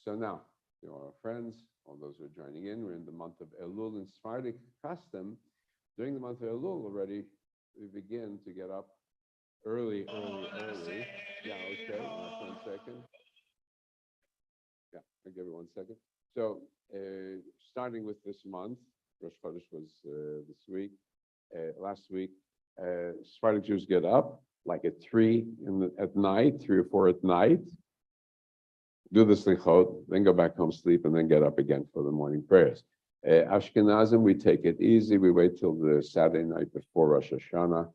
So now, to all our friends, all those who are joining in, we're in the month of Elul. In Sephardic custom, during the month of Elul already, we begin to get up early. Yeah, okay, just 1 second. Yeah, I'll give it 1 second. So, starting with this month, Rosh Chodesh was this week. Last week, Sephardic Jews get up like at 3 at night, 3 or 4 at night, do the slichot, then go back home, sleep, and then get up again for the morning prayers. Ashkenazim, we take it easy. We wait till the Saturday night before Rosh Hashanah.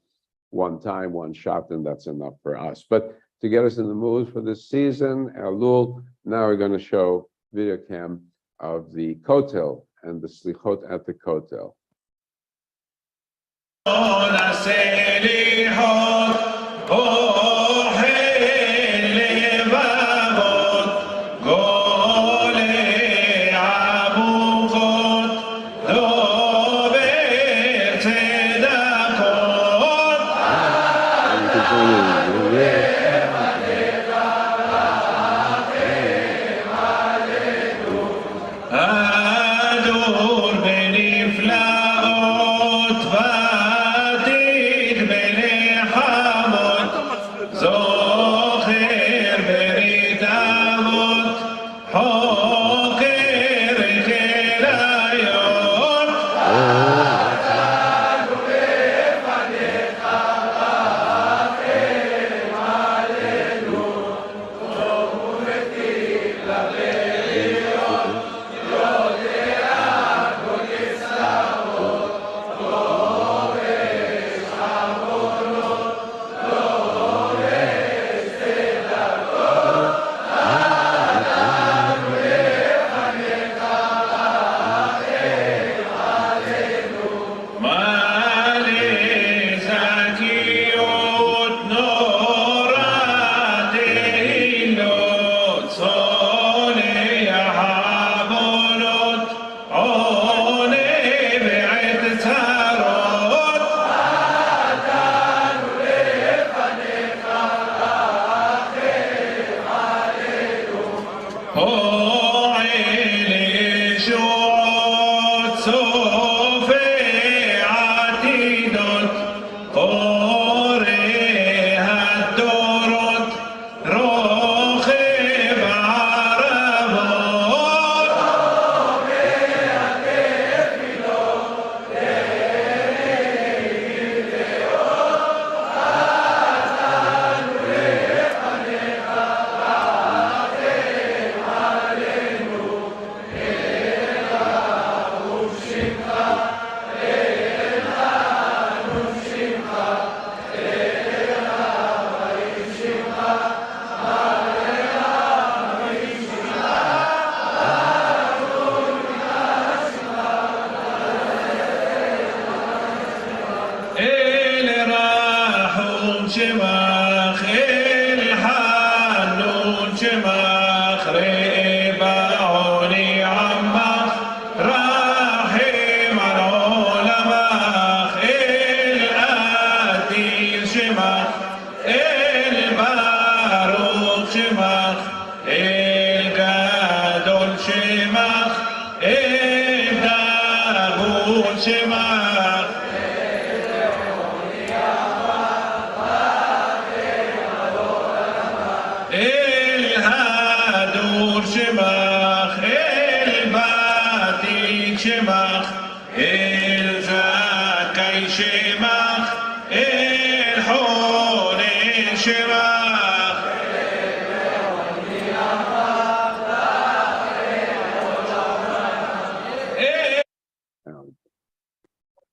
1 time, 1 shot, and that's enough for us. But to get us in the mood for this season, Elul, now we're going to show video cam of the Kotel and the slichot at the Kotel.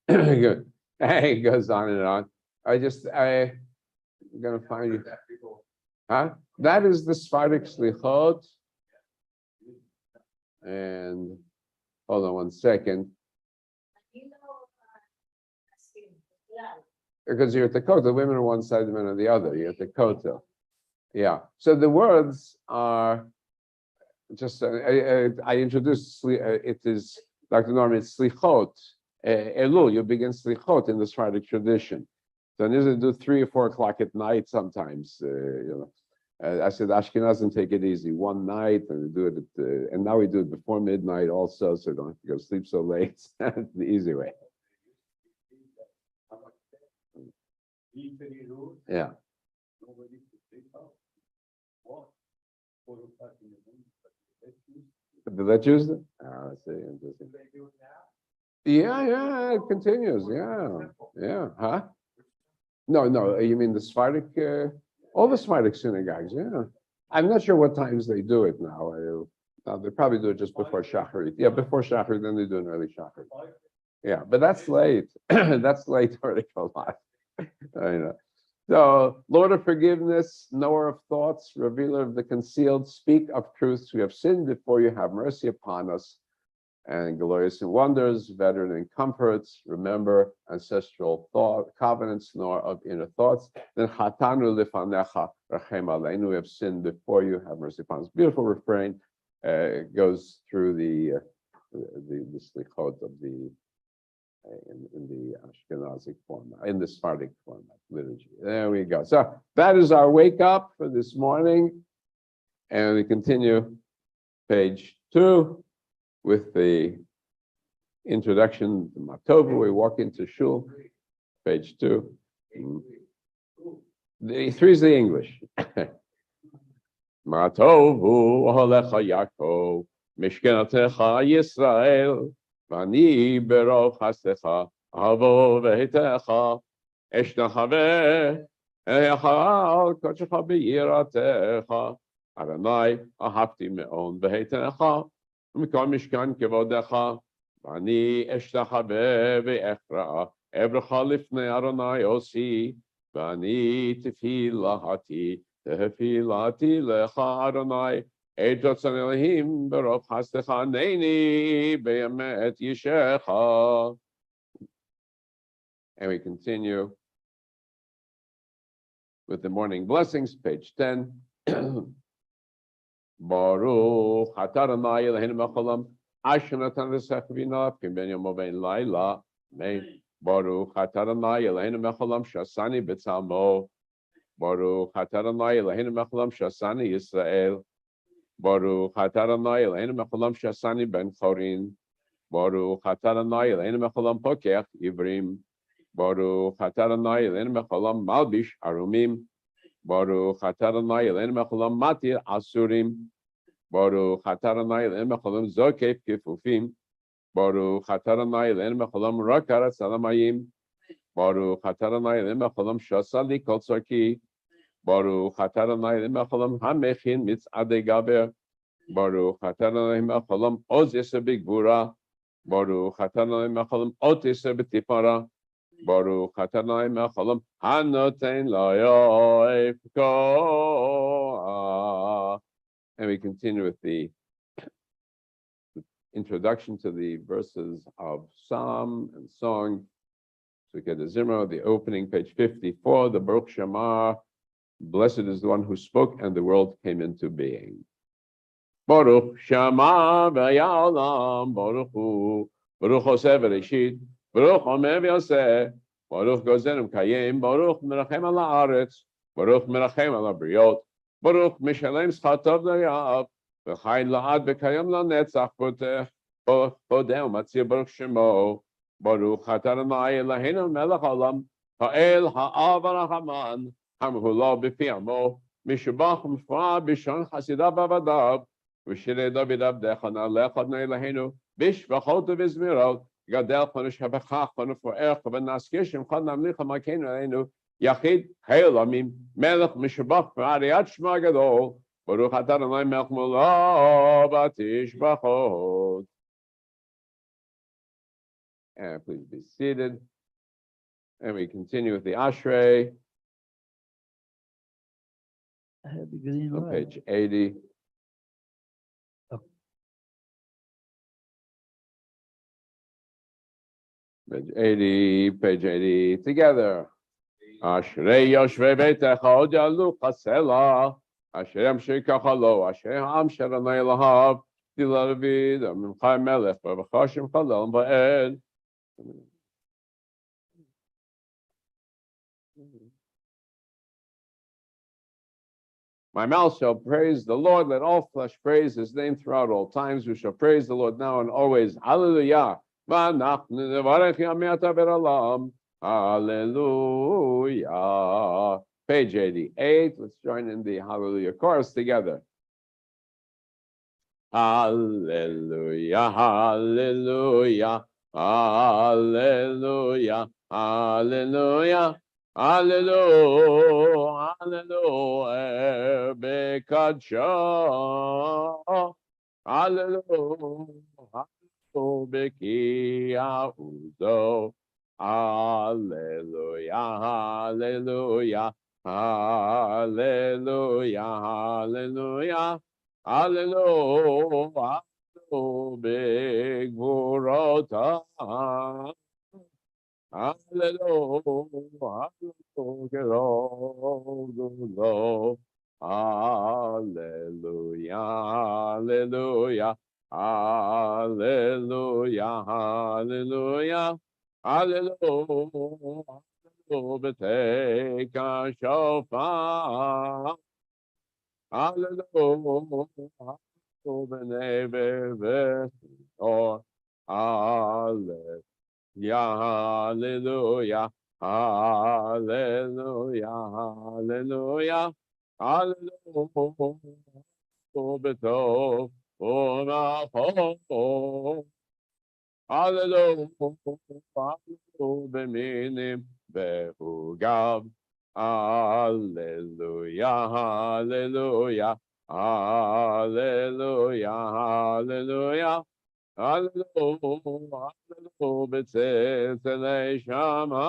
Good. It goes on and on. I'm gonna find you. Huh? That is the Sephardic Slichot. And hold on 1 second. Because you're at the Kotel, the women are one side, the men on the other. You're at the Kotel. Yeah. So the words are just, I introduced, it is, Dr. Norman, it's Slichot. Elul, you begin Slichot in the Sephardic tradition. So I usually do 3 or 4 o'clock at night sometimes, I said, Ashkenazim take it easy one night, and we do it and now we do it before midnight also, so we don't have to go to sleep so late. It's the easy way. Yeah. Did they choose it? I see. Interesting. Yeah, it continues. Yeah. Huh? No. You mean the Sephardic? All the Sephardic synagogues. Yeah. I'm not sure what times they do it now. They probably do it just before Shacharit. Yeah, before Shacharit, then they do an early Shacharit. Yeah, but that's late. That's late already for a lot. I know. So, Lord of forgiveness, knower of thoughts, revealer of the concealed, speak of truths. We have sinned before you. Have mercy upon us. And glorious in wonders, veteran in comforts, remember ancestral thought, covenants, nor of inner thoughts. Then chatanu lifanecha rachem aleinu. We have sinned before you. Have mercy upon us. Beautiful refrain. Goes through the slichot of the in the Ashkenazic format, in the Sephardic format liturgy. There we go. So that is our wake up for this morning, and we continue page 2 with the introduction to Matova. We walk into Shul, page 2. The 3 is the English. Matovu Holecha Yaakov, Mishkenatecha Yisrael, Vani Berov Chastecha, Avo Veitecha, Eshnachave, Echal Kochecha Be'iratecha, Adonai, Ahavti Me'on Veitecha, Mikol Mishkan Kevodecha, Vani Eshnachave Ve'echra, Evrecha Lifnei Adonai Osi, Vani Tefilahati, Tefilati lecha Adonai, Eitzon Elohim berov chastecha neini be'emet yishecha. And we continue with the morning blessings, page 10. Baruch atah Adonai Eloheinu mecholam, asher natan l'sech v'naf kim ben yom u'ben layla. Amen. Baruch atah Adonai Eloheinu mecholam shasani b'tzalmo. Baruch atah Adonai Eloheinu mecholam shasani Yisrael. Baruch atah Adonai Eloheinu mecholam shasani ben chorin. Baruch atah Adonai Eloheinu mecholam pokech ivrim. Baruch atah Adonai Eloheinu mecholam malbish arumim. Baruch atah Adonai Eloheinu mecholam matir asurim. Baruch atah Adonai Eloheinu mecholam zokef kifufim. Baruch atah Adonai Eloheinu mecholam rakarat salamayim. Baruch atah Adonai Eloheinu mecholam shasali kol tzarki. Baruch atah Adonai Eloheinu mecholam hamechin mitzadei gaber. Baruch atah Adonai Eloheinu mecholam oz yeser b'gvura. Baruch atah Adonai Eloheinu mecholam ot yeser b'tifara. Baruch atah Adonai Eloheinu mecholam hanoten layoif koah. And we continue with the introduction to the verses of Psalm and Song. So we get the Zimra, the opening, page 54, the Baruch Shema. Blessed is the one who spoke and the world came into being. Baruch Shema v'ya'olam, Baruch Hu, Baruch Hoseh v'reshit, Baruch Omer v'yoseh, Baruch Gozer Kayim, Baruch Merachem al haaretz, Baruch Merachem al habriot, Baruch Mishalem Schatov L'Yav, V'chai La'ad V'kayim La'netzach Bodeh U'Matzir Baruch Shemo, Baruch Atah Adonai Eloheinu Melech Olam, Ha'el Ha'av Ha'Rachaman, Hamhu B'fi Amo, Mishabach M'fra B'shon Chasidav Avadav, V'shirei David Abdecha Na'alech Adonai Eloheinu, B'shvachot V'zmirot, Gadel Chonu Shabachach Chonu Fo'ech V'naskishim Chon Namlicha Makeinu Eloheinu, Yachid Ha'elamim, Melech Mishabach V'ariyat Shema Gadol, Baruch Atah Adonai Melech Molo V'tishbachot. And please be seated. And we continue with the Ashrei. On page 80. Page 80, together. Ashrei Yoshvei Beitecha Od Yalu Chasela, Ashrei Amshei Kachalo, Ashrei Am Sheranai Lahav, Tila David, Amimchai Melech, Bavachashim Chalel Va'ed. My mouth shall praise the Lord. Let all flesh praise his name throughout all times. We shall praise the Lord now and always. Hallelujah. Hallelujah. Page 88. Let's join in the Hallelujah chorus together. Hallelujah, hallelujah, hallelujah, hallelujah, hallelujah, hallelujah, bekadsha, hallelujah, bekia uzo, hallelujah, hallelujah, hallelujah, hallelujah. Hallelujah, big Burota. Hallelujah, hallelujah, hallelujah, hallelujah, hallelujah, hallelujah, take a shofar. Hallelujah, hallelujah, hallelujah, hallelujah, hallelujah, hallelujah, hallelujah, b'minim behugav. Hallelujah, hallelujah, hallelujah, hallelujah, hallelujah, b'tzitzilei shama.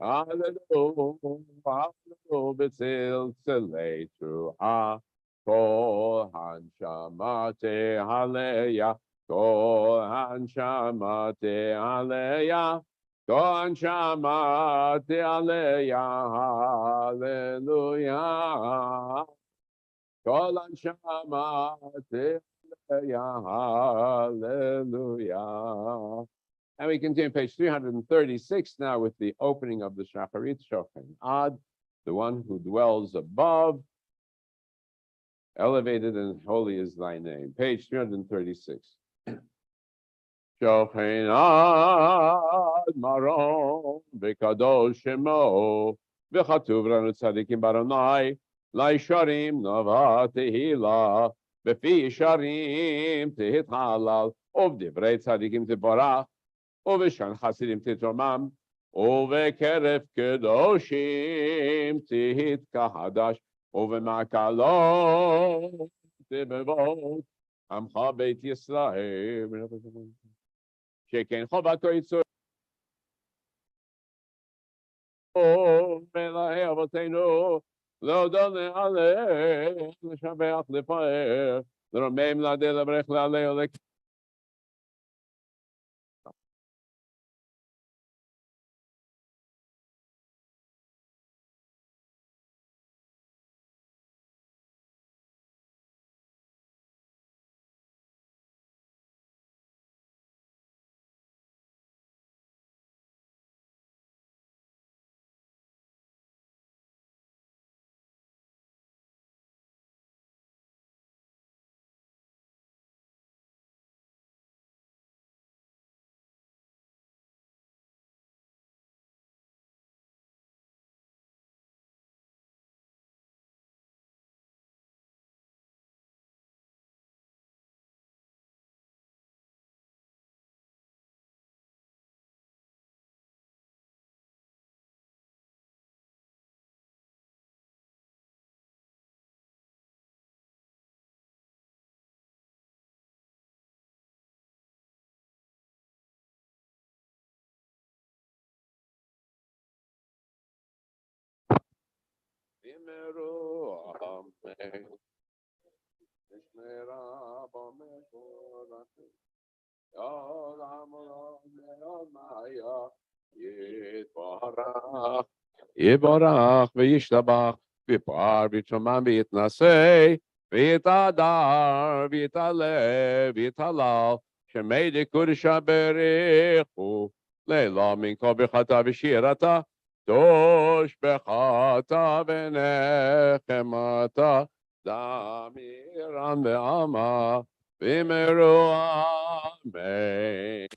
Hallelujah, b'tziltzilei truah. Kol hanshamate haleya. Kol hanshamate haleya. Kol hanshamate haleya. Hallelujah. Kol hanshamate haleya. Hallelujah. And we continue page 336 now with the opening of the Shacharit Shochem Ad, the one who dwells above, elevated and holy is thy name. Page 336. Shochem Ad Maron, V'kadosh Shemo, V'chatuv Ranu Tzadikim Baronai, Laisharim Nava Tehila, V'fi Sharim Tehit Halal, Ov Divrei Tzadikim Teborach, ובשן חסידים תתרומם, ובקרב קדושים תתקדש, ובמקלות תבבות עמך בית ישראל. שכן חובתו יצור מלאי אבותינו, להודות להלל, לשבח לפאר, לרומם לעדי לברך להלל. יבורך וישתבח, ויפאר ויתרומם ויתנשא, ויתהדר ויתעלה ויתהלל, שמי קודשא בריחו, לילה מן כל ברכתה ושירתה, Tosh bechata v'nechemata damiran ve'ama v'meru amen.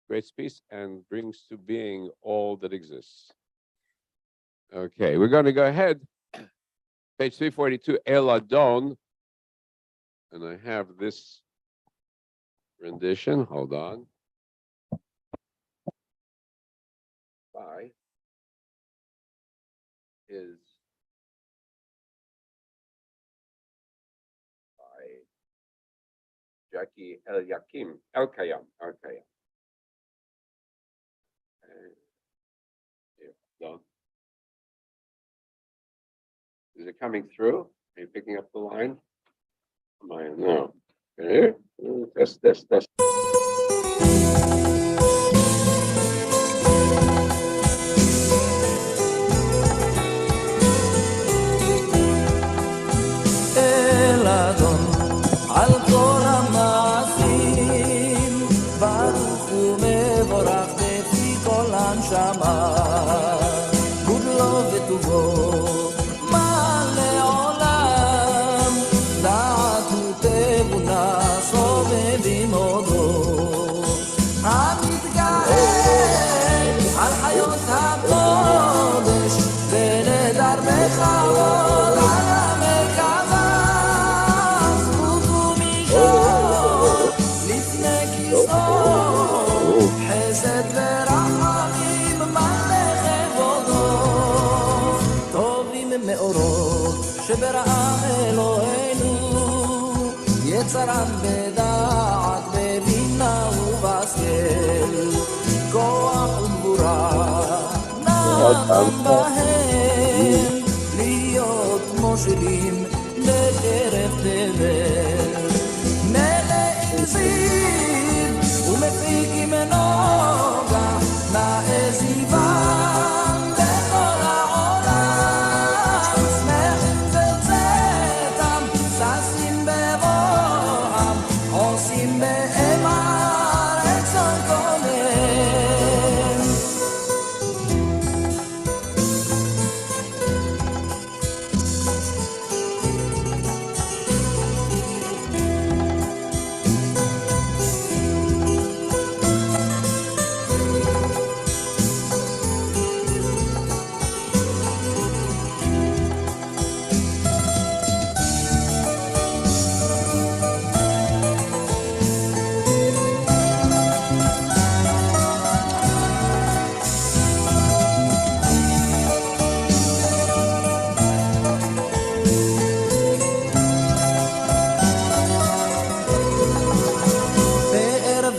Creates peace and brings to being all that exists. Okay, we're going to go ahead. Page 342, El Adon. And I have this rendition. Hold on. By is by Jackie El Yakim. El Kayam. El Kayam. Is it coming through? Are you picking up the line? No. Okay. Test. El Adon al kol ha'ma'asim baruch hu mevorach befi kol hanshama gudlo v'tuvo ma'ale olam da'at hu tevuna sovevim odo המתגאה על חיות הקודש ונדר בכבוד על המרכבה זכות ומשול לפני כיסאו חסד ורחמים מלא כבודו טובים מאורות שברא אלוהינו יצרם בדעת בבינה ובשכל כוח וגבורה נתן בהם להיות מושלים בקרב תבל מלאים זיו ומפיקים נוגה נאה זיוון בכל העולם שמח וצאתם ששים ברועם עושים באמר רצון קודם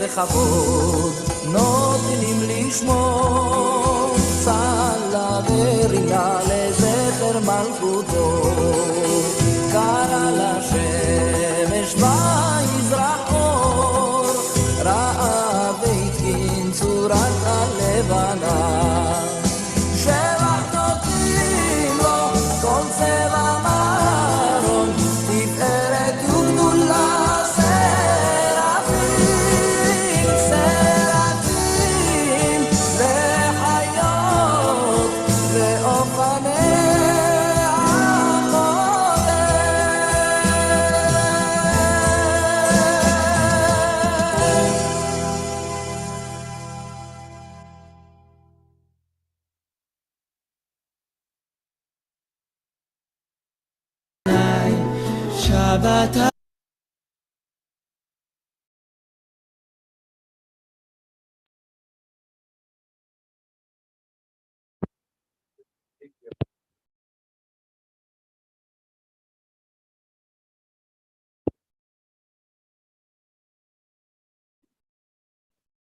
בכבוד נותנים לשמור צלה ורינה לזכר מלכותו קרא לשמש ביזרח אור ראה והתקין צורת הלבנה שבח נותנים לו כל צבע מרון תפארת וגדולה Shabbat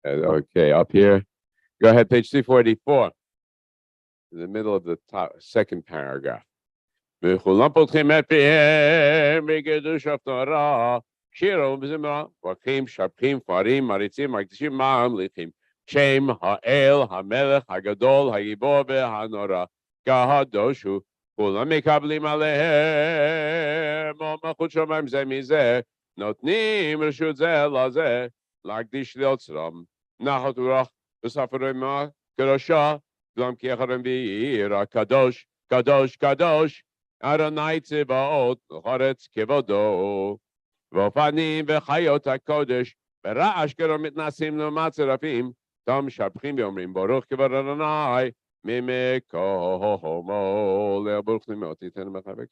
Okay, up here. Go ahead, page 344. In the middle of the top, second paragraph. וכולם פותחים את פיהם בקדוש התורה, שירו וזמרה, מברכים, משבחים, פארים, מריצים, מקדישים, ממליכים. שם האל, המלך הגדול, הגיבור והנורא, קדוש הוא, כולם מקבלים עליהם, ומלכות שמיים זה מזה, נותנים רשות זה לזה, להקדיש ליוצרם, נחת ורוח, וספר מה קדושה, כולם כאחד בעיר, קדוש, קדוש, קדוש, אדוני צבאות, חורץ כבודו, ואופנים וחיות הקודש, ברעש גדול מתנסים לעומת צרפים, תם משבחים ואומרים ברוך כבוד אדוני, ממקומו, ברוך שמות תיתן מחבק.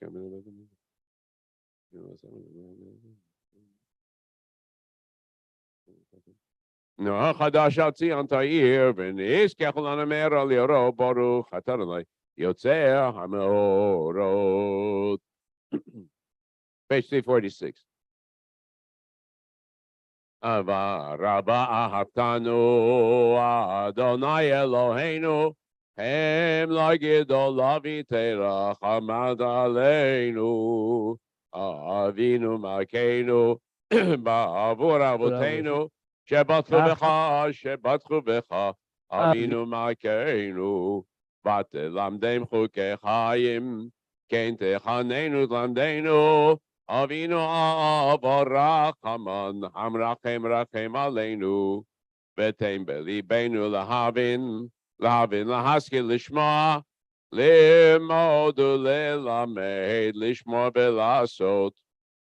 נוח חדש על ציון תאיר, ונזכח לנו מהר על יורו, ברוך אתה אדוני, יוצר המאורות. Page 346. רבה אהבתנו, אדוני אלוהינו, הם לגדול אביתך עמד עלינו, אבינו מלכנו, בעבור אבותינו, שבטחו בך, אבינו מלכנו, ותלמדם חוקי חיים, כן תחננו תלמדנו, אבינו אב רחמן, המרחם רחם עלינו, ותן בליבנו להבין, להשכיל לשמוע, ללמוד וללמד, לשמוע ולעשות,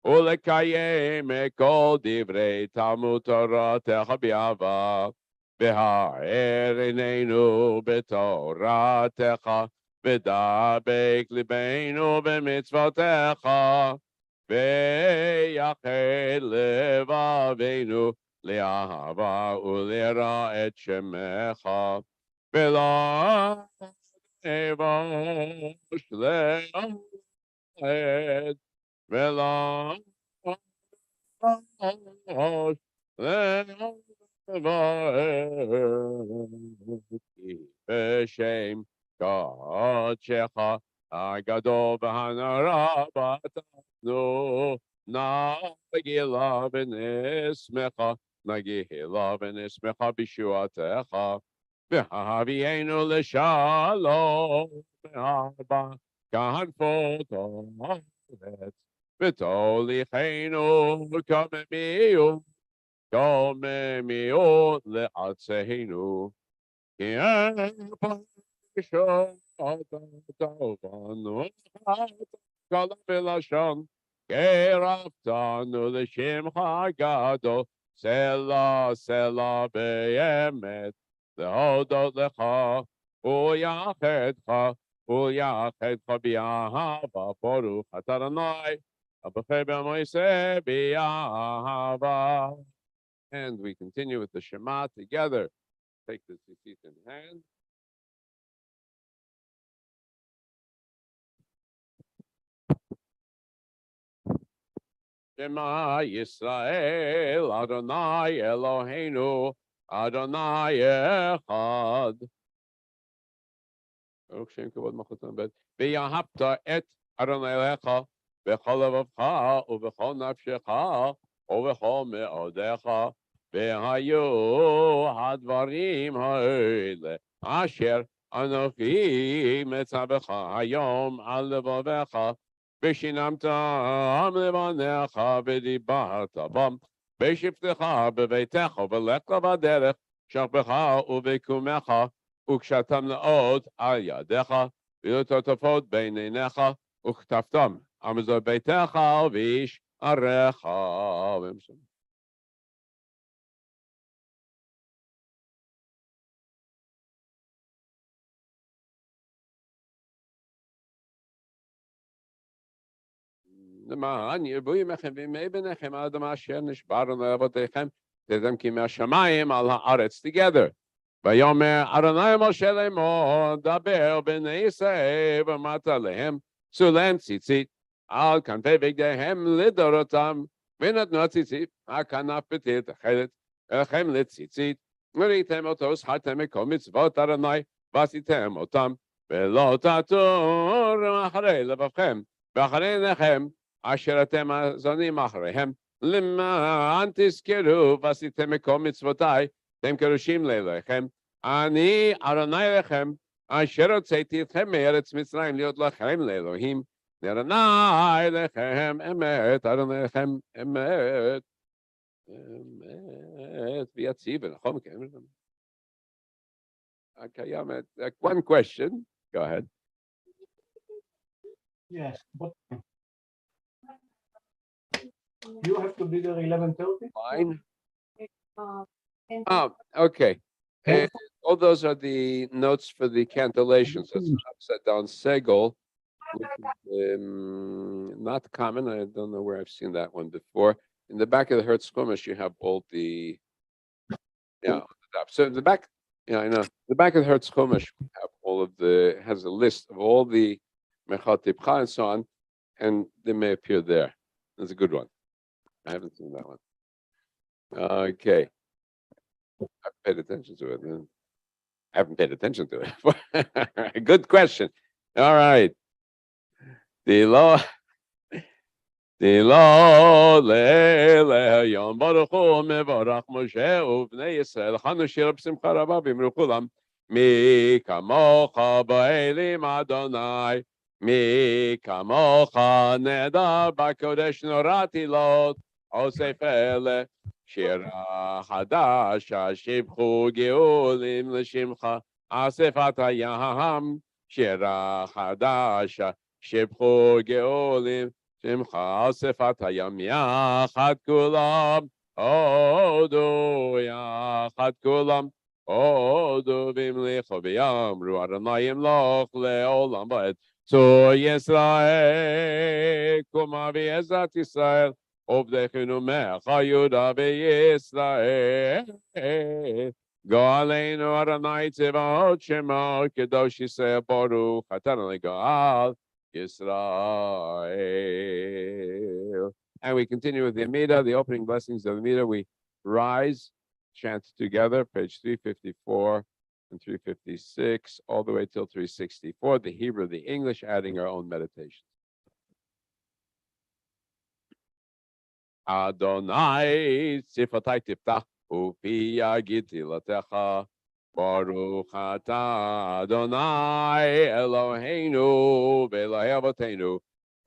ולקיים כל דברי תלמוד תורתך באהבה, והאר עינינו בתורתך, ודבק ליבנו במצוותיך, ויחד לבבינו לאהבה וליראה את שמך, ולא נבוש לעד, ולא נבוש בשם קודשך הגדול והנורא בתנו, נגילה ונשמך בישועתך, והביאנו לשלום באהבה כנפות הארץ, ותוליכנו קוממיות לארצנו, כי אין פרשות תובנו כל בלשון, קרבתנו לשמך גדול, סלע באמת, להודות לך וליחדך באהבה, ברוך אתה אדוני, הבוחר בעמו ישראל באהבה. And we continue with the Shema together. Take the tzitzit in hand. Shema Yisrael, Adonai Eloheinu, Adonai Echad. Baruch Shem Kavod Malchutam Bet. V'yahavta et Adonai Elecha, v'chol levavcha, u'v'chol nafshecha, u'v'chol me'odecha, v'hayu hadvarim ha'ele, asher anochi metzabecha hayom al levavecha, ושינמתם לבניך ודיברת בם, בשבתך בביתך ולך בדרך, שכבך ובקומך, וקשתם לאות על ידיך, ולטוטפות בין עיניך, וכתבתם על מזוז ביתך ובאיש עריך. למען ירבו ימיכם וימי בניכם על האדמה אשר נשברנו לאבותיכם, תדעתם כי מהשמיים על הארץ together. ויאמר אדוני משה לאמור, דבר בני ישראל ואמרת להם, שאו להם ציצית על כנפי בגדיהם לדורותם, ונתנו הציצית הכנף פתיל תכלת אליכם לציצית, וראיתם אותו, זכרתם מכל מצוות אדוני, ועשיתם אותם, ולא תטור אחרי לבבכם, ואחרי עיניכם, אשר אתם זונים אחריהם, למען תזכרו ועשיתם מקום מצוותיי, אתם קדושים לאלוהיכם, אני אדוני אליכם, אשר הוצאתי אתכם מארץ מצרים להיות לכם לאלוהים, אדוני אליכם אמת, אדוני אליכם אמת, אמת ויציב, נכון? הקיימת. One question, go ahead. Yes, but you have to be there 11:30. Fine. Okay. And all those are the notes for the cantillations. That's an upside down segel, which is not common. I don't know where I've seen that one before. In the back of the Hertz Chumash, you have all the, on the top. So in the back, I know. The back of the Hertz Chumash have all of the, has a list of all the Mechat Tibcha and so on, and they may appear there. That's a good one. I haven't seen that one. Okay. I've paid attention to it. I haven't paid attention to it. Good question. All right. The law leile yom baruch hu mevarach Moshe uvnei Yisrael chanu shir b'simcha rabah v'imru kulam mi kamocha ba'elim Adonai mi kamocha nedar b'kodesh norati lot osef ele שירה חדשה, שבחו גאולים לשמך, אספת הים. שירה חדשה, שבחו גאולים שמך, אספת הים. יחד כולם, הודו יחד כולם, הודו והמליכו ויאמרו, אדוני ימלוך לעולם ועד. צור ישראל, קומה בעזרת ישראל, עובדכנו יהודה וישראל. גואלנו אדוני צבאות שמו, קדוש ישראל ברוך אתה לגואל Israel. And we continue with the Amida, the opening blessings of the Amida. We rise, chant together, page 354 and 356, all the way till 364, the Hebrew, the English, adding our own meditations. Adonai sifatai tiftach upi yagid tilatecha baruch atah Adonai Eloheinu ve'Elahei Avotenu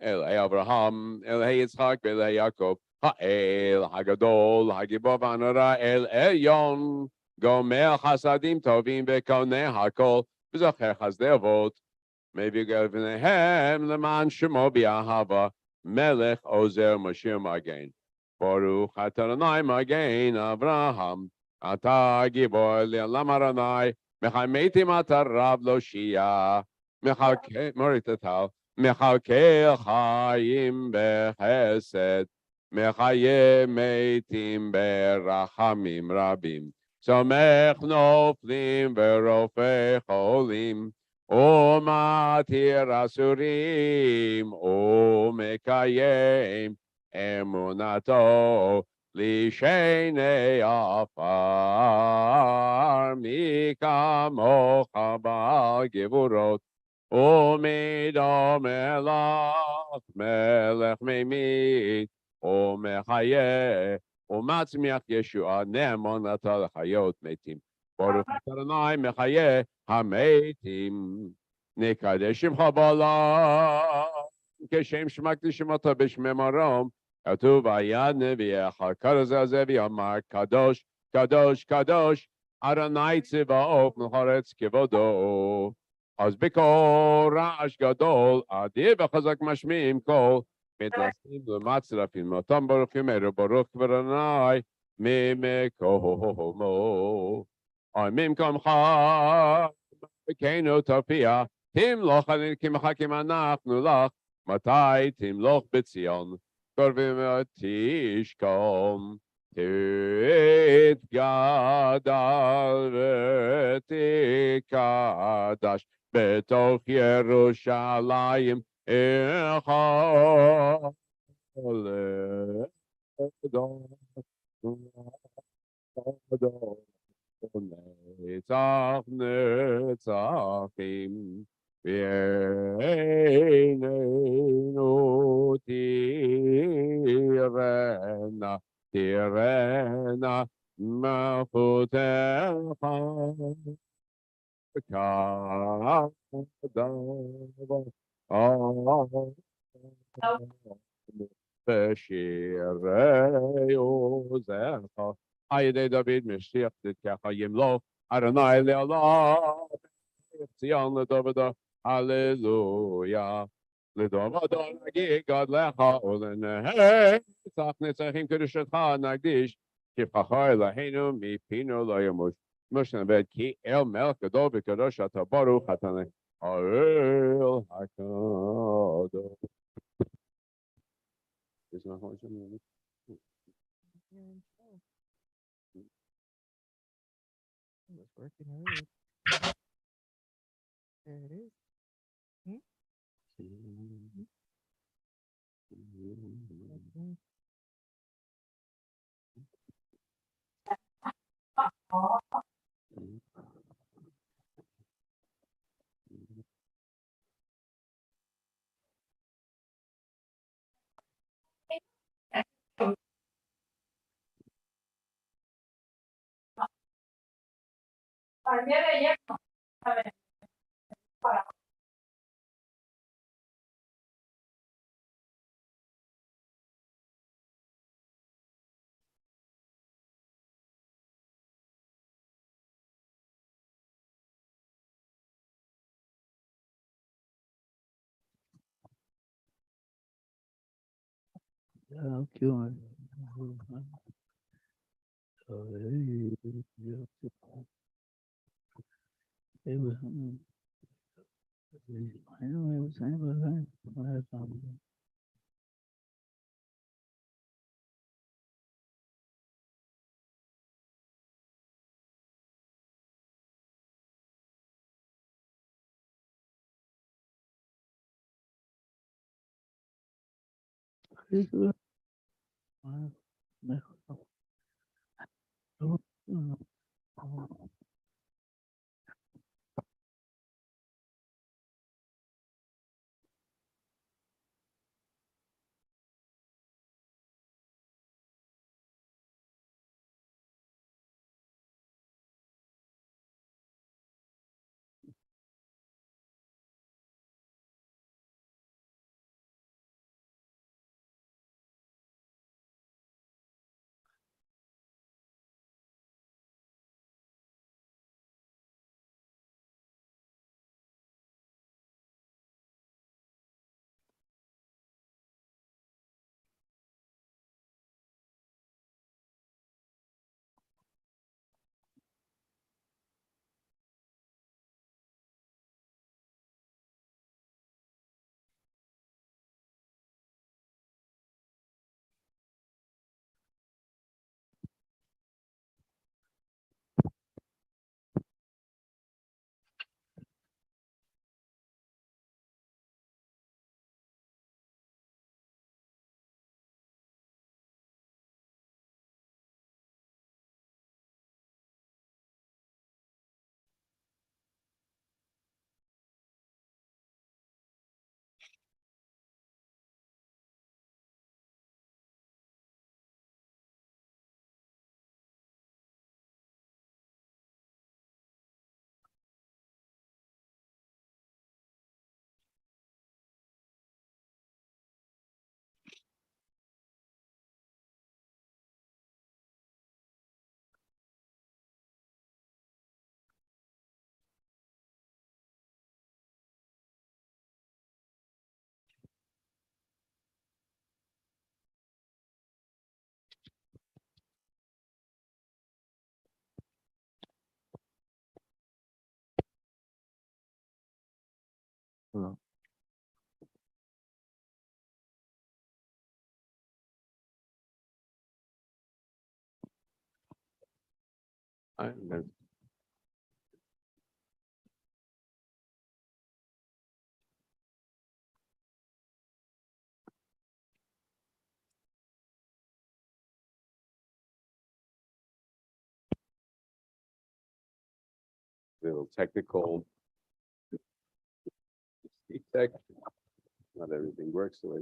Elahei Avraham Elahei Yitzchak ve'Elahei Yaakov ha'el hagadol hagibor v'hanora el elyon gomer chasadim tovim ve'koneh hakol v'zocher chazdei avot me'vigal v'nehem leman shemo b'ahava melech ozer Moshe Magen Baruch atah Adonai Magen Avraham Atah Gibor Le'olam Adonai Mechal Meitim Atah Rav Lo Shia Mechalkel Moritatal Mechalkel Chaim Bechesed Mechaye Meitim Berachamim Rabim Somech Noflim Verofei Cholim O Matir Asurim O Mekayem Emunato Lishene Afar Mikamocha Bal Gevurot Umido Melach Melech Memit Umechaye Umatzmiach Yeshua Nemonata Chayot Metim Baruch Adonai Mechaye HaMetim Nikadeshim Chabala Keshem Shmak Lishimata Bishmei Marom כתוב ויד נביאך, קדוש הזה ויאמר, קדוש, קדוש, קדוש, אדוני צבאות מלכות כבודו. אז בקול רעש גדול, אדיר וחזק משמיעים קול, מתנסים למצרפים, אותם ברוכים אלו, ברוך אדוני, ממקומו. ממקומך, בקנו תופיע, תמלוך עלינו כי אנחנו לך, מתי תמלוך בציון. Korvim tishkom titgadal v'tikadash betoch Yerushalayim echol netzach netzachim ועינינו תראנה מלכותך בשירי עוזך על ידי דוד משיח צדקך ימלוך אדוני לעולם ציון לדובדו הללויה לדובדו נגיד גדלך ולנצח נצחים קדושתך נקדיש שבחך אלוהינו מפינו לא ימוש משה נבד כי אל מלך גדול וקדוש אתה ברוך אתה האל הקדוש. Is my horse in there? It's working early. There it is. Little technical Tech. Not everything works the way.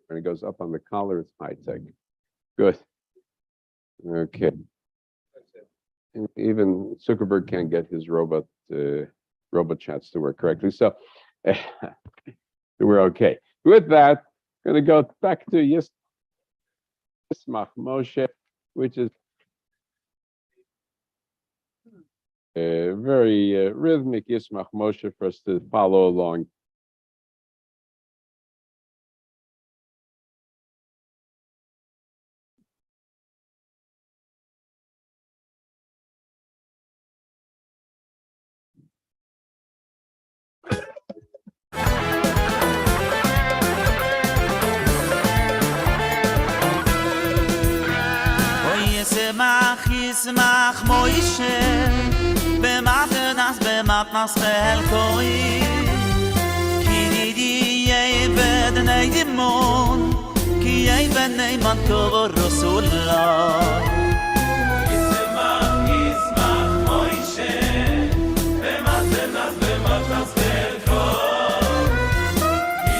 When it goes up on the collar, it's high tech. Good. Okay. Even Zuckerberg can't get his robot chats to work correctly. So we're okay. With that, I'm going to go back to Yismach Moshe, which is a very rhythmic Yismach Moshe for us to follow along. Yismach Moshe במתנס בחלקוי כי יהיה בדני דימון כי יהיה בני מנטוב רסולה ישמח מוישה במתנס בחלקוי כי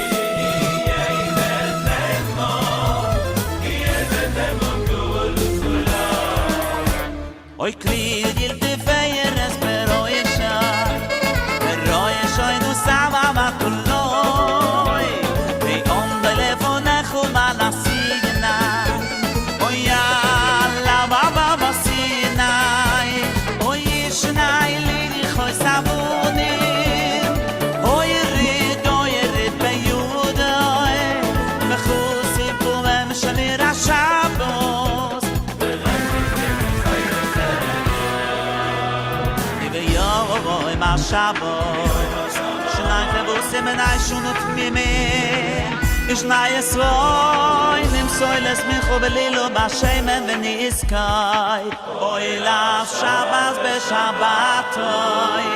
יהיה בדני מון כי יהיה בדני מנטוב רסולה אוי כלי גילתי פיירס Sama matuloi Ve on telefonecho malasina Oy la baba basinai Oy shnai li khoy sabuni Oy rid beyudoy Mekhusi pomem shani rashabos Ibe yoy ma shabos Semenai shunot mime Ish na yesroi Nim soiles micho belilo Bashemen v'niskai Oy la Shabbat b'Shabbatoi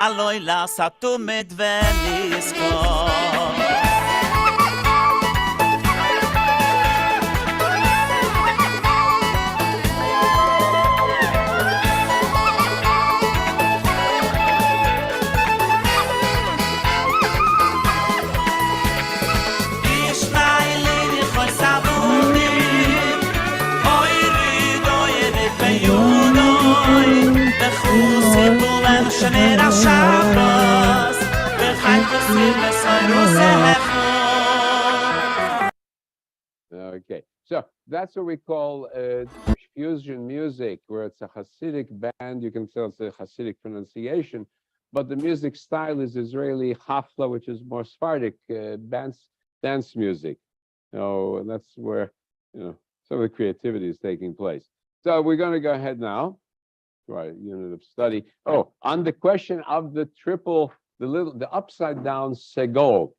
Aloy la satumit v'niskoi Okay, so that's what we call fusion music, where it's a Hasidic band. You can tell it's a Hasidic pronunciation, but the music style is Israeli hafla, which is more Sephardic dance music. And that's where some of the creativity is taking place. So we're going to go ahead now to our unit of study. Oh, on the question of the triple, the upside down segol,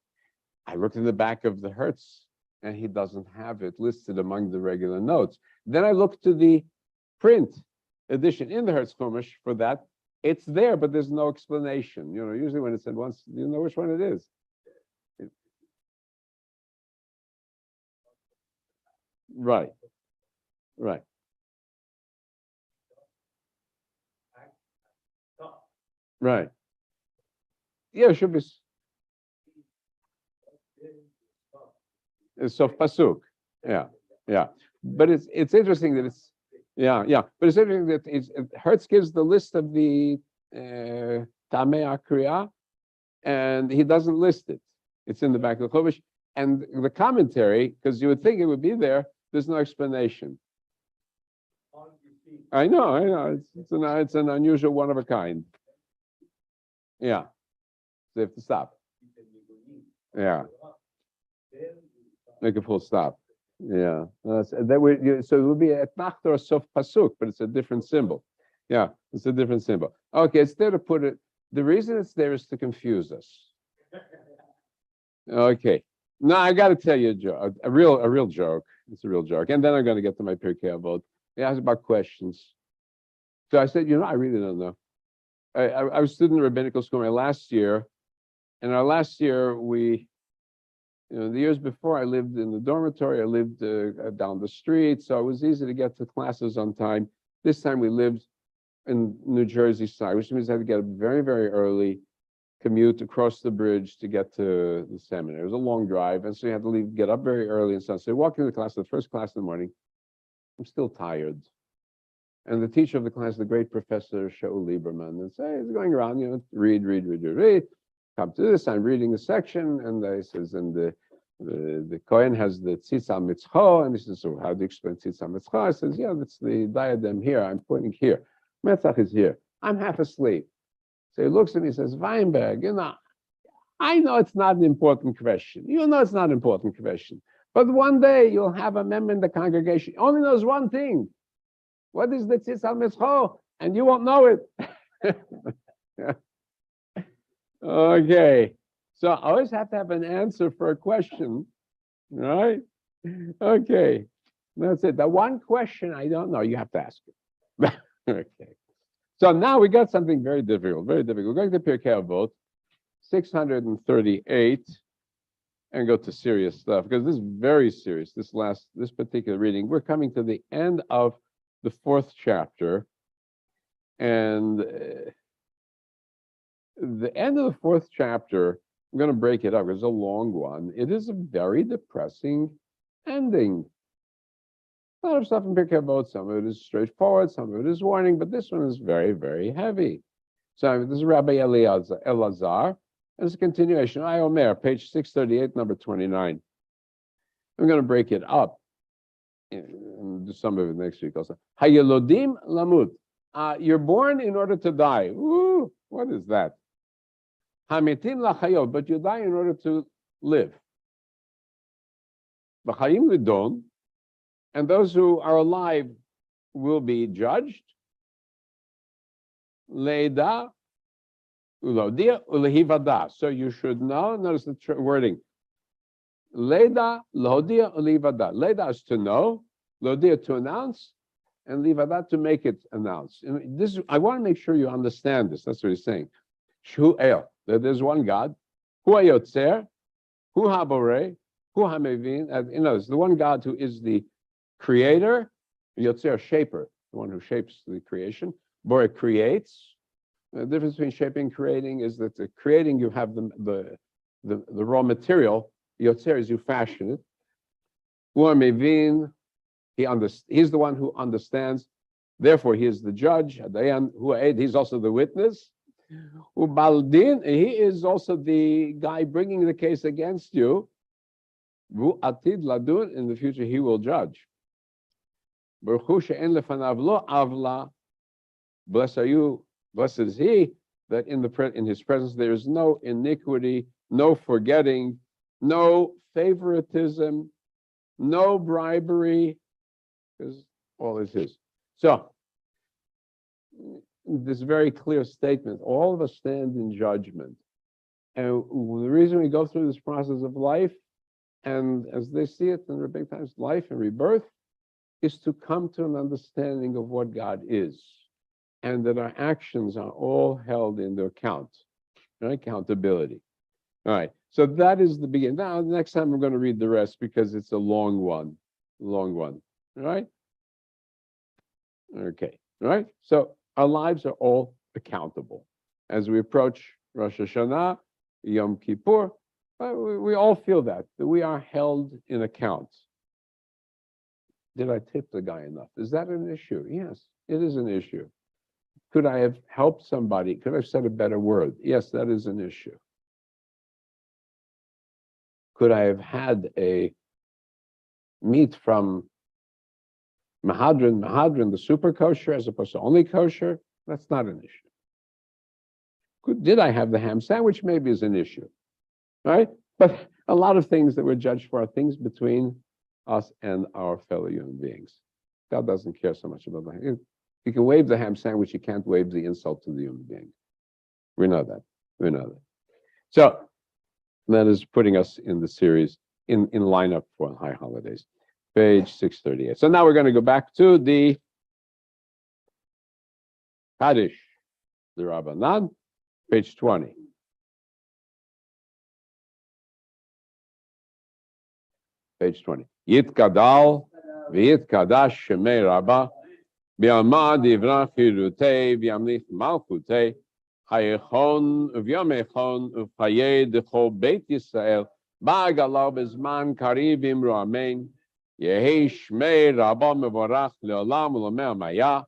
I looked in the back of the Hertz, and he doesn't have it listed among the regular notes. Then I looked to the print edition in the Hertz Chumash for that. It's there, but there's no explanation. Usually when it's said once, you know which one it is. Right. Yeah, it should be. It's Sof Pasuk. Yeah. But it's interesting that it's but it's interesting that Hertz gives the list of the Tamei Kriya, and he doesn't list it. It's in the back of the Chumash, and the commentary, because you would think it would be there. There's no explanation. I know. It's an unusual, one of a kind. Yeah. So you have to stop. Yeah. Make a full stop. Yeah. So it would be a Nacht or a Sof Pasuk, but it's a different symbol. Yeah, it's a different symbol. Okay, it's there to put it. The reason it's there is to confuse us. Okay. No, I got to tell you a joke, a real joke. It's a real joke. And then I'm going to get to my Pirkei Avot. He asked about questions. So I said, I really don't know. I was a student in rabbinical school my last year. And our last year, we The years before, I lived in the dormitory. I lived down the street, so it was easy to get to classes on time. This time we lived in New Jersey side, which means I had to get up very, very early, commute across the bridge to get to the seminary. It was a long drive, and so you had to get up very early and stuff. So I walk into the class, the first class in the morning. I'm still tired. And the teacher of the class, the great Professor Shaul Lieberman, and say, he's going around, read. Come to this, I'm reading a section, and he says, and the Kohen has the tzitz al mitzcho, and he says, so how do you explain tzitz al mitzcho? I says, yeah, that's the diadem here, I'm pointing here. Metzach is here. I'm half asleep. So he looks at me and says, Weinberg, I know it's not an important question. You know it's not an important question. But one day you'll have a member in the congregation, only knows one thing. What is the tzitz al mitzcho? And you won't know it. Okay. So I always have to have an answer for a question, right? Okay. That's it. The one question I don't know, you have to ask it. Okay. So now we got something very difficult, very difficult. We're going to Pirkei Avot, 638, and go to serious stuff, because this is very serious, this particular reading. We're coming to the end of the 4th chapter, and the end of the 4th chapter, I'm going to break it up, it's a long one. It is a very depressing ending. A lot of stuff in Pirkei Avot, some of it is straightforward, some of it is warning, but this one is very, very heavy. So this is Rabbi Elazar, and it's a continuation. I Omer, page 638, number 29. I'm going to break it up, and do some of it next week also. Hayelodim lamut. You're born in order to die. Ooh, what is that? Hametim lachayot, but you die in order to live. B'chayim lidon. And those who are alive will be judged. Leida, ulodia, ulehivada. So you should know, notice the wording. Leida, lodia, ulehivada. Leida is to know, lodia to announce, and livada to make it announced. And this, I want to make sure you understand this. That's what he's saying. Shu el, that there's one God. Hu hayotzer, hu haborei, hu hamevin. It's the one God who is the creator, Yotzer, shaper, the one who shapes the creation. Bore creates. The difference between shaping and creating is that the creating, you have the raw material. Yotzer is you fashion it. Hu mevin, he's the one who understands. Therefore, he is the judge. He's also the witness. Ubaldin, he is also the guy bringing the case against you. Vu atid ladun, in the future he will judge. Blessed are you, blessed is he, that in his presence there is no iniquity, no forgetting, no favoritism, no bribery, because all is his. So, this very clear statement, all of us stand in judgment. And the reason we go through this process of life, and as they see it in rabbinic times, life and rebirth, is to come to an understanding of what God is, and that our actions are all held into account, right? Accountability. All right, so that is the beginning. Now, next time I'm going to read the rest because it's a long one, all right? Okay, all right? So our lives are all accountable. As we approach Rosh Hashanah, Yom Kippur, we all feel that we are held in account. Did I tip the guy enough? Is that an issue? Yes, it is an issue. Could I have helped somebody? Could I have said a better word? Yes, that is an issue. Could I have had a meat from Mahadran, the super kosher, as opposed to only kosher? That's not an issue. Did I have the ham sandwich? Maybe is an issue, right? But a lot of things that we're judged for are things between us and our fellow human beings. God doesn't care so much about that. You can wave the ham sandwich, you can't wave the insult to the human being. We know that. So that is putting us in the series in lineup for high holidays. Page 638. So now we're going to go back to the Kaddish, the Rabbanan, page 20. Page 20. Yitkadal v'yitkadash shemei Rabbah bi'amad yivra chirutei v'yamlich malchutei hayechon v'yamechon v'chayei d'chol Beit Yisrael ba'agalau b'zman kariv imru amen yehi shmei Rabbah mevorach le'olam u'lamei amaya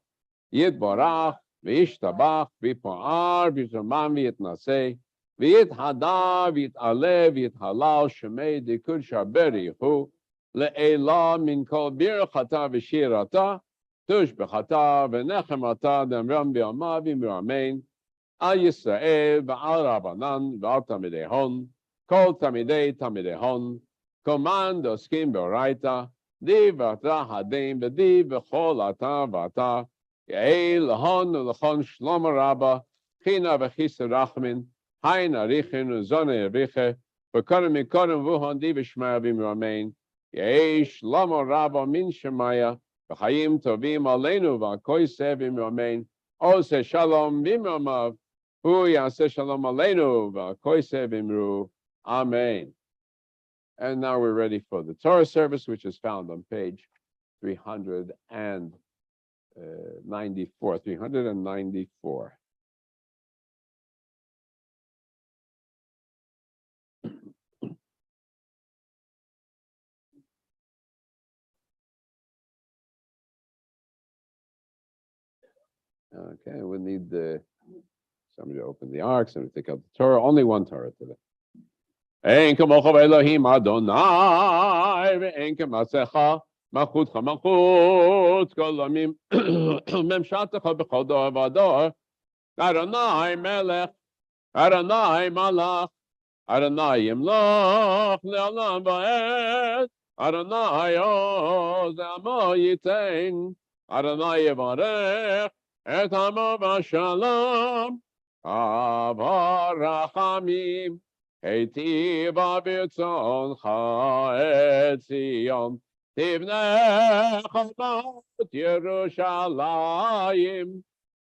yitborach v'yishtabach v'yipo'ar v'yizomam v'yitnasei v'yithada v'yit'aleh v'yithalal shemei dikud shaberihu le'ela min kol birchata v'shirata tush b'chata v'nechemata d'amram b'yamav v'imru amen al Yisrael v'al Rabbanan v'al Tamidei Hon kol Tamidei Hon koman doskim b'oraita di v'ata hadim v'di v'chol ata v'ata Yael Hon Lachon Shlomo Rabba China v'Chisa Rachmin Hain Arichin Zone Ariche V'Kodim Mikodim Vuhon Di V'Shmaya V'Imramein Yael Shlomo Rabba Min Shemaya V'Chayim Tovim Aleinu V'Koyse V'Imramein Ose Shalom V'Imramav Hu Yaseh Shalom Aleinu V'Koyse V'Imru Amen. And now we're ready for the Torah service, which is found on page 394. Okay, we need somebody to open the ark, somebody to take out the Torah. Only one Torah today. Ein kamocha v'Elohim Adonai ve'ein k'masecha malchutcha malchut kol amim memshatecha b'chol dor v'ador Adonai melech Adonai malach Adonai yimloch le'olam va'ed Adonai oz amo yitein Adonai yivarech et amo v'shalom avarachamim Heitiva b'tzoncha et Zion Tivnei cholot Yerushalayim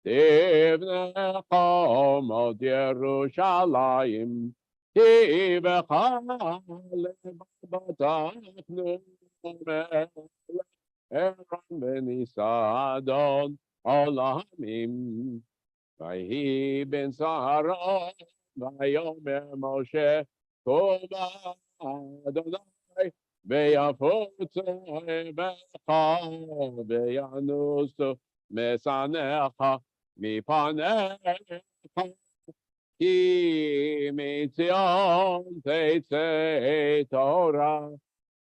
Tivnei cholot Yerushalayim Tivecha lebatachnu melech Eran b'nisadon olamim Vahi ben Saharon Vayomer Moshe Kova Adonai Veyafutzu Evecha Veyanusu Mesanecha Mipanecha Ki Mitzion Teitzei Torah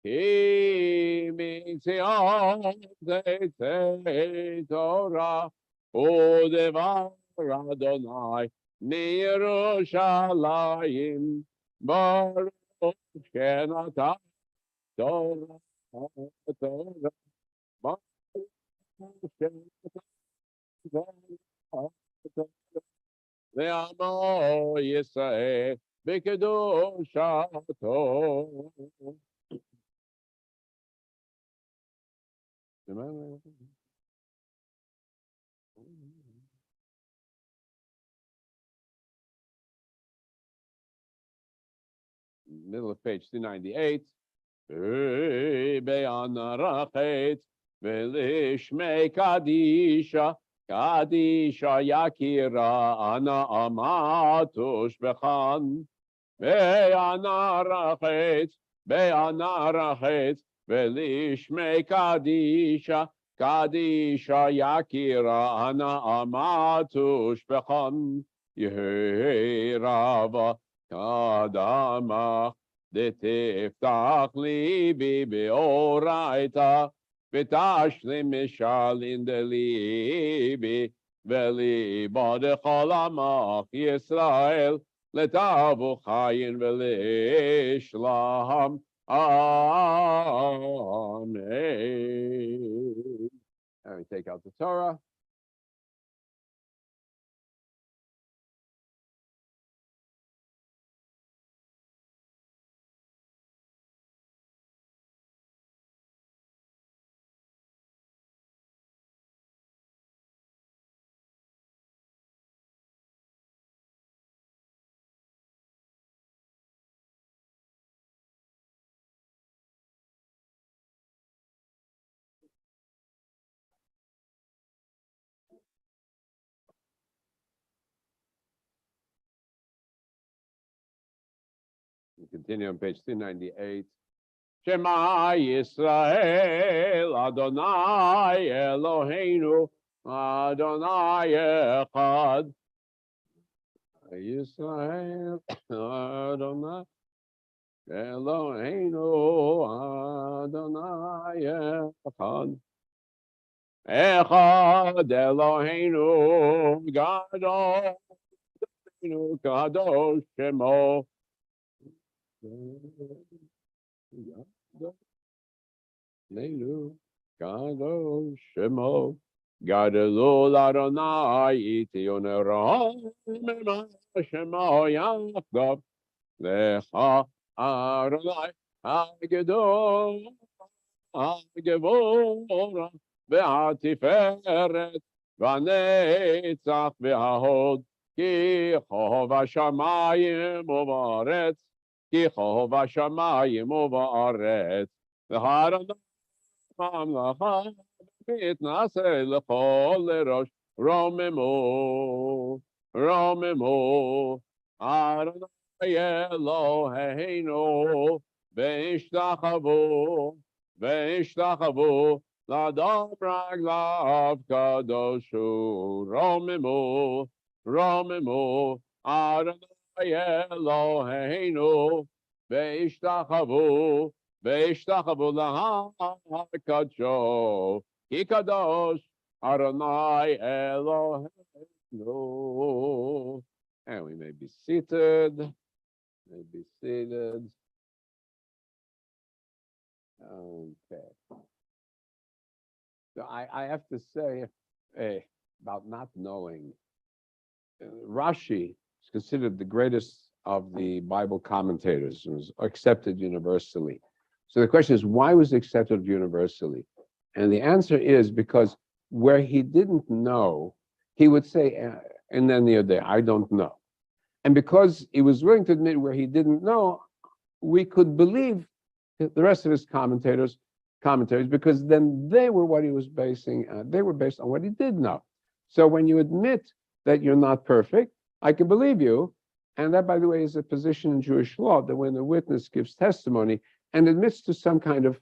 Ki Mitzion Teitzei Torah Udevar Adonai Yerushalayim Baruch Shenata Torah Torah Baruch Shenata Torah Ve'amo Yisrael B'kedushato. Middle of page 298. Be'anarachet ve'lishmei kadisha kadisha yakira ana amatush bechan be'anarachet ve'lishmei kadisha kadisha yakira ana amatush bechan Yeherava kadama דתפתח ליבי באורייתא ותשלים משלין דליבי וליבו דכל עמך ישראל לטובו חיים ולשלום Amen. And we take out the Torah. We continue on page 298. Shema Yisrael, Adonai Eloheinu, Adonai Echad. Yisrael, Adonai Eloheinu, Adonai Echad. Echad Eloheinu, Gadol, Kadosh Shemo. Eloheinu, Kadosh Shemo. Gadol Adonai Tionerom Shemo Yaakov Lecha Adonai Agedol Agevora Ve'atiferet V'netzach Ve'ahod Ki Chov HaShamayim U'Va'aretz Ki Chov HaShamayim U'Va'aretz V'Adonai Mamlacha Mitnaseh L'chol L'rosh Romemu Romemu Adonai Eloheinu Ve'ishtachavu Ve'ishtachavu L'adam raglav kadoshu Romemu Romemu Adonai Eloheinu Ve'ishtachavu Ve'ishtachavu l'hakadosh Ki kadosh Adonai Eloheinu. And we may be seated. May be seated. Okay. So I have to say about not knowing. Rashi is considered the greatest of the Bible commentators and was accepted universally. So the question is, why was it accepted universally? And the answer is because where he didn't know, he would say, and then the other day, I don't know. And because he was willing to admit where he didn't know, we could believe the rest of his commentaries, because then they were what he was basing, they were based on what he did know. So when you admit that you're not perfect, I can believe you. And that, by the way, is a position in Jewish law, that when the witness gives testimony and admits to some kind of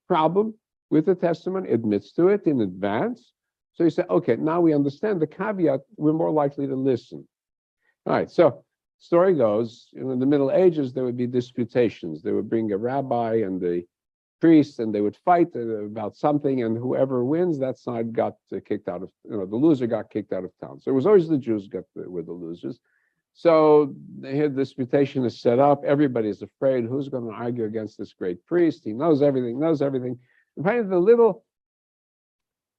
problem with the testimony, admits to it in advance. So you say, okay, now we understand the caveat, we're more likely to listen. All right, so story goes, in the Middle Ages, there would be disputations. They would bring a rabbi and the priest, and they would fight about something, and whoever wins, that side got kicked out of, the loser got kicked out of town. So it was always the Jews were the losers. So they had disputation is set up. Everybody's afraid. Who's going to argue against this great priest? He knows everything, And finally, the little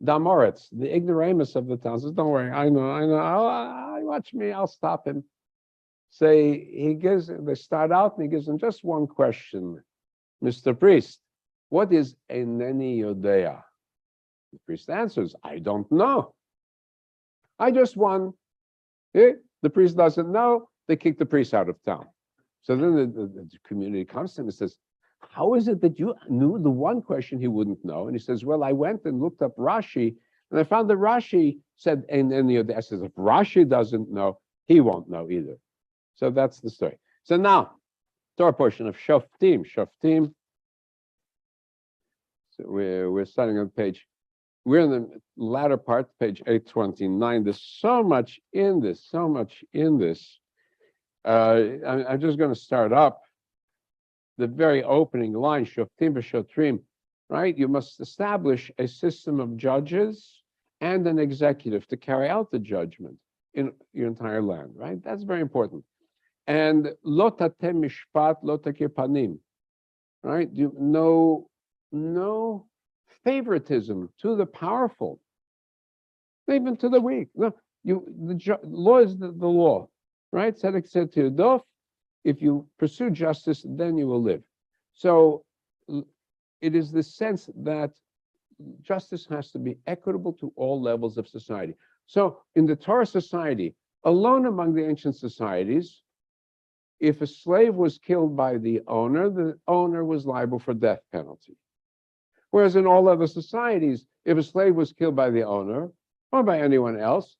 Damoritz, the ignoramus of the town, says, don't worry, I know, watch me, I'll stop him. They start out and he gives them just one question. Mr. Priest, what is Eineni Yodea? The priest answers, I don't know. I just won. The priest doesn't know, they kick the priest out of town. So then the community comes to him and says, how is it that you knew the one question he wouldn't know? And he says, well, I went and looked up Rashi, and I found that Rashi said, and then I says, if Rashi doesn't know, he won't know either. So that's the story. So now, Torah portion of Shoftim. Shoftim. So we're starting on we're in the latter part, page 829. There's so much in this, I'm just going to start up the very opening line, Shoftim v'shotrim, right? You must establish a system of judges and an executive to carry out the judgment in your entire land, right? That's very important. And lo tatem mishpat, lo takir panim, right? No favoritism to the powerful, even to the weak. No, the law is the law, right? Tzedek said to Yudov, if you pursue justice, then you will live. So it is the sense that justice has to be equitable to all levels of society. So in the Torah society, alone among the ancient societies, if a slave was killed by the owner was liable for death penalty. Whereas in all other societies, if a slave was killed by the owner or by anyone else,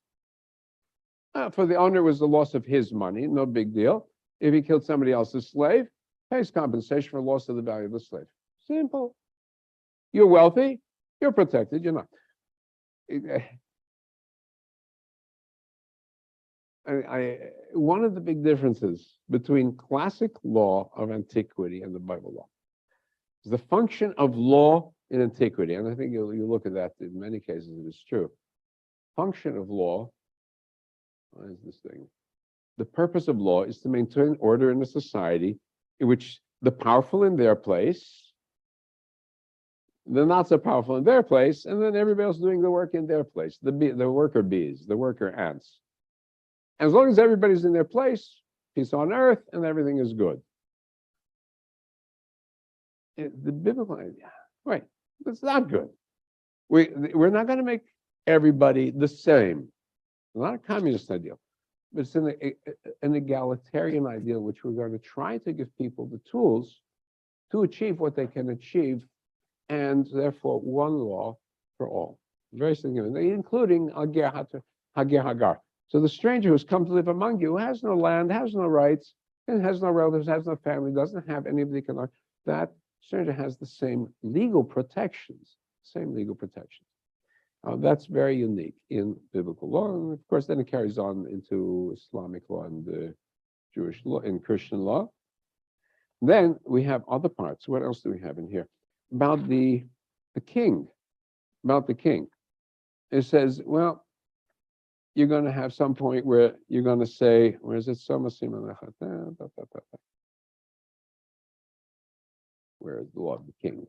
for the owner was the loss of his money, no big deal. If he killed somebody else's slave, pays compensation for loss of the value of the slave. Simple. You're wealthy, you're protected, you're not. One of the big differences between classic law of antiquity and the Bible law is the function of law in antiquity, and I think you look at that in many cases, it is true. Function of law, what is this thing? The purpose of law is to maintain order in a society in which the powerful in their place, the not so powerful in their place, and then everybody else doing the work in their place, the worker bees, the worker ants. As long as everybody's in their place, peace on earth, and everything is good. The biblical idea, right, that's not good. We're not going to make everybody the same. It's not a communist ideal, but it's an egalitarian ideal, which we're going to try to give people the tools to achieve what they can achieve, and therefore one law for all. Very significant, including Hagar. So the stranger who's come to live among you, who has no land, has no rights, and has no relatives, has no family, doesn't have any of the economic, that stranger has the same legal protections, That's very unique in biblical law. And of course, then it carries on into Islamic law and Jewish law and Christian law. Then we have other parts. What else do we have in here? About the king. It says, well, you're going to have some point where you're going to say, where is it? Where is the law of the king?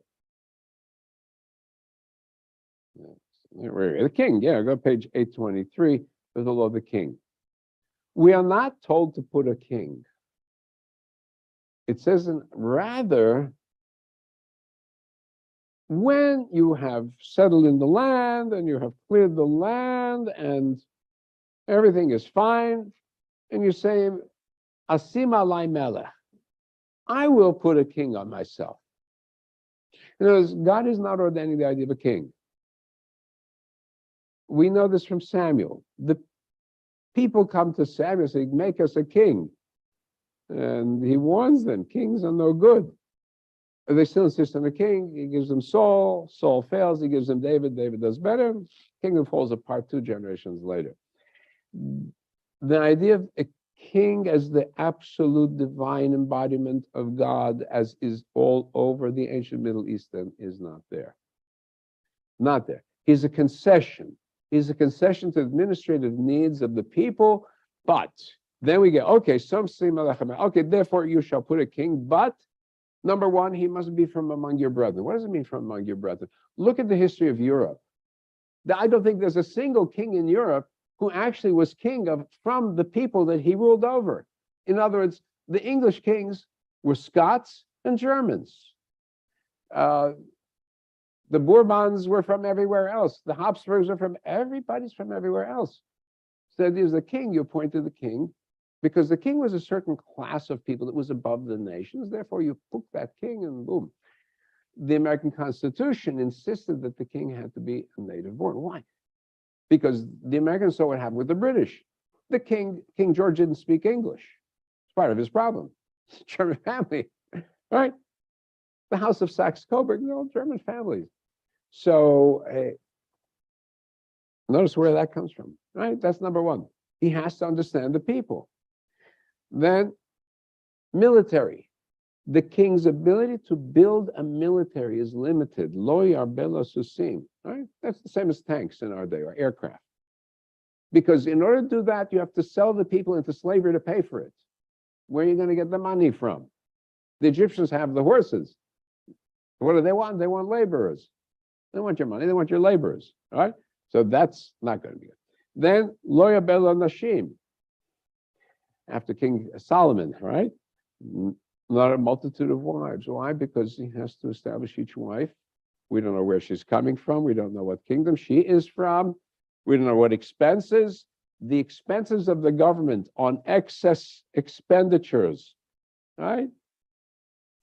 The king, yeah, go to page 823. There's the law of the king. We are not told to put a king. It says, rather, when you have settled in the land and you have cleared the land and everything is fine, and you say, Asim alai melech, I will put a king on myself. In other words, God is not ordaining the idea of a king. We know this from Samuel. The people come to Samuel and say, make us a king. And he warns them, kings are no good. But they still insist on a king. He gives them Saul. Saul fails. He gives them David. David does better. Kingdom falls apart 2 generations later. The idea of a king as the absolute divine embodiment of God, as is all over the ancient Middle East, then is not there. Not there. He's a concession. He's a concession to administrative needs of the people. But then we get, okay, okay, therefore you shall put a king, but number one, he must be from among your brethren. What does it mean from among your brethren? Look at the history of Europe. I don't think there's a single king in Europe who actually was king from the people that he ruled over. In other words, the English kings were Scots and Germans. The Bourbons were from everywhere else. The Habsburgs are everybody's from everywhere else. So there's the king, you point to the king, because the king was a certain class of people that was above the nations. Therefore, you took that king and boom. The American Constitution insisted that the king had to be a native born. Why? Because the Americans saw what happened with the British. The King George didn't speak English. It's part of his problem. German family, right? The House of Saxe-Coburg, they're all German families. So notice where that comes from, right? That's number one. He has to understand the people. Then military. The king's ability to build a military is limited. Lo yarbela susim, right? That's the same as tanks in our day, or aircraft. Because in order to do that, you have to sell the people into slavery to pay for it. Where are you going to get the money from? The Egyptians have the horses. What do they want? They want laborers. They want your money, they want your laborers, right? So that's not going to be good. Then, lo yarbela nashim. After King Solomon, right? Not a multitude of wives. Why? Because he has to establish each wife. We don't know where she's coming from. We don't know what kingdom she is from. We don't know what expenses. The expenses of the government on excess expenditures, right?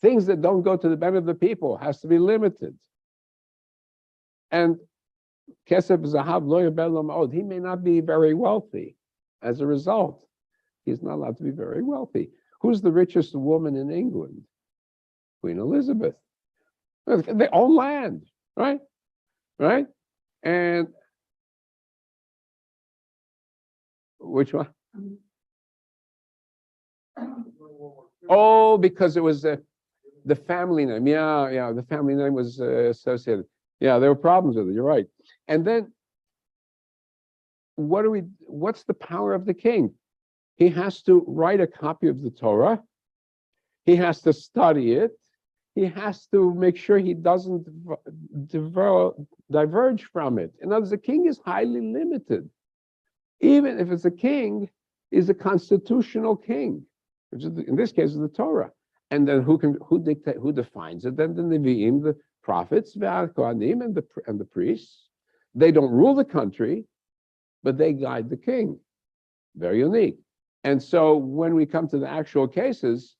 Things that don't go to the benefit of the people has to be limited. And Kesef Zahav Lo Yarbela Ma'od. He may not be very wealthy. As a result, he's not allowed to be very wealthy. Who's the richest woman in England? Queen Elizabeth. They own land, right? Right? And which one? Oh, because it was the family name. Yeah, the family name was associated. Yeah, there were problems with it. You're right. And then, what's the power of the king? He has to write a copy of the Torah. He has to study it. He has to make sure he doesn't diverge from it. In other words, the king is highly limited. Even if it's a king, is a constitutional king, which is in this case is the Torah. And then who defines it? Then the Nevi'im, the prophets, the Kohanim, and the priests. They don't rule the country, but they guide the king. Very unique. And so when we come to the actual cases,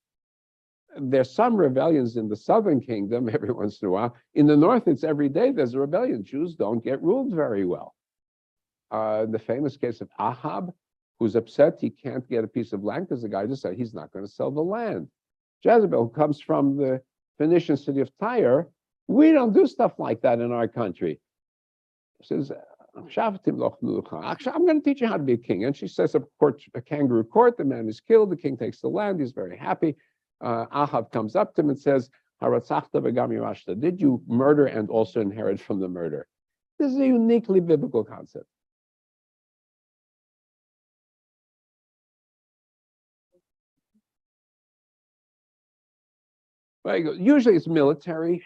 there's some rebellions in the southern kingdom every once in a while. In the north, it's every day there's a rebellion. Jews don't get ruled very well. The famous case of Ahab, who's upset he can't get a piece of land because the guy decided he's not going to sell the land. Jezebel, who comes from the Phoenician city of Tyre, we don't do stuff like that in our country. She says, I'm going to teach you how to be a king. And she sets up a kangaroo court. The man is killed. The king takes the land. He's very happy. Ahab comes up to him and says, did you murder and also inherit from the murder? This is a uniquely biblical concept. Usually it's military.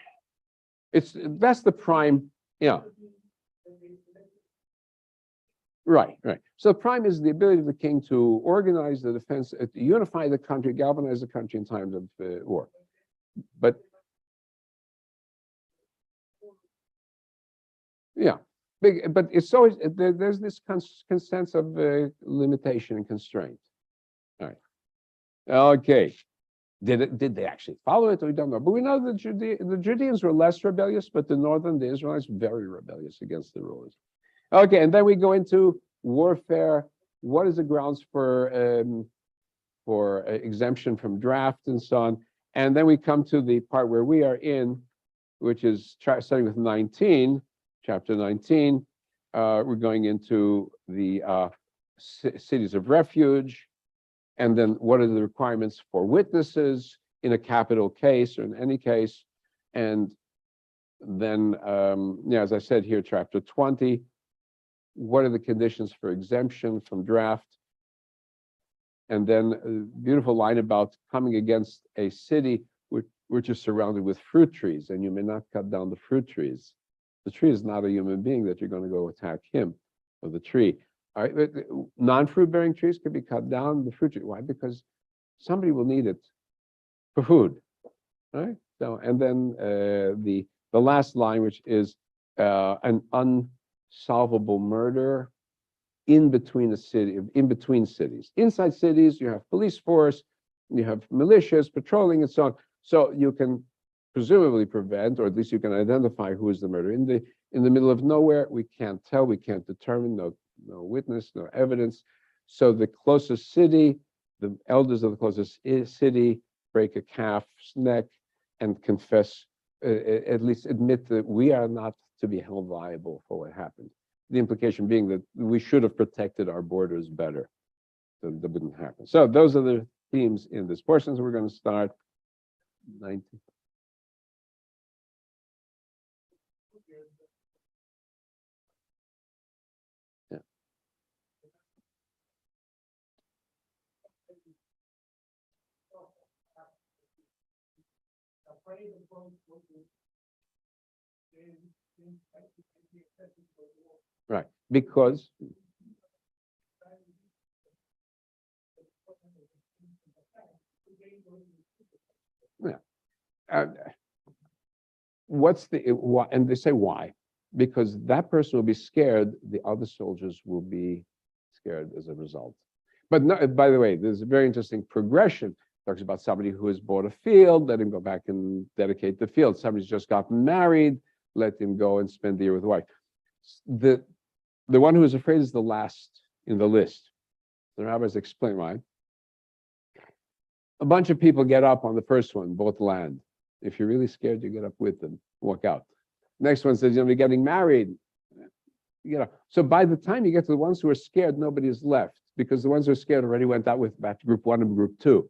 That's the prime, yeah. Right. So prime is the ability of the king to organize the defense, to unify the country, galvanize the country in times of war. But yeah, but it's always there's this sense of limitation and constraint. All right. Okay. Did they actually follow it? We don't know. But we know that the Judeans were less rebellious, but the Israelites very rebellious against the rulers. Okay, and then we go into warfare. What is the grounds for exemption from draft and so on? And then we come to the part where we are in, which is starting with 19, chapter 19. We're going into the cities of refuge. And then what are the requirements for witnesses in a capital case or in any case? And then, as I said here, chapter 20, what are the conditions for exemption from draft? And then a beautiful line about coming against a city which is surrounded with fruit trees, and you may not cut down the fruit trees. The tree is not a human being that you're going to go attack him or the tree. All right, non-fruit bearing trees can be cut down. The fruit tree, why? Because somebody will need it for food, right? So, and then the last line, which is an unsolvable murder in between cities. Inside cities, you have police force, you have militias patrolling and so on. So you can presumably prevent, or at least you can identify who is the murderer. In the middle of nowhere, we can't tell, we can't determine, no witness, no evidence. So the closest city, the elders of the closest city break a calf's neck and confess, at least admit that we are not to be held liable for what happened. The implication being that we should have protected our borders better. So that wouldn't happen. So those are the themes in this portion. So we're going to start 19. Yeah. Right, because what's the why? And they say why? Because that person will be scared. The other soldiers will be scared as a result. But no, by the way, there's a very interesting progression. It talks about somebody who has bought a field, let him go back and dedicate the field. Somebody's just gotten married, let him go and spend the year with the wife. The one who is afraid is the last in the list. The rabbis explain why. A bunch of people get up on the first one, both land. If you're really scared, you get up with them, walk out. Next one says, we're getting married. So by the time you get to the ones who are scared, nobody is left, because the ones who are scared already went out with group 1 and group 2.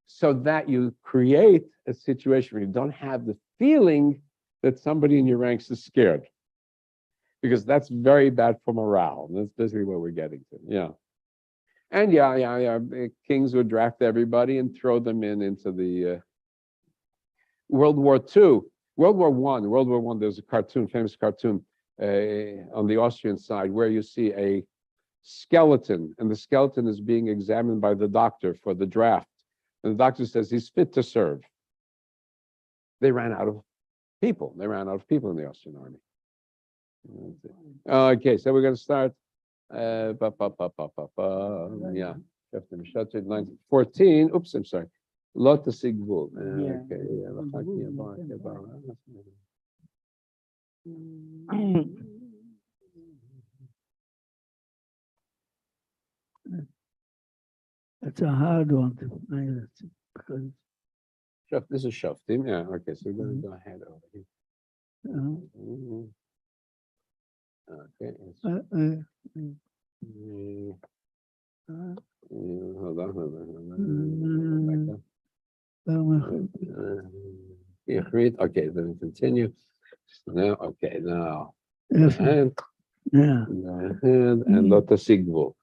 So that you create a situation where you don't have the feeling that somebody in your ranks is scared, because that's very bad for morale. And that's basically what we're getting to. Yeah. And kings would draft everybody and throw them into the World War II. World War I, there's a cartoon, famous cartoon on the Austrian side, where you see a skeleton, and the skeleton is being examined by the doctor for the draft. And the doctor says he's fit to serve. They ran out of people. They ran out of people in the Austrian army. Okay, so we're going to start. Yeah, line 14. Oops, I'm sorry. Lot of Sigvul. Okay, It's a hard one to because this is Shoftim. Yeah, okay, so we're going to go ahead over here. Okay. Hold on. Okay, then we continue. Now, okay, now. And Lotta Sigvul.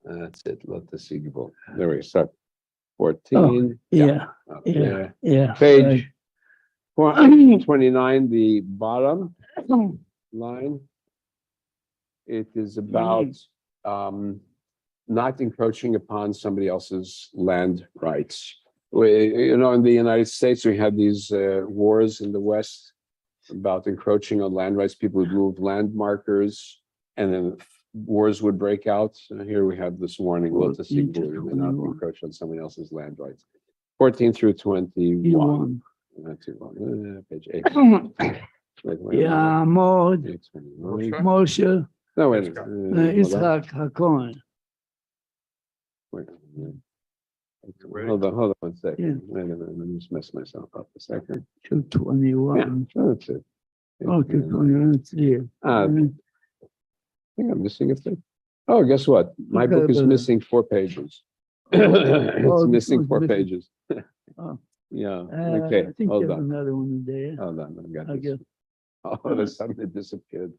That's it, Lotta Sigvul. There we start. 14. Page 29, the bottom line. It is about not encroaching upon somebody else's land rights. In the United States, we had these wars in the West about encroaching on land rights. People would move land markers, and then wars would break out. So here we have this warning: you may not encroach on someone else's land rights. 14 through 21. Page 8. Moshe. No, wait. Yitzchak HaKohen. Hold on 1 second. Wait a minute, let me just mess myself up a second. 221. That's it. Oh, 221. It's here. I think I'm missing a thing. Oh, guess what? My book is missing 4 pages. It's missing 4 pages. Yeah. Okay. I think Hold there's on. another one in there. Hold on. I got guess. this. All of a sudden it disappeared.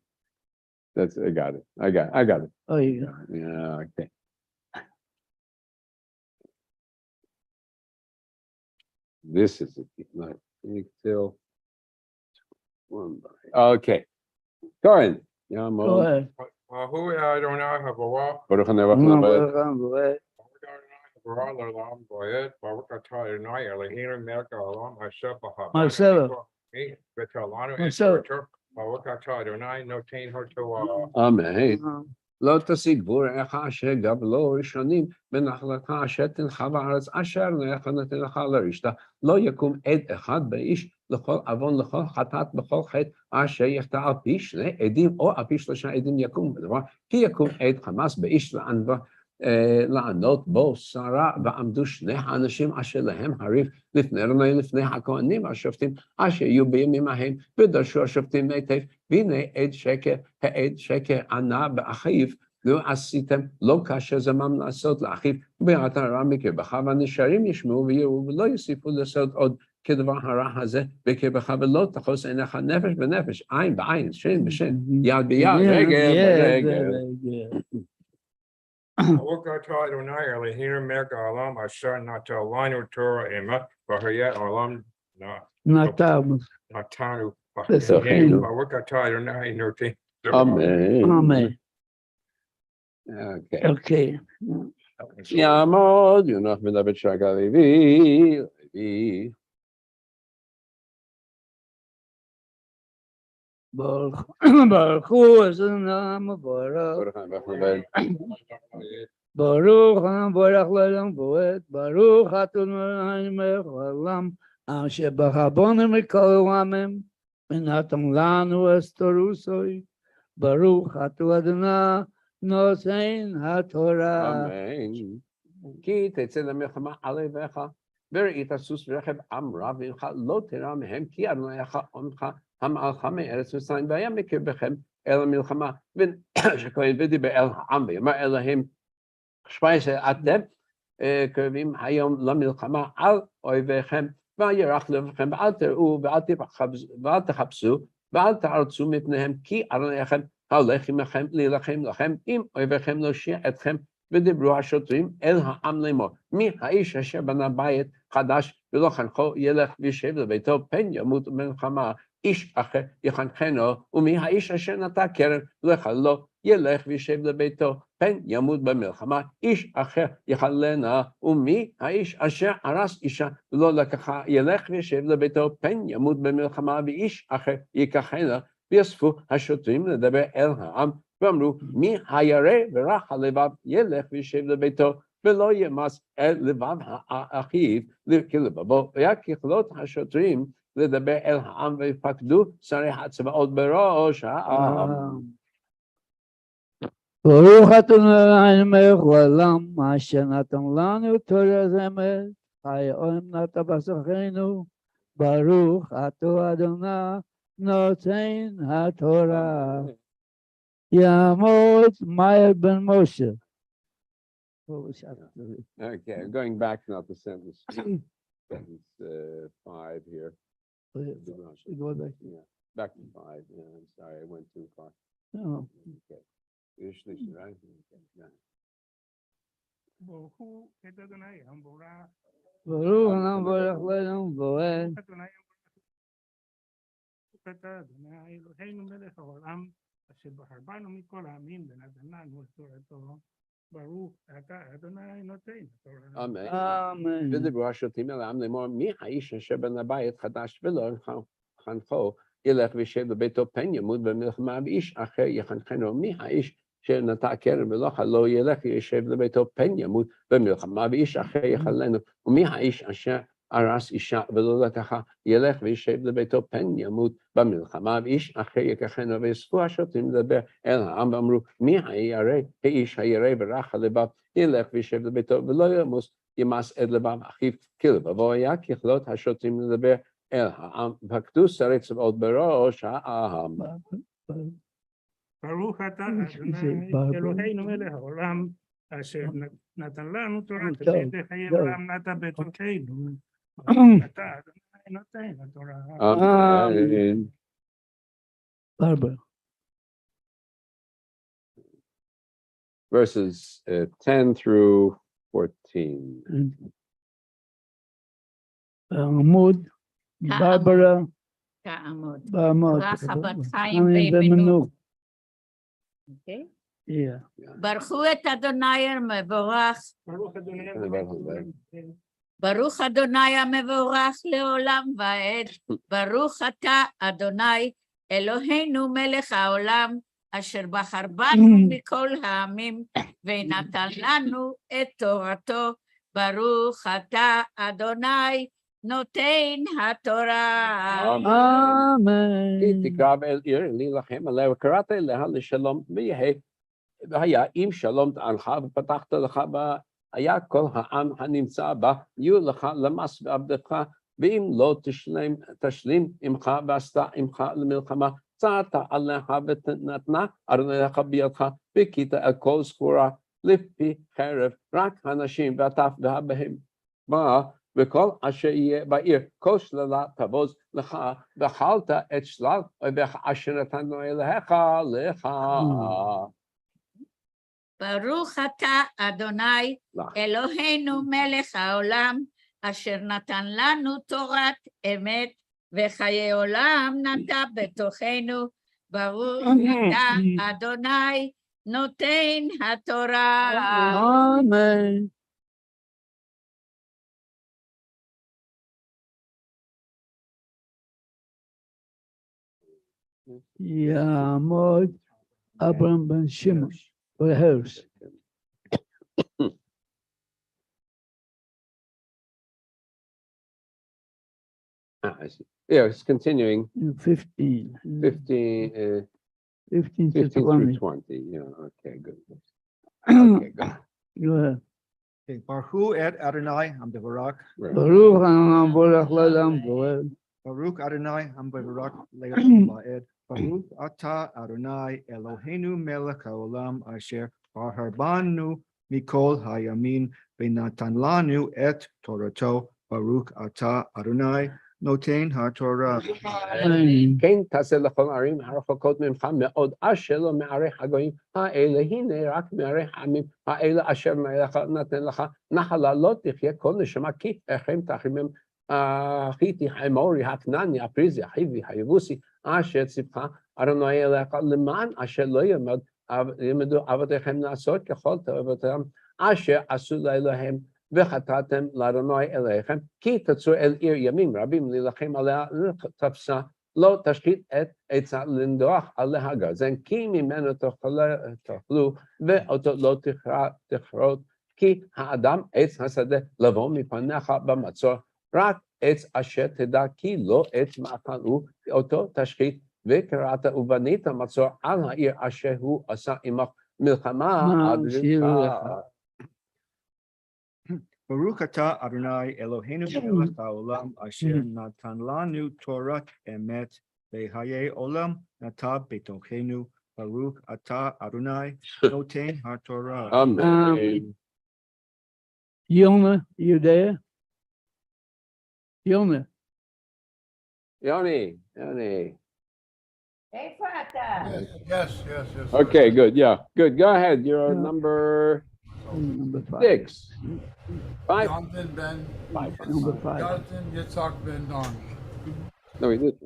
I got it. I got it. Oh, yeah. Yeah. Okay. This is it. Not till 1. Okay. Corin. Yeah, Go ahead. Who I don't know have a walk. Baruch Hanevach Labed. Go ahead. Amen. לא תשיג בורך אשר גבלו ראשונים בנחלתך אשר תנחה בארץ אשר לך נתן לך לרשתה לא יקום עד אחד באיש לכל עוון לכל חטאת בכל חטא אשר יחטא על פי 2 עדים או על פי 3 עדים יקום בדבר כי יקום עד חמאס באיש לענות בו שרה ועמדו 2 האנשים אשר להם הריב לפני רמי לפני הכהנים השופטים אשר יהיו בימים ההם ודרשו השופטים היטב והנה העד שקר ענה באחיו לו עשיתם לא כאשר זמם לעשות לאחיו וביאת הרע מקרבך והנשארים ישמעו ויראו ולא יוסיפו לעשות עוד כדבר הרע הזה בקרבך ולא תחוס עיניך נפש בנפש עין בעין שן בשן יד ביד רגל ברגל. Amen. Okay. יעמוד יונח מדבר שרגא לוי. Baruch Hu Hashem Baruch Baruch Baruch Lelam Boet Baruch Atun Melech Olam Asher B'Chabonim Mikol Amim V'Natan Lanu Es Torusoi Baruch Atu Adonai Nosein HaTorah. Amen. כי תצא למלחמה על אויביך, וראית סוס ורכב עם רב ממך, לא תירא מהם, כי אדוניך עמך המעלך מארץ מצרים, והיה מקרבכם אל המלחמה. וכהן ודיבר אל העם, ויאמר אליהם, 17 אתם קרבים היום למלחמה על אויביכם, וירח לבכם, ואל תראו ואל תחפשו, ואל תערצו מפניהם, כי אדוניכם הולך עמכם להילחם לכם עם אויביכם להושיע אתכם. ודיברו השוטרים אל העם לאמור, מי האיש אשר בנה בית חדש ולא חנכו ילך וישב לביתו, פן ימות במלחמה איש אחר יחנכנו, ומי האיש אשר נטע כרם לחלו ילך וישב לביתו, פן ימות במלחמה איש אחר יחלנה, ומי האיש אשר הרס אישה ולא לקחה ילך וישב לביתו, פן ימות במלחמה ואיש אחר ייקחנה. ויאספו השוטרים לדבר אל העם, ואמרו, מי הירא ורך הלבב ילך וישב לביתו, ולא ימס אל לבב אחיו כלבבו. והיה ככלות השוטרים לדבר אל העם, ויפקדו שרי הצבאות בראש העם. ברוך אדוני מלך העולם, אשר נתן לנו תורה אמת, היום נטע בסוכנו, ברוך אתה אדוני נותן התורה. יעמוד מאיר בן משה. Okay, I'm going back now to sentence 5 here. Go back. Yeah, back to 5. Yeah, I'm sorry, I went too far. No. Okay. Usually, right? Okay, yeah. ברוך את אדוני המבורך, ברוך נברך לנו בורא. אתה אדוני אלוהינו מלך העולם, אשר בחרבנו מכל העמים ונתן לנו את תורתו. ברוך אתה אדוני נותן התורה. אמן. אמן. ודיברו השוטים אל העם לאמור, מי האיש אשר בנה בית חדש ולא חנכו ילך וישב לביתו, פן ימות במלחמה ואיש אחר יחנכנו. מי האיש אשר נטע כרם ולא חלו ילך וישב לביתו, פן ימות במלחמה ואיש אחר יחלנו. ומי האיש אשר הרס אישה ולא לקחה ילך וישב לביתו, פן ימות במלחמה ואיש אחר ייקחנו. ויאספו השוטרים לדבר אל העם, ואמרו, מי האיש הירא ורך הלבב ילך וישב לביתו, ולא ימס את לבב אחיו כלבבו. היה ככלות השוטרים לדבר אל העם, ופקדו שרי צבאות בראש העם. ברוך אתה אדוני אלוהינו מלך העולם, אשר נתן לנו תורת ואת חיי עולם נטע בתוכנו. אתה אדוני נותן התורה. Amen. Barbara. Verses 10 through 14. עמוד, ברברה, תעמוד. בעמוד. ברח בת חיים וימנו. אוקיי? ברכו את אדוני המבורך. ברוך אדוני ברוך אדוני המבורך לעולם ועד. ברוך אתה אדוני אלוהינו מלך העולם, אשר בחר בנו מכל העמים ונתן לנו את תורתו. ברוך אתה אדוני נותן התורה. אמן. תקרב אל עיר להילחם עליה, וקראת אליה לשלום, והיה אם שלום תענך ופתחת לך בה, היה כל העם הנמצא בה, יהיו לך למס ועבדך, ואם לא תשלים עמך ועשתה עמך למלחמה, צעת עליך ונתנה אדוניך בידך, וכית על כל סחורה לפי חרב, רק הנשים והטף והבהמה, וכל אשר יהיה בעיר, כל שללה תבוז לך, ואכלת את שלל אויביך אשר נתנו אליך לך. ברוך אתה אדוני אלוהינו מלך העולם, אשר נתן לנו תורת אמת וחיי עולם נטע בתוכנו. ברוך אתה אדוני נותן התורה. אמן. יעמוד אברהם בן שמעון והרס. I see. Yeah, it's continuing. 15. 15 15 to 15 20. through 20. Yeah, okay, good. Okay, good. Go ahead. Okay, Baruch et Adonai Hamdevarak. Baruch Hanam Borach L'Olam Voed. Baruch Adonai Hamdevarak Le'olam Va'ed. Baruch Ata Adonai Eloheinu Melech HaOlam Asher Baharbanu Mikol Hayamin V'Natan Lanu Et Torato. Baruch Ata Adonai Noten HaTorah. כן תעשה לכל הערים הרחוקות ממך מאוד, אשר לא מערי הגויים האלה, הנה רק מערי העמים האלה אשר נתן לך נחלה, לא תחיה כל נשמה, כי לכם תחרימם החיתי, האמורי, הכנעני, הפריזי, החיבי, היבוסי, אשר ציווך אדוני אליך, למען אשר לא ילמדו אבותיכם לעשות ככל תאוותיהם, אשר עשו לאלוהים, וחטאתם לאדוני אליכם, כי תצאו אל עיר ימים רבים להילחם עליה, תפסה, לא תשחית את עצה לנדוח עליה גרזן, כי ממנו תאכלו, ואותו לא תכרות, כי האדם עץ השדה לבוא מפניך במצור, רק עץ אשר תדע כי לא עץ מאכל הוא, אותו תשחית, וקראת ובנית מצור על העיר אשר הוא עשה עמך מלחמה עד לך. Baruch Ata Adonai Eloheinu Melech HaOlam Asher Natan Lanu Torah Emet Behaye Olam Nata Betochenu. Baruch Ata Adonai Noten HaTorah. Amen. Yonah, you there? Yonah. Yoni. איפה אתה? Yes. Okay, good. Yeah, good. Go ahead. You're Yeah. number Number 5. 6. 5. Jonathan ben, Number 5. Jonathan Yitzhak ben Don. No, we did.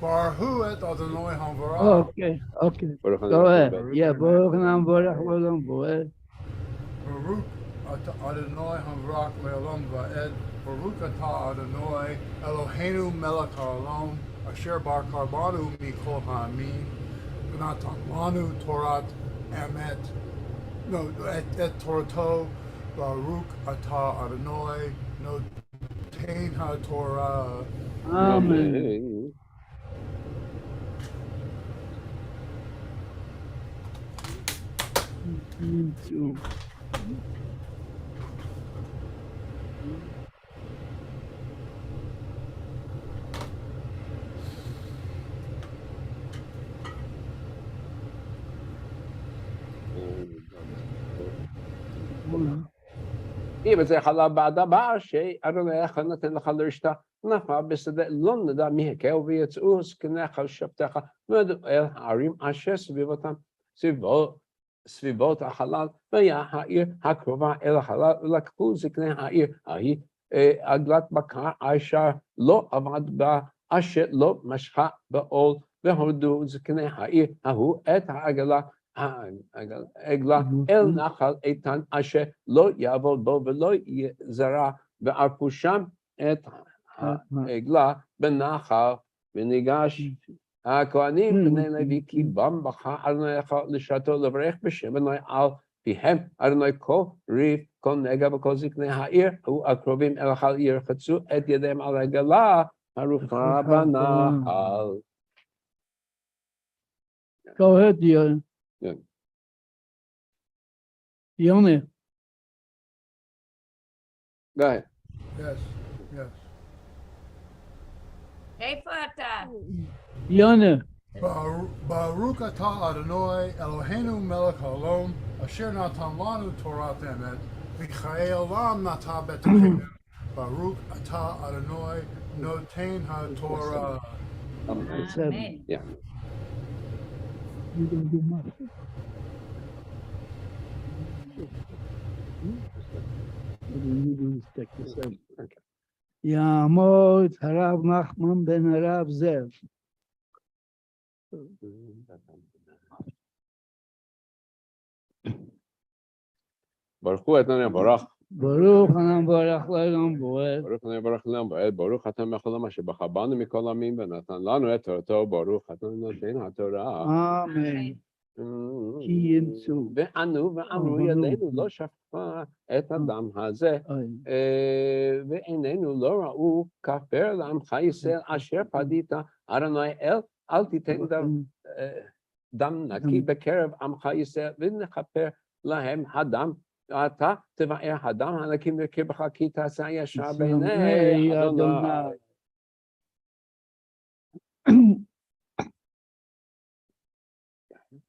Baruch et Adonai Hamdevarak. Okay. Go ahead. Yeah, Baruch Hanam Borach L'Olam Voed. Baruch Ata Adonai Hamdevarak Le'olam Va'ed. Baruch Ata Adonai Eloheinu Melech HaOlam Asher Bar Karbanu Mikol Ha'amin V'Natan Lanu Torat Emet Et Torato. Baruch Ata Adonai Noten HaTorah. Amen. Me too. אם זה חלב בעד הבא, שאדוני לך נתן לך לרשתה, נפל בשדה, לא נדע מי הכהו ויצאו זקניך שבתך, וידעו אל הערים אשר סביבותם, סביבות החלל, והיה העיר הקרובה אל החלל, ולקחו זקני העיר ההיא, עגלת בקר אשר לא עבד בה, אשר לא משכה בעול, והורדו זקני העיר ההוא את העגלה אל נחל איתן אשר לא יעבוד בו ולא יזרע, וערפו שם את העגלה בנחל, וניגש הכהנים בני לוי כי בם בחר אדוני לשרתו לברך בשם אדוני על פיהם, אדוני כל ריב, כל נגע וכל זקני העיר, הקרובים אל החל ירחצו את ידיהם על העגלה הרוחה בנחל. Go ahead, Yonah. Yeah. Yonah. Go ahead. Yes. איפה אתה? Yonah. Baruch Ata Adonai Eloheinu Melech HaOlam Asher Natan Lanu Torat Emet V'Chaye Olam Nata Betochenu. Baruch Ata Adonai Noten HaTorah. Amen. Yeah. You don't do much. You do stick yourself. יעמוד הרב נחמן בן הרב זאב. ברכו את נאנה ברוך. ברוך הנם ברך לעולם ועד. ברוך נאנה ברוך לעולם ועד. ברוך אתה מכל מה שבחר בנו מכל עמים ונתן לנו את תורתו. ברוך אתה נותן התורה. אמן. כי ימצאו. ואנו ואמרו ידינו לא שפכה את הדם הזה, ועינינו לא ראו כפר לעמך ישראל אשר פדית אדוני אל תיתן דם נקי בקרב עמך ישראל ונכפר להם הדם אתה תבאר הדם הנקי מקרבך כי תעשה ישר בעיני בעיני אדוני.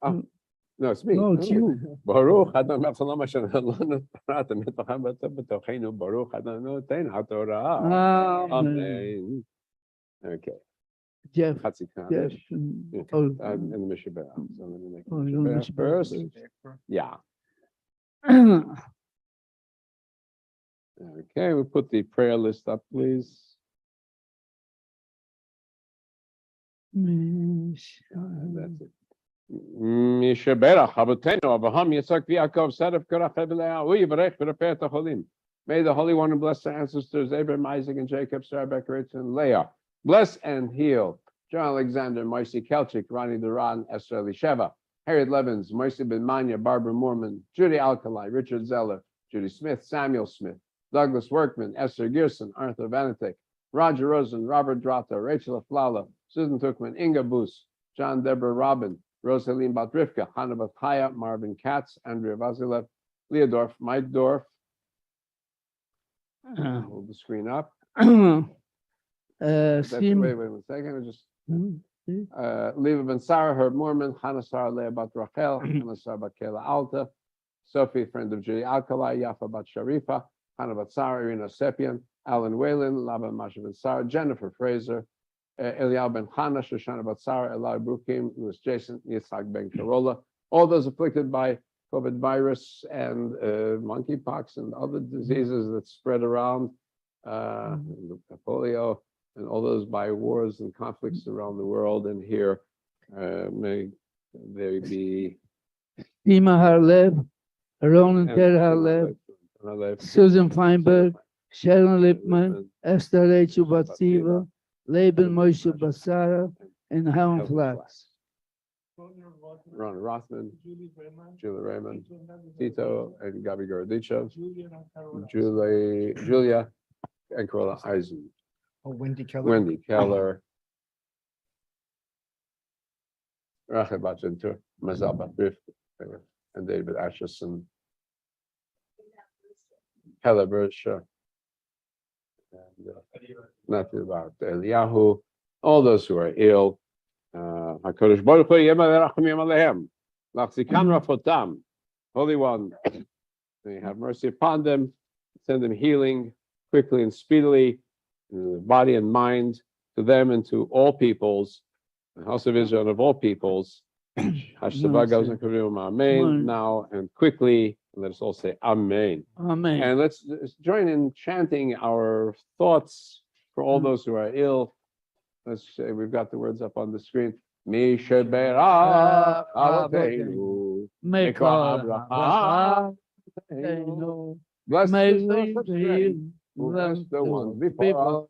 אדוני. No, it's me. No, it's you. Baruch Adonai Avsalom Asher Nalanu Torah Mitzvacham B'Tochenu Baruch Adonai Noten HaTorah. Amen. Okay. Jeff. Chatzi Jeff. Kaddish. Oh, And the Mishabah. So let me make oh, the you're Mishabah Mishabah first. Yeah. oh. Okay, we put the prayer list up, please. That's it. Mishaberach Avotenu Abraham Yitzchak Yaakov Sadaf Korach Hebelea Uyivarech V'Reper Tacholim. May the Holy One and bless our ancestors Abraham, Isaac, and Jacob, Sarah, Rebecca, Rachel, and Leah. Bless and heal John Alexander, Moisey Kelchik, Ronnie Duran, Esther Elisheva, Harriet Levins, Moisey Ben Manya, Barbara Mormon, Judy Alkali, Richard Zeller, Judy Smith, Samuel Smith, Douglas Workman, Esther Gerson, Arthur Vanitek, Roger Rosen, Robert Drata, Rachel Aflala, Susan Tuckman, Inga Boos, John Deborah Robin, Rosaline Batrivka, Hannah Bathaya, Marvin Katz, Andrea Vasilev, Leah Dorf, Mike Dorf. Hold the screen up. Wait 1 second. I just Leva Ben Sarah, Herb Mormon, Hannah Sarah, Leah Bat Rachel, Hannah Sarah Bat Kayla Alta, Sophie, friend of Judy Alkali, Yafa Bat Sharifa, Hannah Bat Sarah, Irina Sepian, Alan Whalen, Laban Masha Ben Sarah, Jennifer Fraser, Eliyahu Ben Chana, Shoshana Bat Sarah, Eli Brukim, Louis Jason, Yitzhak Ben Carola, all those afflicted by COVID virus and monkeypox and other diseases that spread around, polio, and all those by wars and conflicts around the world and here. May they be Dima Harlev, Ronan Ter Harlev, Susan Feinberg, Sharon Lipman, Esther Rachel Batsiva, Laban Moshe Basara, and Helen Flax. Ron Rothman, Julie Raymond, Tito, and Gabi Gorodicho, Julia, and Corolla Eisen. Oh, Wendy Keller. Wendy Keller, Rachel Bachentur, Mazal Batrif, and David Asherson, Keller Bersha, and nothing about Eliyahu, all those who are ill. HaKadosh Baruch Hu Yemeh Rachamim Alehem, Lachzikan Rafotam, Holy One, may you have mercy upon them, send them healing quickly and speedily, in the body and mind, to them and to all peoples, the house of Israel and of all peoples. Amen. Now and quickly, let us all say Amen. Amen. And let's join in chanting our thoughts for all those who are ill. Let's say we've got the words up on the screen. Mishaberach Avoteinu Mikol Habracha. Bless the strength. Bless the ones before us.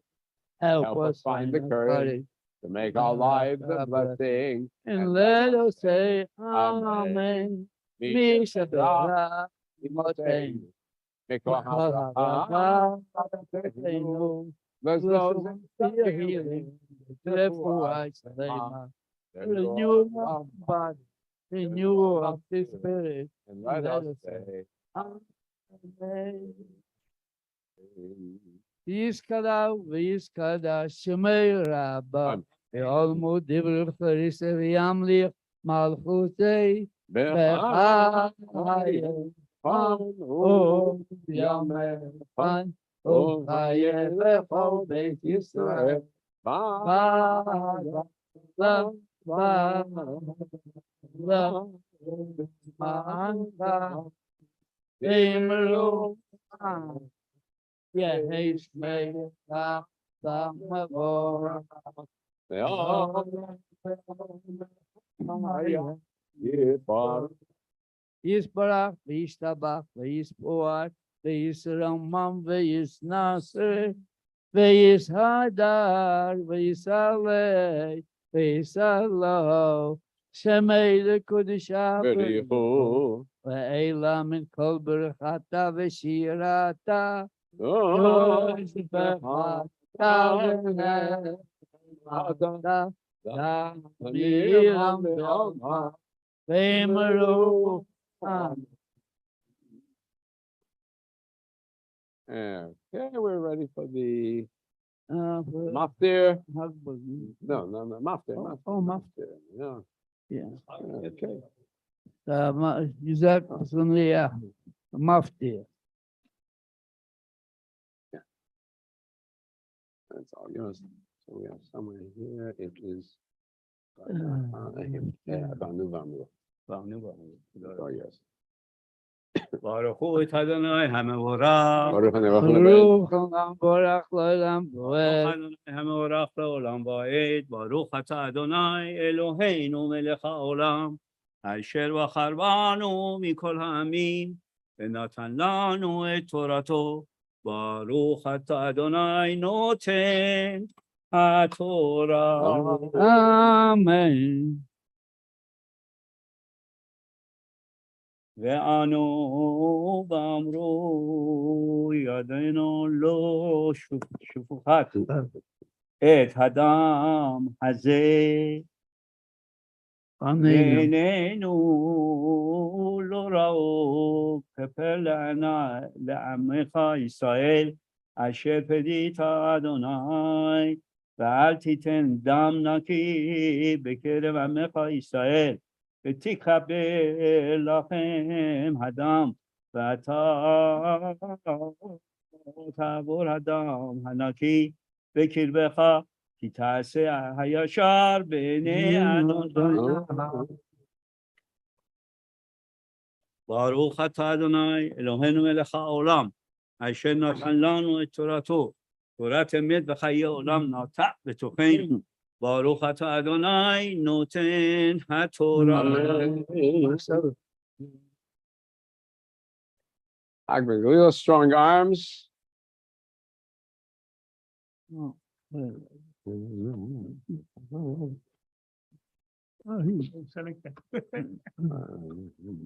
Help us find the courage to make our lives a blessing. And let us say Amen. Mishaberach Avoteinu Mikol Habracha. Bless those Your healing. Therefore I say, renew of body, renew of the spirit. and let us say Amen. Yiskada, Yiskada, Shemay Rabba, Be'olmo Divr Charisse V'yamlich, Malchutei, Bechayim, O Yameh, Pan, O Chayeh, V'chol Beit Yisrael, Yisbarach, V'yishtabach, V'yispoach, V'yisramam, V'yisnaser, V'yishadar, V'yisalei, V'yisalo, Shemei l'Kudusha, Ve'ela min kol berachata v'shirata, Yoshbecha, Tavene, Adonai, Miram Ve'oma, Ve'emeru, Okay, we're ready for the for maftir. husband. No, maftir. Oh, maftir. Yeah. Yeah. Okay. You said personally, maftir. That's all yours. So we have somewhere here. It is. About November. It's all yours. Baruch hu et Adonai hamevorach. Baruch Baruch Olam Borach L'Olam Boed. Adonai hamevorach le'olam va'ed. Baruch ata Adonai Eloheinu melech ha'olam. Asher bachar banu mikol ha'amim. V'natan lanu et Torato. Baruch ata Adonai noten ha'torah. Amen. ואנו ואמרו ידינו לא שפוכת את הדם הזה ועינינו לא ראו כפר לעמך ישראל אשר פדית אדוני ואל תיתן דם נקי בקרב עמך ישראל ותקבל לכם הדם, ואתה תעבור הדם הנקי בקרבך, כי תעשה הישר בעיני אדוני. ברוך אתה אדוני, אלוהינו מלך העולם, אשר נתן לנו את תורתו, תורת אמת וחיי עולם נטע בתוכנו. Baruch ata Adonai noten haTorah. Agman, real strong arms.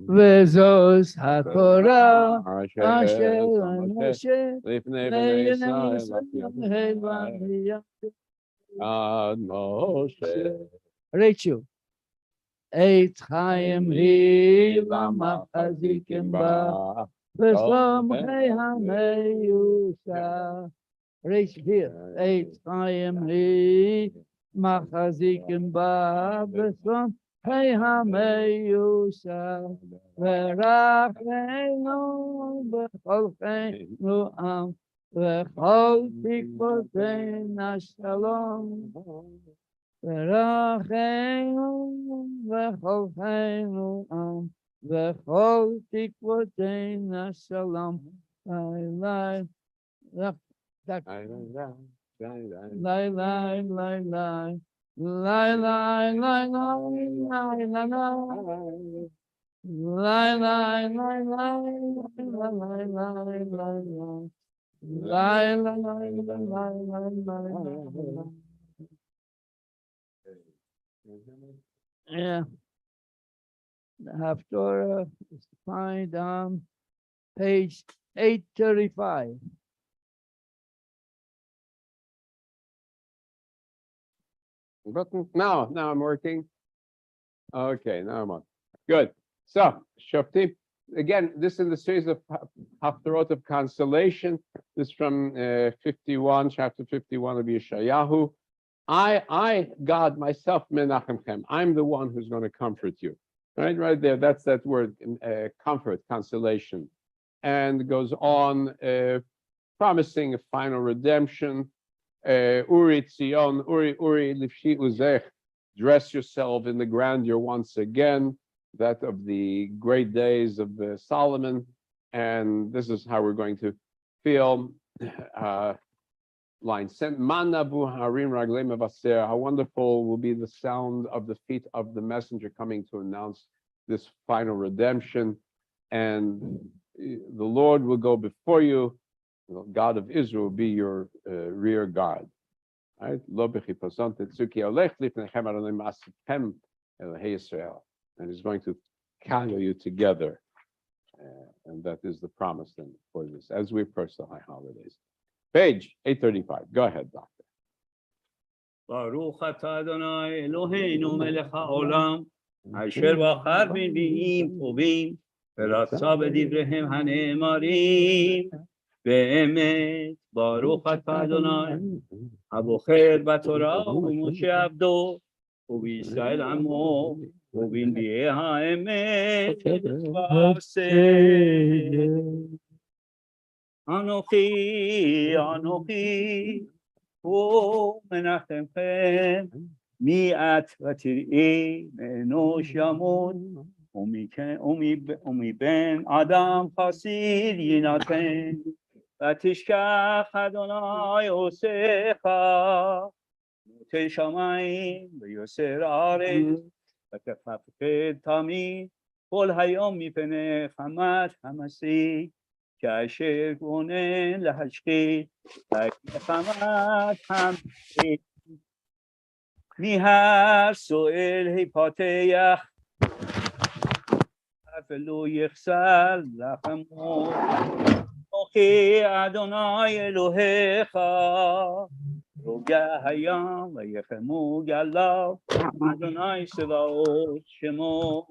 וזוס התורה אשר אנשי לפני בני ישראל. Ad Moshe. Rachel. Eit Chaim hi lamachzikim ba v'shlom chei hameyusha. Rachel here. Eit Chaim hi machzikim ba v'shlom chei hameyusha. V'rachenu b'chol chenu am. וכל תקוותינו שלום, ורחנו וכל חיינו עם, וכל תקוותינו שלום. Yeah. The Haftorah is find on page 835. Button. Now I'm working. Okay, now I'm on. Good. So, Shoftim. Again, this is the series of Haftarot of consolation. This is from 51, chapter 51 of Yeshayahu. I, God, myself, Menachemchem. I'm the one who's going to comfort you. Right there. That's that word, comfort, consolation. And goes on, promising a final redemption. Uri Tzion, Uri Lifshi Uzech. Dress yourself in the grandeur once again. That of the great days of Solomon, and this is how we're going to feel. Line sent Manabu Harim Raglem Vaser. How wonderful will be the sound of the feet of the messenger coming to announce this final redemption, and the Lord will go before you. The God of Israel will be your rear guard. Right? And he's going to carry you together. And that is the promise then for this, as we approach the high holidays. Page 835. Go ahead, Doctor. Baruch ata Adonai Eloheinu melech ha'olam, asher bachar b'nbi'im tovim, ורצה בדבריהם הנאמרים, באמת, ברוך אתה אדוני, הבוחר בתורה ובמשה עבדו, ובישראל עמו, ובנביאי האמת יתבשר. אנוכי, אנוכי, ומנחמכם, מי את ותראי מאנוש ימות, ומבן אדם חסיד יינתן, ותשכח אדוני עושיך, נוטה שמיים ויוסר הארץ, ותפקד תמיד כל היום מפני חמת המסיק, כאשר גונן להשחית, וחמת המסיק. מהר סואל היפתח, ולא יחסר לחמו. אנוכי אדוני אלוהיך, רוגע הים ויחמו גליו, אדוני צבאות שמו,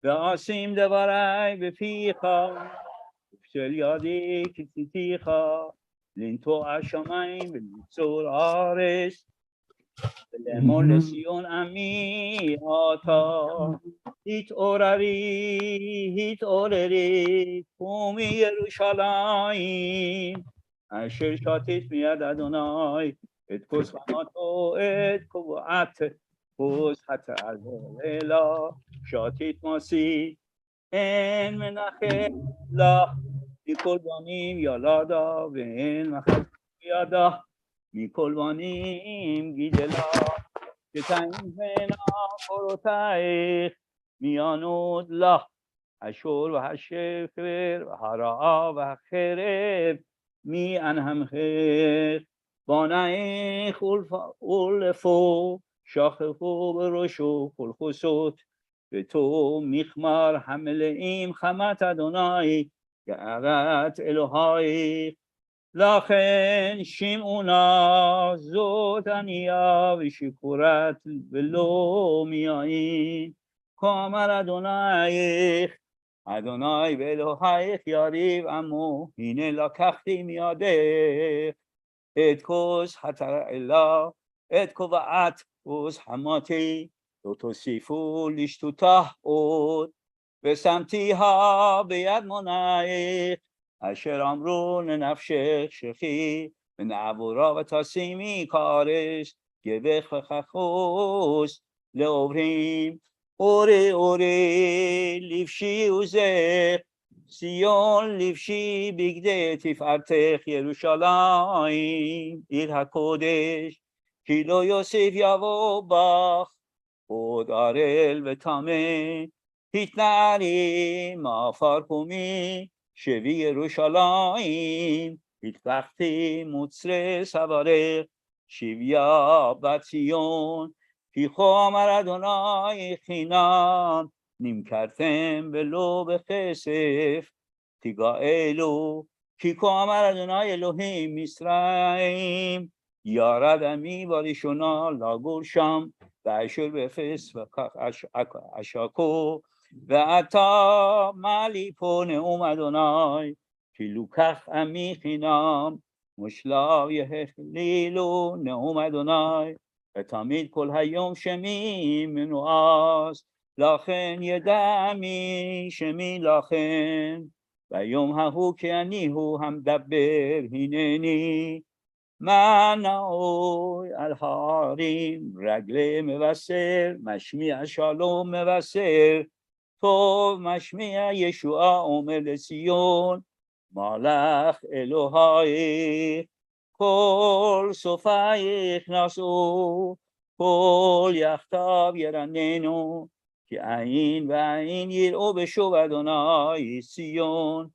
ואשים דברי בפיך, ושל ידי כציתיך, לנטוע השמיים ולצור הארץ, ולאמור לציון עמי אתה. התעוררי, התעוררי, קומי ירושלים, אשר שתית מיד אדוני, את כוס חמתו, את קבועת כוס חטאתו אלה, שתית מסי, אין מנחם לך, מכל בנים ילדה, ואין מחד ידה, מכל בנים גידלה, שתיים בנה קורותייך, מיענות לך, השור והשפר, והרעה והחרב, מי אנהמך, בנייך ולפו, שכחו בראשו כל חוסות, ותו מכמר המלאים חמת אדוני, גארת אלוהיך. לכן שמעו נא זאת ענייה ושיכורת ולא מיין, כה אמר אדונייך, אדוני ואלוהיך יריב עמו, הנה לקחתי מידך את כוס התרעלה, את קובעת כוס חמתי, לא תוסיפו לשתותה עוד, ושמתיה ביד מונייך, אשר אמרו לנפשך שכי, ונעבורה ותשימי כארץ, גבך וכחוס לעוברים. אורי אורי לבשי עוזך, ציון לבשי בגדי תפארתך ירושלים, עיר הקודש, כי לא יוסיף יבוא בך, עוד ערל וטמא, התנערי מעפר קומי, שבי ירושלים, התפחתי מוצרי סברך, שביה בציון, כי כה אמר אדוני חינם, נמכרתם ולא בכסף, תגאלו, כי כה אמר אדוני אלוהים מצרים, ירד עמי בראשונה לגור שם, ואשר באפס וכך אשקו, ואתה מה לי פה נאום אדוני, כי לוקח עמי חינם, ושלב יחלילו נאום אדוני, ותמיד כל היום שמי מנועס, לכן ידע עמי שמי לכן, והיום ההוא כי אני הוא המדבר, הנני, מנעוי על הערים, רגלי מבשר, משמיע שלום מבשר, טוב משמיע ישועה אומר לציון, מלך אלוהיך, כל סופייך נשאו, כל יחדיו ירננו, כי עין ועין יראו בשוב אדוני ציון,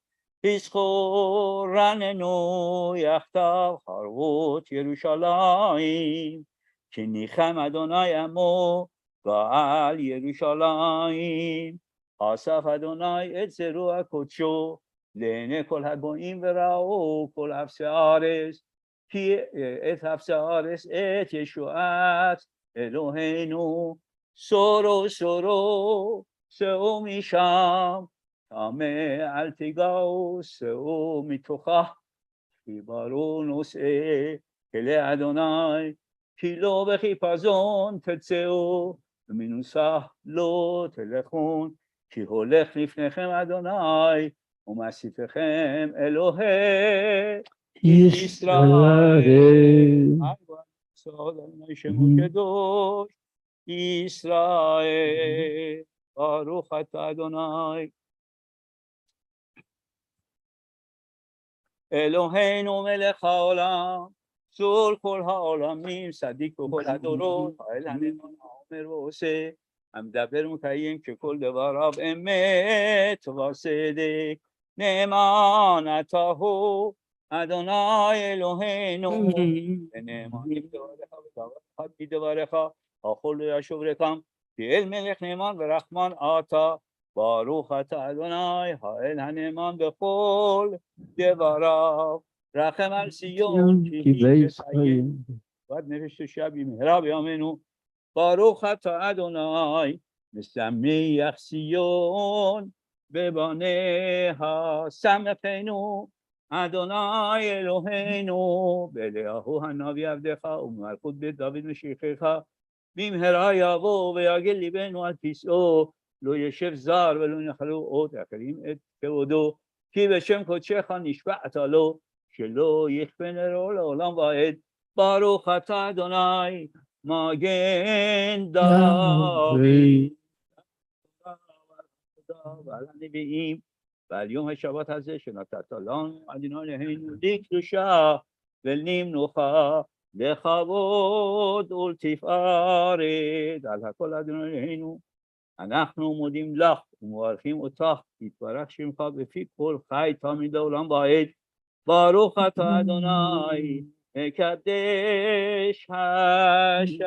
פסחו רננו יחדיו חרבות ירושלים, כי ניחם אדוני עמו גאל ירושלים, אסף אדוני את זרוע קודשו, לעיני כל הגויים וראו כל אפסי הארץ, כי את אפסי הארץ את ישועת אלוהינו, סורו סורו שאו משם, טמא אל תיגעו, שאו מתוכה, כי ברור נושא אלי אדוני, כי לא בחיפזון תצאו, ומנוסח לא תלכון, כי הולך לפניכם אדוני, ומאסיפכם אלוהי ישראל. סוד אדוני שמו קדוש, ישראל, ברוך אתה אדוני. אלוהינו מלך העולם, צור כל העולמים, צדיק בכל הדורות, האל הנאמן האומר ועושה, המדבר ומקיים ככל דבריו אמת וצדק, נאמן אתה הוא, אדוני אלוהינו, ונאמן בדבריך ותברך בדבריך, הכל לא ישוב ריקם, כי אל מלך נאמן ורחמן אתה, ברוך אתה אדוני, האל הנאמן בכל דבריו, רחם על ציון כי היא חיים, ועד נפש תושב במהרה בימינו, ברוך אתה אדוני, משמח ציון בבניה, שמחנו אדוני אלוהינו, באליהו הנביא עבדך ובמלכות בית דוד משיחך, במהרה יבוא ויגל ליבנו על כיסאו, לא ישב זר ולא נחלו עוד אחרים את כבודו, כי בשם קודשך נשבעת לו, שלא יכפן רעו לעולם ועד, ברוך אתה אדוני, מגן דוד. ועל הנביאים, ועל יום השבת הזה שנתת לנו, אדוני אלוהינו, לקדושה ולמנוחה, לכבוד ולתפארת, על הכל אדוני אלוהינו, אנחנו מודים לך ומברכים אותך, יתברך שמך בפי כל חי תמיד לעולם ועד, ברוך אתה אדוני, מקדש השבת.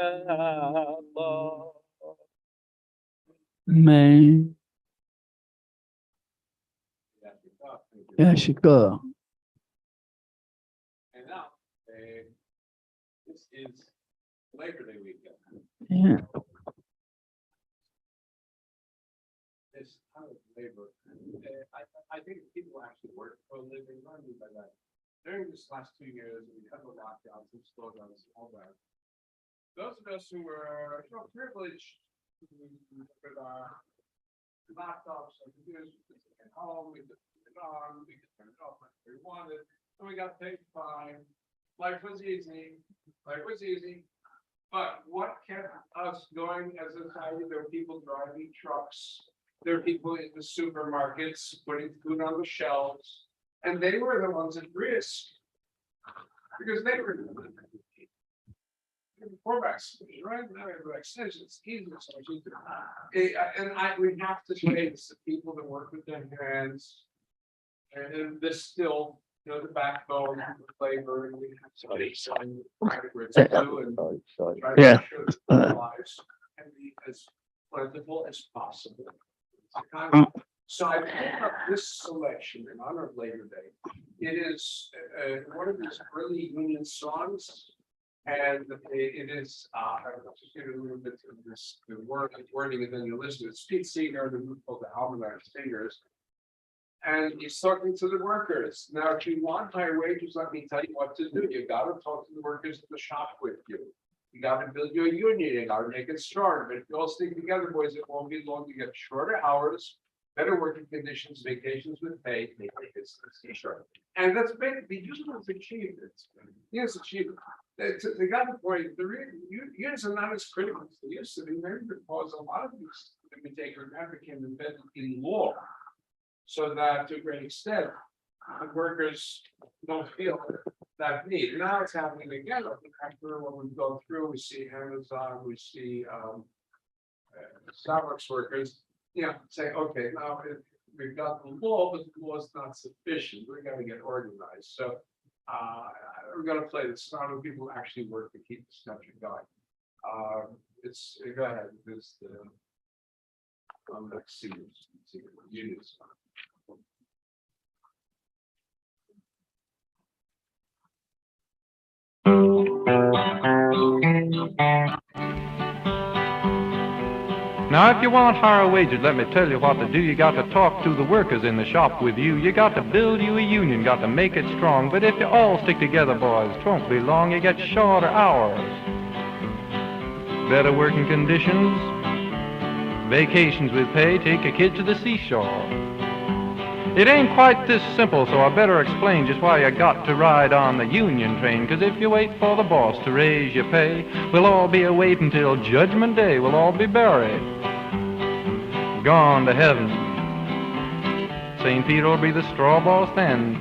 אמן. ישיקה. And now, this is Labor Day weekend. Yeah. This kind of labor, I think people actually work for a living, what I mean by that. During this last 2 years, we had the lockdowns and slowdowns, all that. Those of us who were, privileged with our laptops and computers, we could sit at home, we could put it on, we could turn it off whenever we wanted, and we got paid fine. Life was easy. But what kept us going as a society? There were people driving trucks. There were people in the supermarkets putting food on the shelves, and they were the ones at risk because they were before vaccination, right? Now we have vaccination, it's easy, so much easier. We have to face the people that work with their hands, and this still, the backbone of labor, and we have to do and try to make sure that our lives can be as plentiful as possible. So I picked up this selection in honor of Labor Day. It is one of these early Union songs, and it is I don't know, just give you a little bit of this the wording, and then you listen. It's Pete Seeger, the group called the Harmonized Singers, and he's talking to the workers. Now, if you want higher wages, let me tell you what to do. You got to talk to the workers at the shop with you. You got to build your union. You got to make it stronger. But if you all stick together, boys, it won't be long. You get shorter hours, better working conditions, vacations with pay, make it short. And that's basically the unions achieved it. Unions achieved it. They got the point. The unions are not as critical as they used to be, maybe because a lot of these that we take now became embedded in law, so that to a great extent, the workers don't feel that need. Now it's happening again. After what we've gone through, we see Amazon, we see Starbucks workers, say, okay, now we've got the law, but the law is not sufficient. We're going to get organized. So we're going to play this song with people who actually work to keep this country going. Go ahead. This let's see unions. Now, if you want higher wages, let me tell you what to do. You got to talk to the workers in the shop with you. You got to build you a union, got to make it strong. But if you all stick together, boys, 'twon't be long. You get shorter hours, better working conditions, vacations with pay, take your kids to the seashore. It ain't quite this simple, so I better explain just why you got to ride on the union train. 'Cause if you wait for the boss to raise your pay, we'll all be a-waitin' till Judgment Day. We'll all be buried, gone to heaven. St. Peter will be the straw boss then.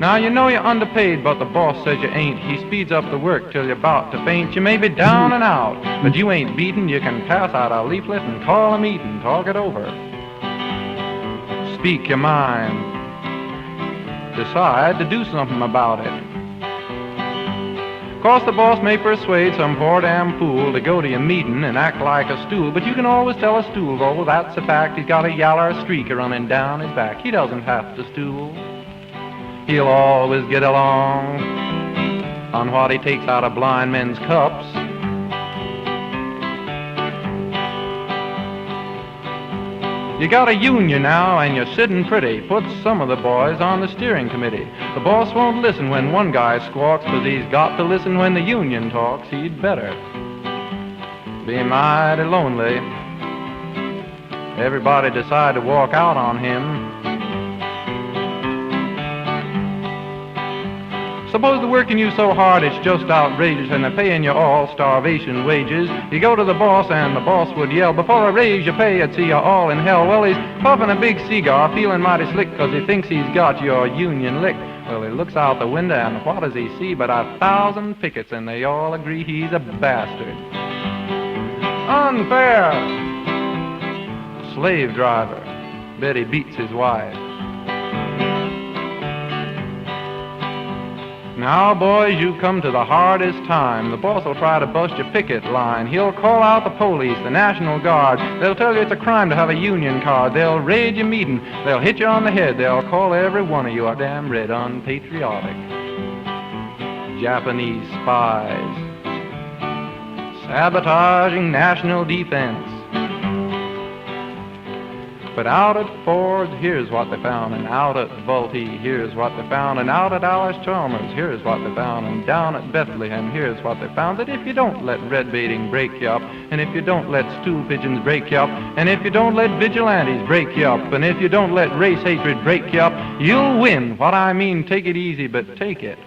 Now, you know you're underpaid, but the boss says you ain't. He speeds up the work till you're about to faint. You may be down and out, but you ain't beaten. You can pass out a leaflet and call a meeting, talk it over. Speak your mind. Decide to do something about it. 'Course the boss may persuade some poor damn fool to go to your meeting and act like a stool, but you can always tell a stool, oh, that's a fact. He's got a yaller streak running down his back. He doesn't have to stool. He'll always get along on what he takes out of blind men's cups. You got a union now and you're sitting pretty. Put some of the boys on the steering committee. The boss won't listen when one guy squawks, 'cause he's got to listen when the union talks. He'd better be mighty lonely. Everybody decide to walk out on him. Suppose they're working you so hard it's just outrageous, and they're paying you all starvation wages. You go to the boss and the boss would yell, before I raise your pay I'd see you all in hell. Well, he's puffing a big cigar, feeling mighty slick, 'cause he thinks he's got your union licked. Well, he looks out the window and what does he see but 1,000 pickets, and they all agree he's a bastard. Unfair! Slave driver. Bet he beats his wife. Now, boys, you've come to the hardest time. The boss will try to bust your picket line. He'll call out the police, the National Guard. They'll tell you it's a crime to have a union card. They'll raid your meeting. They'll hit you on the head. They'll call every one of you a damn red unpatriotic. Japanese spies. Sabotaging national defense. But out at Ford's, here's what they found, and out at Vultee, here's what they found, and out at Alice Chalmers, here's what they found, and down at Bethlehem, here's what they found. That if you don't let red baiting break you up, and if you don't let stool pigeons break you up, and if you don't let vigilantes break you up, and if you don't let race hatred break you up, you'll win. What I mean, take it easy, but take it.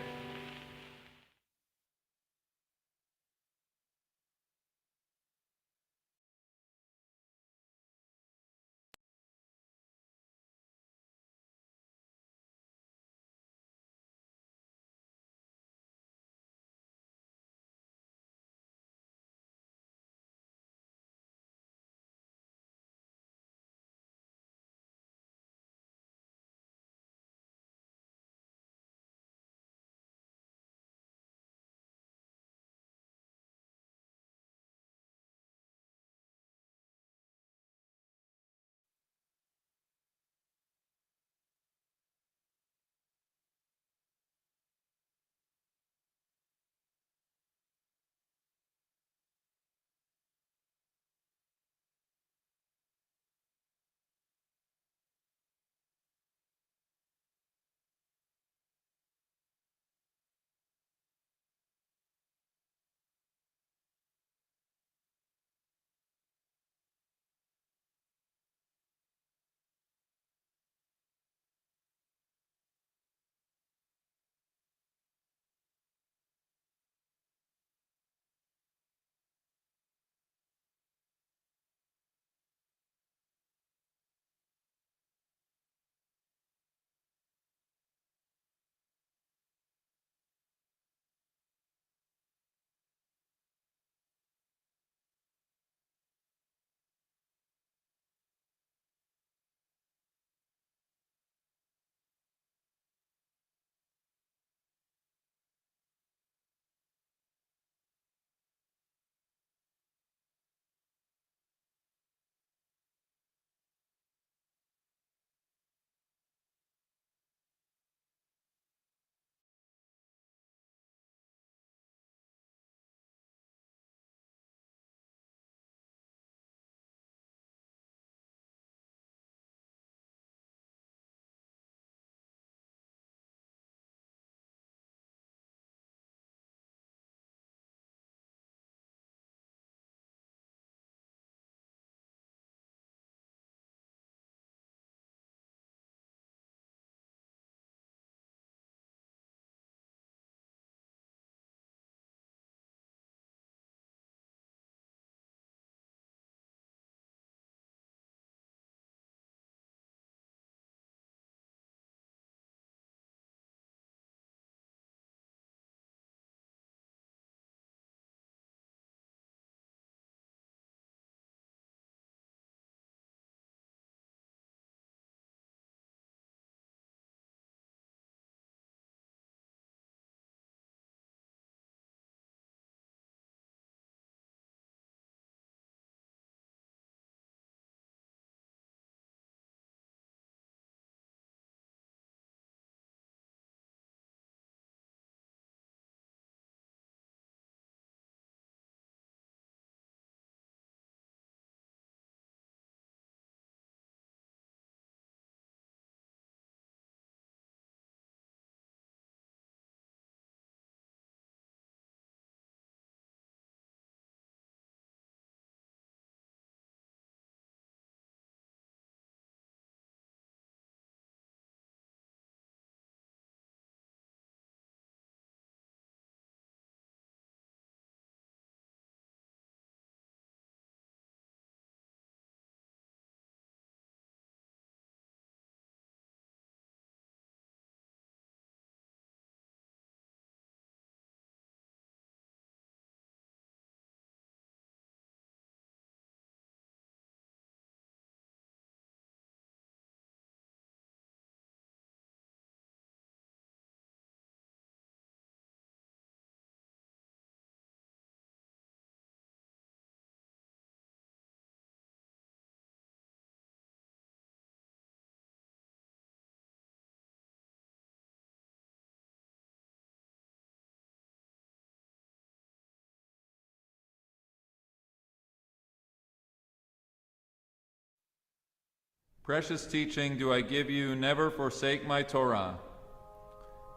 Precious teaching do I give you, never forsake my Torah.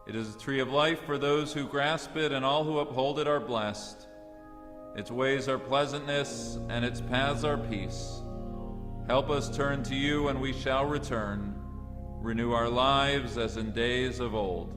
It is a tree of life for those who grasp it, and all who uphold it are blessed. Its ways are pleasantness, and its paths are peace. Help us turn to you, and we shall return. Renew our lives as in days of old.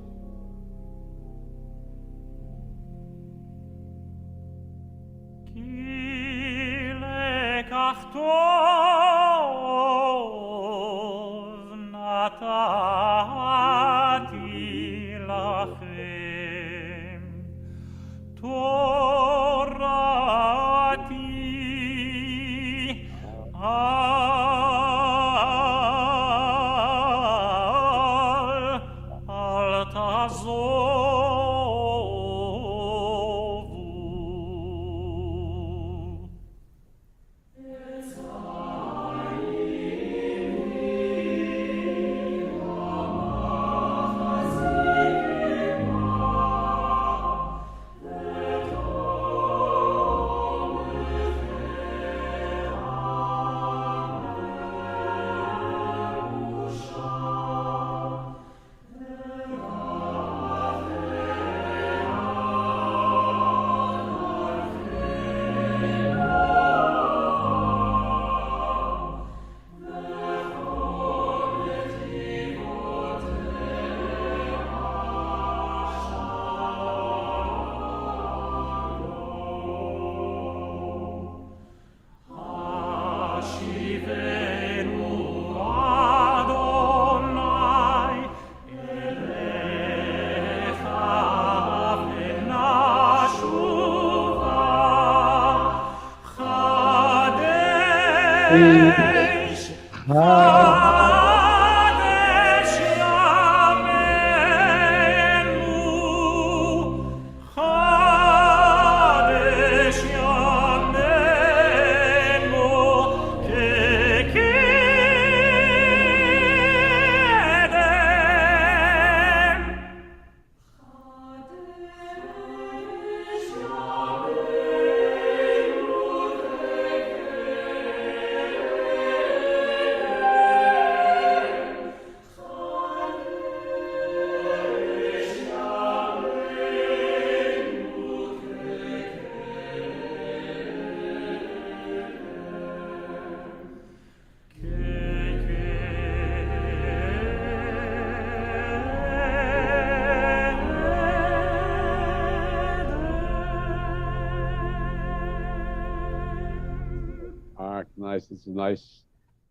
Nice. It's a nice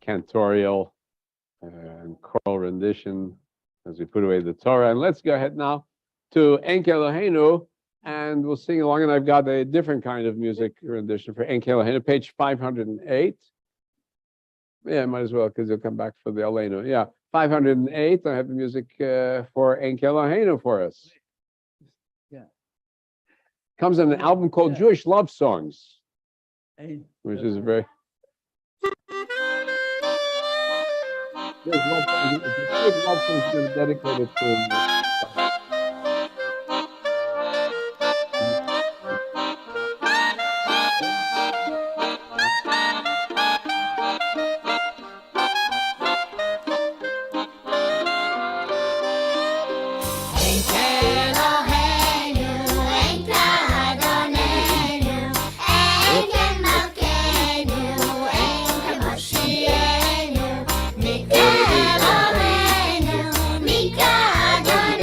cantorial and choral rendition as we put away the Torah. And let's go ahead now to Enke Eloheinu, and we'll sing along. And I've got a different kind of music rendition for Enke Eloheinu, page 508. Yeah, might as well, because you'll come back for the Aleinu. Yeah, 508. I have the music for Enke Eloheinu for us. Yeah. Comes in an album called Jewish Love Songs, which is very... There's love songs dedicated to Mika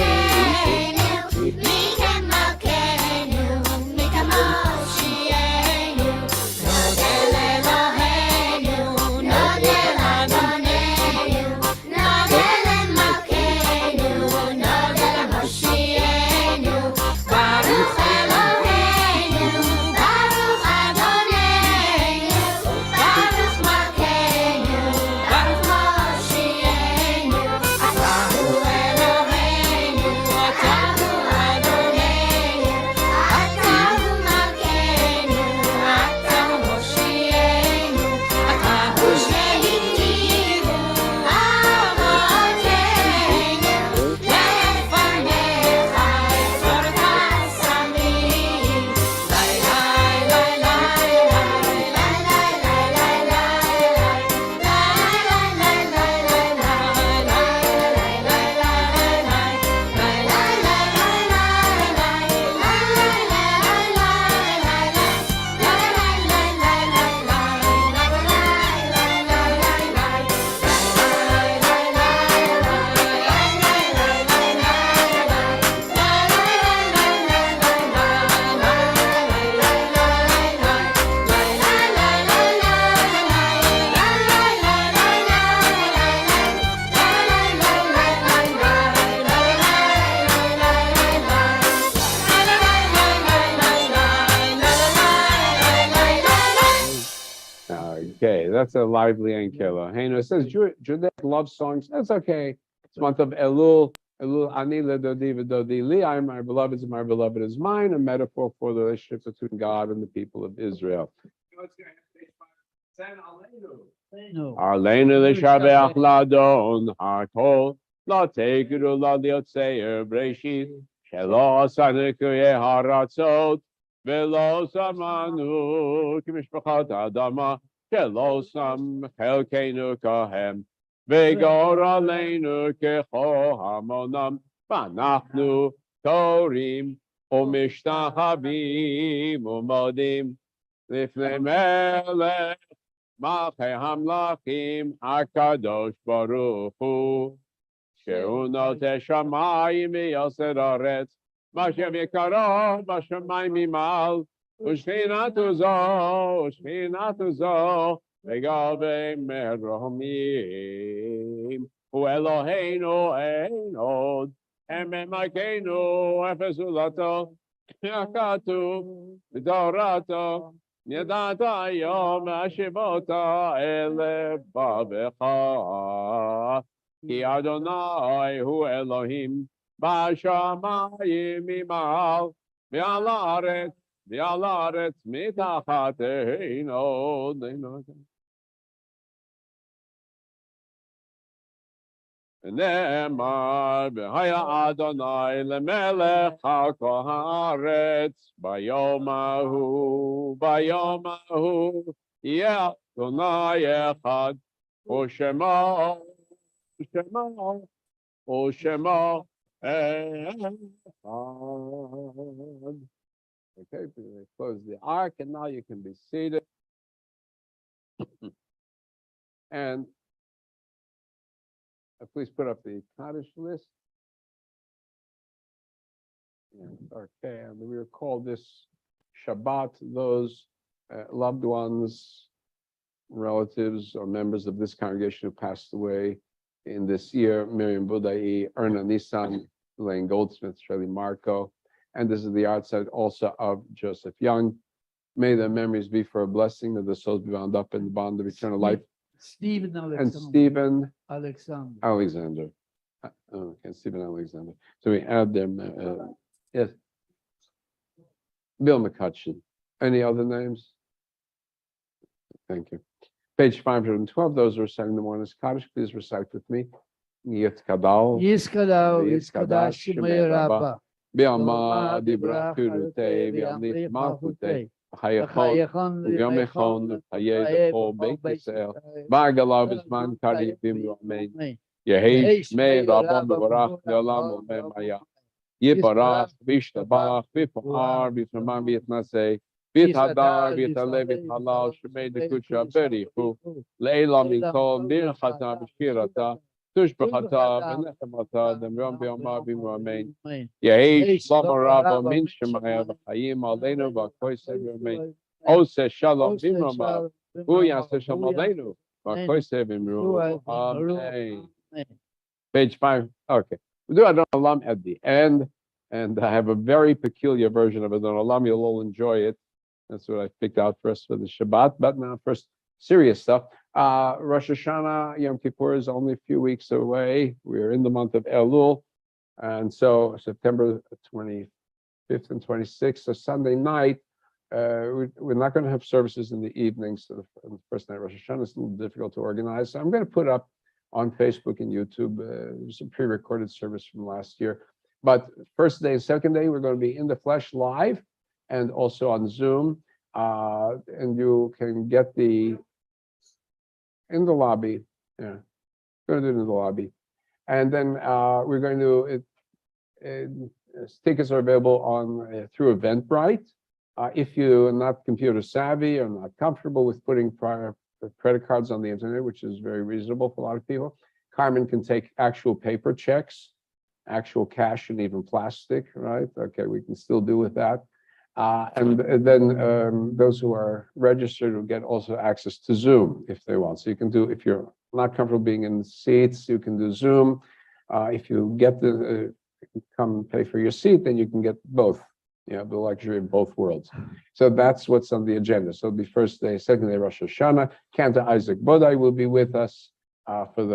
Okay, that's a lively Enkela. Hey, no, it says Judaic love songs. That's okay. It's month of Elul. Elul ani ledodi v'dodi li. I am my beloved, and my beloved is mine. A metaphor for the relationship between God and the people of Israel. Arleinu l'shabeach ladon hakol lo tekiru lo liotzeir breshit shelo sanikuye haratzot velo samanu kimishpachat adama shelo sam chelkeinu kahem v'gor aleinu kecho hamonam v'anachnu torim u'mishtachavim u'modim lifnei melech Malchei Hamlachim HaKadosh Baruch Hu Shehu Notei Shamayim V'Yosei Haaretz Mashem Yekaro B'Shamayim Imal U'Shchinatu Zo V'Gavei Meromim Hu Eloheinu Ein Od Emet Malkeinu Efes Ulato Yakatu V'Dorato Yadata Yom Ashivota Ele Bavecha Ki Adonai Hu Elohim B'Shamayim Imal V'Alaretz Mitachateinu Ne'emar B'Haya Adonai Lemelech HaKol Haaretz Bayomahu Yeh Adonai Echad U'Shemo Echad. Okay, close the ark, and now you can be seated. And please put up the Kaddish list. Okay, and we recall this Shabbat, those loved ones, relatives, or members of this congregation who passed away in this year: Miriam Budai, Erna Nissan, Elaine Goldsmith, Shirley Marco, and this is the outside also of Joseph Young. May their memories be for a blessing, that the souls be bound up in the bond of eternal life. Stephen Alexander. And Stephen Alexander. Okay, Stephen Alexander. So we add them. Yes. Bill McCutcheon. Any other names? Thank you. Page 512. Those who are reciting the morning's Kaddish, please recite with me. Yitkadal. Yiskadash Shemay Rabba. Bi'ama dibra kurute, bi'amnich malchute. Chayachon, Yomechon, Hayeh, Chol, Beit Yisrael, Ba'galav Bizman Karibim Romein, Yehi Shmei Rabban Bevarach Le'olam Omer Maya, Yiparach, Vishtabach, Vipahar, Vishnaman, Vitnasei, Vithadar, Vitale, Vithalal, Shmei Dekucha, Berichu, Le'elam Minkol, Birchata, B'Shirata, Tushbechata, Benechemata, Demrom Be'omar Bim Romein, Yehi Shlomo Rabba Min Shemaya, V'chayim Aleinu V'Koysev Romein, Ose Shalom Bim Romav, Hu Yaseh Shalom Aleinu V'Koysev Bim Romav. Amen. Page 5. Okay. We do Adon Olam at the end, and I have a very peculiar version of Adon Olam. You'll all enjoy it. That's what I picked out for us for the Shabbat. But now, first, serious stuff. Rosh Hashanah, Yom Kippur is only a few weeks away. We're in the month of Elul. And so September 25th and 26th, so Sunday night, we're not going to have services in the evenings. So the first night of Rosh Hashanah is a little difficult to organize. So I'm going to put up on Facebook and YouTube some pre-recorded service from last year. But first day and second day, we're going to be in the flesh live and also on Zoom. And you can get in the lobby. Yeah, going to do it in the lobby. And then we're going to, tickets are available on through Eventbrite. If you're not computer savvy or not comfortable with putting prior credit cards on the internet, which is very reasonable for a lot of people, Carmen can take actual paper checks, actual cash, and even plastic, right? Okay, we can still do with that. And then those who are registered will get also access to Zoom if they want. So you can do, if you're not comfortable being in the seats, you can do Zoom. If you get come pay for your seat, then you can get both the luxury of both worlds. So that's what's on the agenda. So it'll be first day, second day, Rosh Hashanah. Cantor Isaac Bodai will be with us for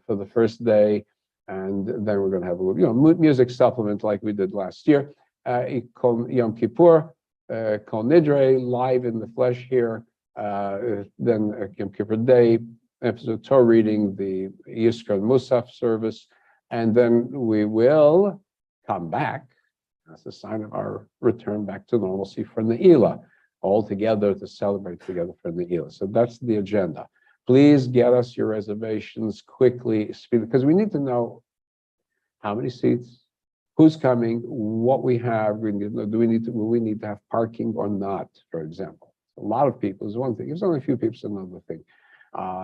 the first day, and then we're going to have a music supplement like we did last year. Yom Kippur, Kol Nidre, live in the flesh here. Then Yom Kippur Day, episode Torah reading, the Yizkor Musaf service, and then we will come back. That's a sign of our return back to normalcy for Ne'ilah, all together to celebrate together for Ne'ilah. So that's the agenda. Please get us your reservations quickly, because we need to know how many seats, who's coming, what we have. Will we need to have parking or not, for example? A lot of people is one thing. If it's only a few people, it's another thing.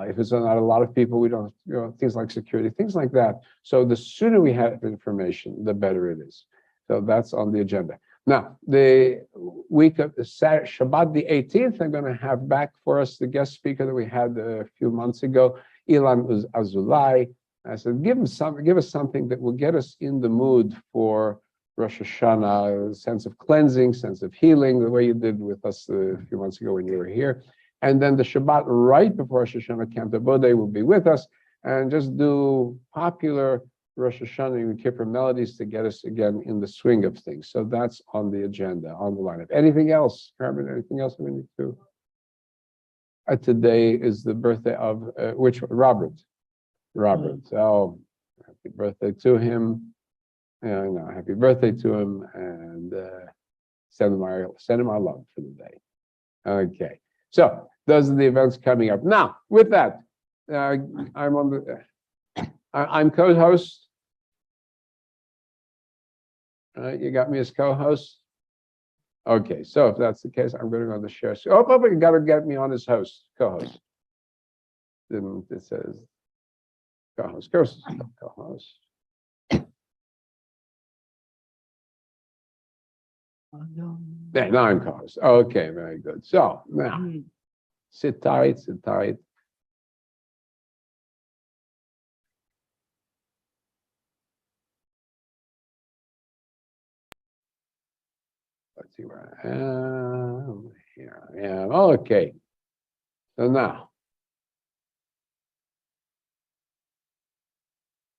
If it's not a lot of people, we don't, things like security, things like that. So the sooner we have information, the better it is. So that's on the agenda. Now, the week of Shabbat the 18th, I'm going to have back for us the guest speaker that we had a few months ago, Ilan Azulai. I said, give us something that will get us in the mood for Rosh Hashanah, sense of cleansing, sense of healing, the way you did with us a few months ago when you were here. And then the Shabbat right before Rosh Hashanah, Cantor Bodai will be with us, and just do popular Rosh Hashanah and Kippur melodies to get us again in the swing of things. So that's on the agenda, on the lineup. Anything else, Carmen? Anything else we need to? Today is the birthday of which one? Robert. Oh, happy birthday to him. Happy birthday to him, and send him our love for the day. Okay, so those are the events coming up. Now, with that, I'm co-host. You got me as co-host? Okay, so if that's the case, I'm going to go on the share. You got to get me on as host, co-host. Then it says co-host, co-host. Yeah, now I'm co-host. Okay, very good. So now, sit tight. Let's see where I am. Here I am. Okay. So now,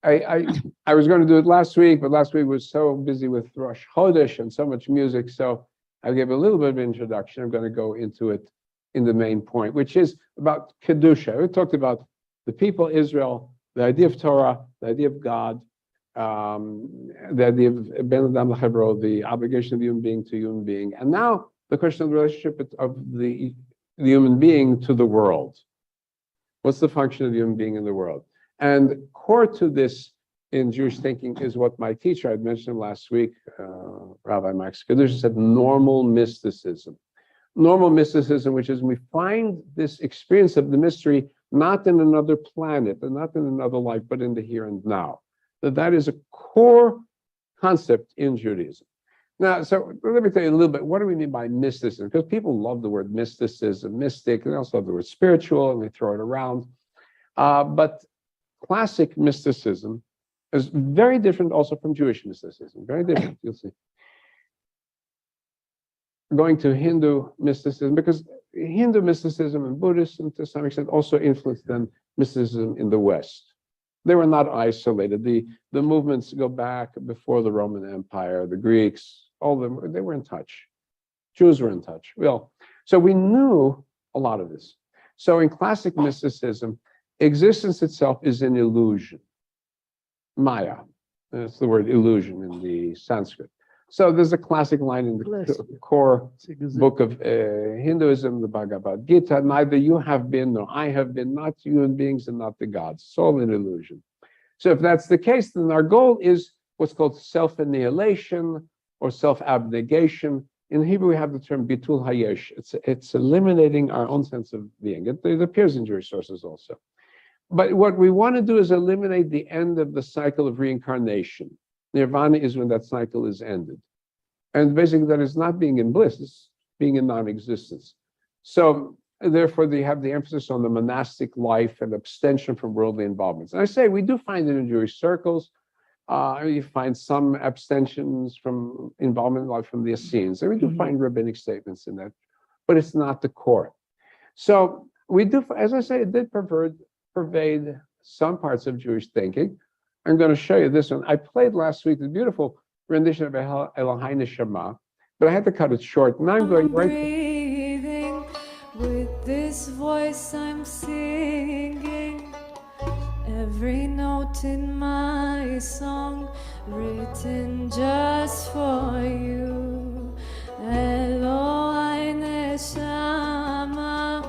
I was going to do it last week, but last week was so busy with Rosh Chodesh and so much music. So I gave a little bit of introduction. I'm going to go into it in the main point, which is about Kedusha. We talked about the people Israel, the idea of Torah, the idea of God, the idea of Ben Adam L'Chevro, the obligation of human being to human being, and now the question of the relationship of the human being to the world. What's the function of the human being in the world? And core to this in Jewish thinking is what my teacher, I'd mentioned last week, Rabbi Max Kedusha, said normal mysticism. Normal mysticism, which is we find this experience of the mystery not in another planet and not in another life, but in the here and now. That is a core concept in Judaism. Now, so let me tell you a little bit, what do we mean by mysticism? Because people love the word mysticism, mystic, and they also love the word spiritual, and they throw it around. But classic mysticism is very different also from Jewish mysticism, very different, you'll see. Going to Hindu mysticism, because Hindu mysticism and Buddhism to some extent also influenced then mysticism in the West. They were not isolated. The movements go back before the Roman Empire, the Greeks, all of them, they were in touch. Jews were in touch. Well, so we knew a lot of this. So in classic mysticism, existence itself is an illusion. Maya. That's the word illusion in the Sanskrit. So there's a classic line in the core book of Hinduism, the Bhagavad Gita, neither you have been nor I have been, not human beings and not the gods. It's all an illusion. So if that's the case, then our goal is what's called self-annihilation or self-abnegation. In Hebrew, we have the term bitul hayesh. It's eliminating our own sense of being. It appears in Jewish sources also. But what we want to do is eliminate the end of the cycle of reincarnation. Nirvana is when that cycle is ended. And basically that is not being in bliss, it's being in non-existence. So therefore they have the emphasis on the monastic life and abstention from worldly involvements. And I say we do find it in Jewish circles, You find some abstentions from involvement in life from the Essenes. And we do find rabbinic statements in that, but it's not the core. So we do, as I say, it did pervade some parts of Jewish thinking. I'm going to show you this one. I played last week the beautiful rendition of Eloheinu Shema, but I had to cut it short. And I'm going right. Breathing with this voice I'm singing, every note in my song written just for you. Eloheinu Shema.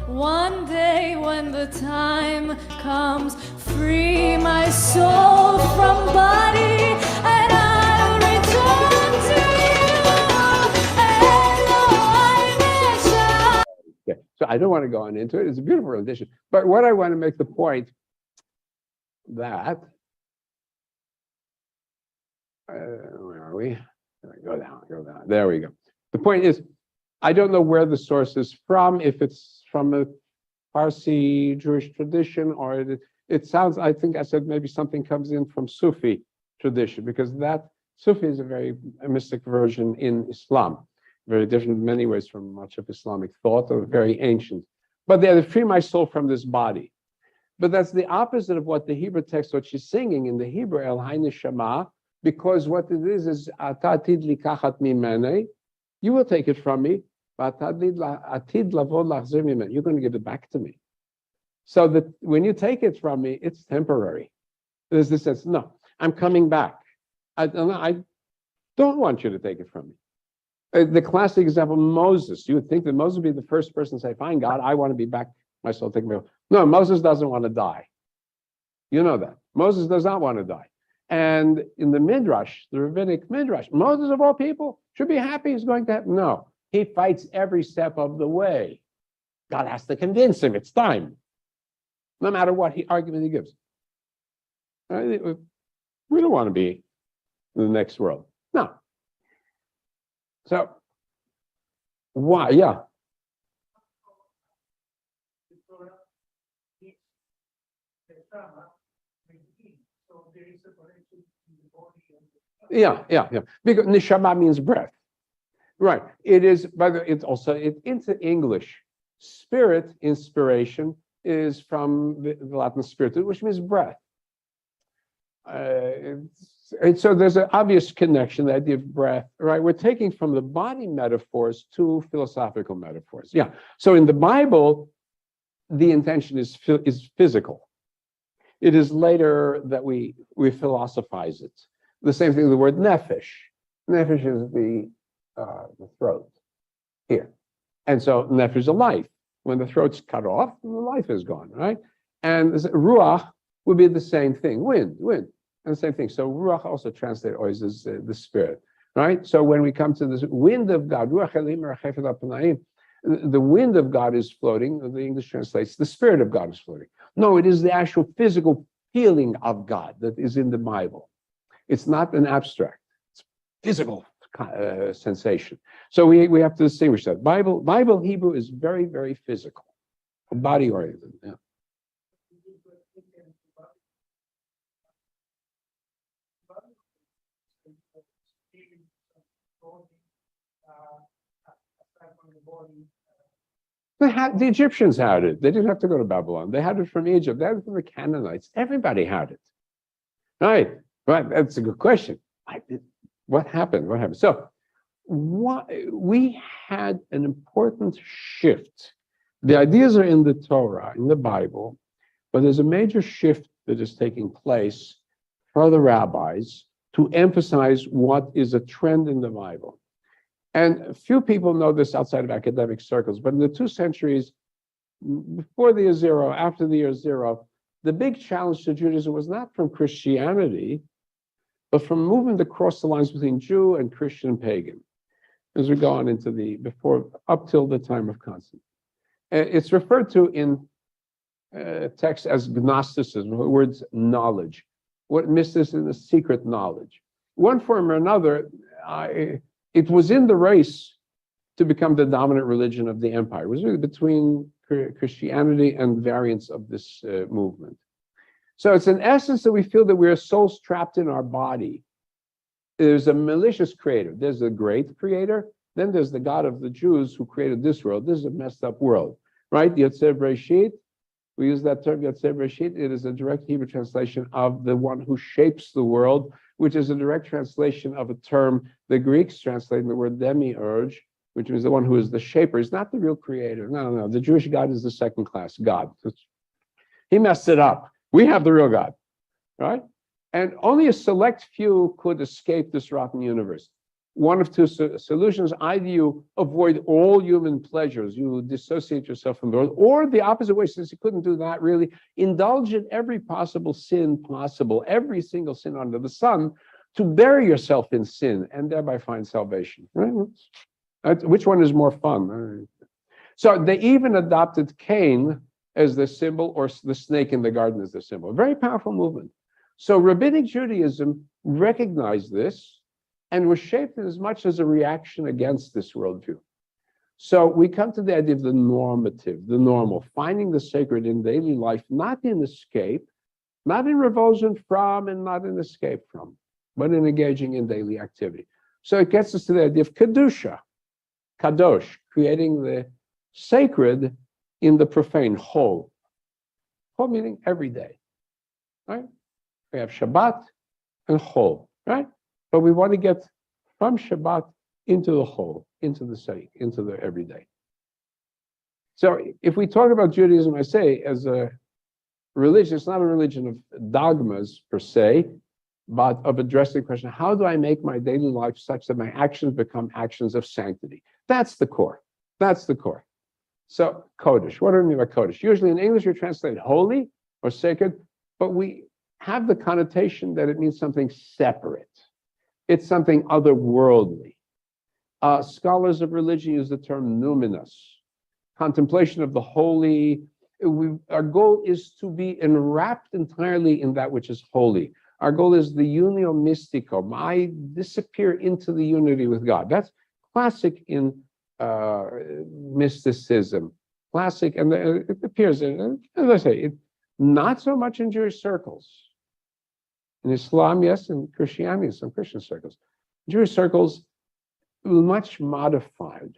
One day when the time comes, free my soul from body and I'll return to you. Okay. So I don't want to go on into it. It's a beautiful rendition. But what I want to make the point that, where are we? Go down. There we go. The point is, I don't know where the source is from, if it's from a Parsi Jewish tradition, or it sounds, I think I said maybe something comes in from Sufi tradition, because that Sufi is a very mystic version in Islam, very different in many ways from much of Islamic thought, or very ancient. But they free my soul from this body. But that's the opposite of what the Hebrew text, what she's singing in the Hebrew, Eloheinu Shema, because what it is Ata atid likachat mimene, you will take it from me, but atid lavod lachzir mimene, you're going to give it back to me. So that when you take it from me, it's temporary. There's this sense, no, I'm coming back. I don't want you to take it from me. The classic example, Moses. You would think that Moses would be the first person to say, fine, God, I want to be back. My soul, take me. No, Moses doesn't want to die. You know that. Moses does not want to die. And in the Midrash, the rabbinic Midrash, Moses of all people should be happy he's going to have. No, he fights every step of the way. God has to convince him it's time, no matter what argument he gives. We don't want to be in the next world. No. So, why? Yeah. Yeah. Because neshama means breath. Right. It is, but it's also, into English. Spirit, inspiration, is from the Latin spiritus, which means breath. So there's an obvious connection, the idea of breath, right? We're taking from the body metaphors to philosophical metaphors. Yeah. So in the Bible, the intention is physical. It is later that we philosophize it. The same thing, the word nefesh. Nefesh is the throat here. And so nefesh is a life. When the throat's cut off, the life is gone, right? And ruach would be the same thing, wind, and the same thing. So ruach also translated always as the spirit, right? So when we come to this wind of God, ruach elim merachefet al panaim, the wind of God is floating. The English translates, the spirit of God is floating. No, it is the actual physical feeling of God that is in the Bible. It's not an abstract, it's physical sensation. So we have to distinguish that. Bible Hebrew is very, very physical, body oriented. Yeah. The Egyptians had it. They didn't have to go to Babylon. They had it from Egypt. They had it from the Canaanites. Everybody had it. Right. That's a good question. What happened? So we had an important shift. The ideas are in the Torah, in the Bible, but there's a major shift that is taking place for the rabbis to emphasize what is a trend in the Bible. And few people know this outside of academic circles, but in the 2 centuries, before the year 0, after the year 0, the big challenge to Judaism was not from Christianity, but from movement across the lines between Jew and Christian and pagan, as we go on into up till the time of Constantine. It's referred to in texts as Gnosticism, the words knowledge. What mysticism is secret knowledge. One form or another, it was in the race to become the dominant religion of the empire. It was really between Christianity and variants of this movement. So it's in essence that we feel that we're souls trapped in our body. There's a malicious creator. There's a great creator. Then there's the God of the Jews who created this world. This is a messed up world, right? Yotzer Breshit. We use that term, Yotzer Breshit. It is a direct Hebrew translation of the one who shapes the world, which is a direct translation of a term the Greeks translate the word demiurge, which means the one who is the shaper. He's not the real creator. No. The Jewish God is the second class God. He messed it up. We have the real God, right? And only a select few could escape this rotten universe. One of two solutions: either you avoid all human pleasures, you dissociate yourself from the world, or the opposite way, since you couldn't do that, really indulge in every possible sin possible, every single sin under the sun, to bury yourself in sin and thereby find salvation. Right? Which one is more fun? So they even adopted Cain as the symbol, or the snake in the garden as the symbol. A very powerful movement. So Rabbinic Judaism recognized this and was shaped as much as a reaction against this worldview. So we come to the idea of the normative, the normal, finding the sacred in daily life, not in escape, not in revulsion from, and not in escape from, but in engaging in daily activity. So it gets us to the idea of Kedusha, Kadosh, creating the sacred in the profane, whole. Whole meaning every day, right? We have Shabbat and whole, right? But we want to get from Shabbat into the whole, into the sake, into the everyday. So if we talk about Judaism, I say, as a religion, it's not a religion of dogmas per se, but of addressing the question, how do I make my daily life such that my actions become actions of sanctity? That's the core. That's the core. So Kodesh, what do I mean by Kodesh? Usually in English, you translate holy or sacred, but we have the connotation that it means something separate. It's something otherworldly. Scholars of religion use the term numinous, contemplation of the holy. Our goal is to be enwrapped entirely in that which is holy. Our goal is the unio mysticum. I disappear into the unity with God. That's classic in mysticism. Classic, and it appears, as I say, not so much in Jewish circles. In Islam, yes, in Christianity, some Christian circles. Jewish circles, much modified.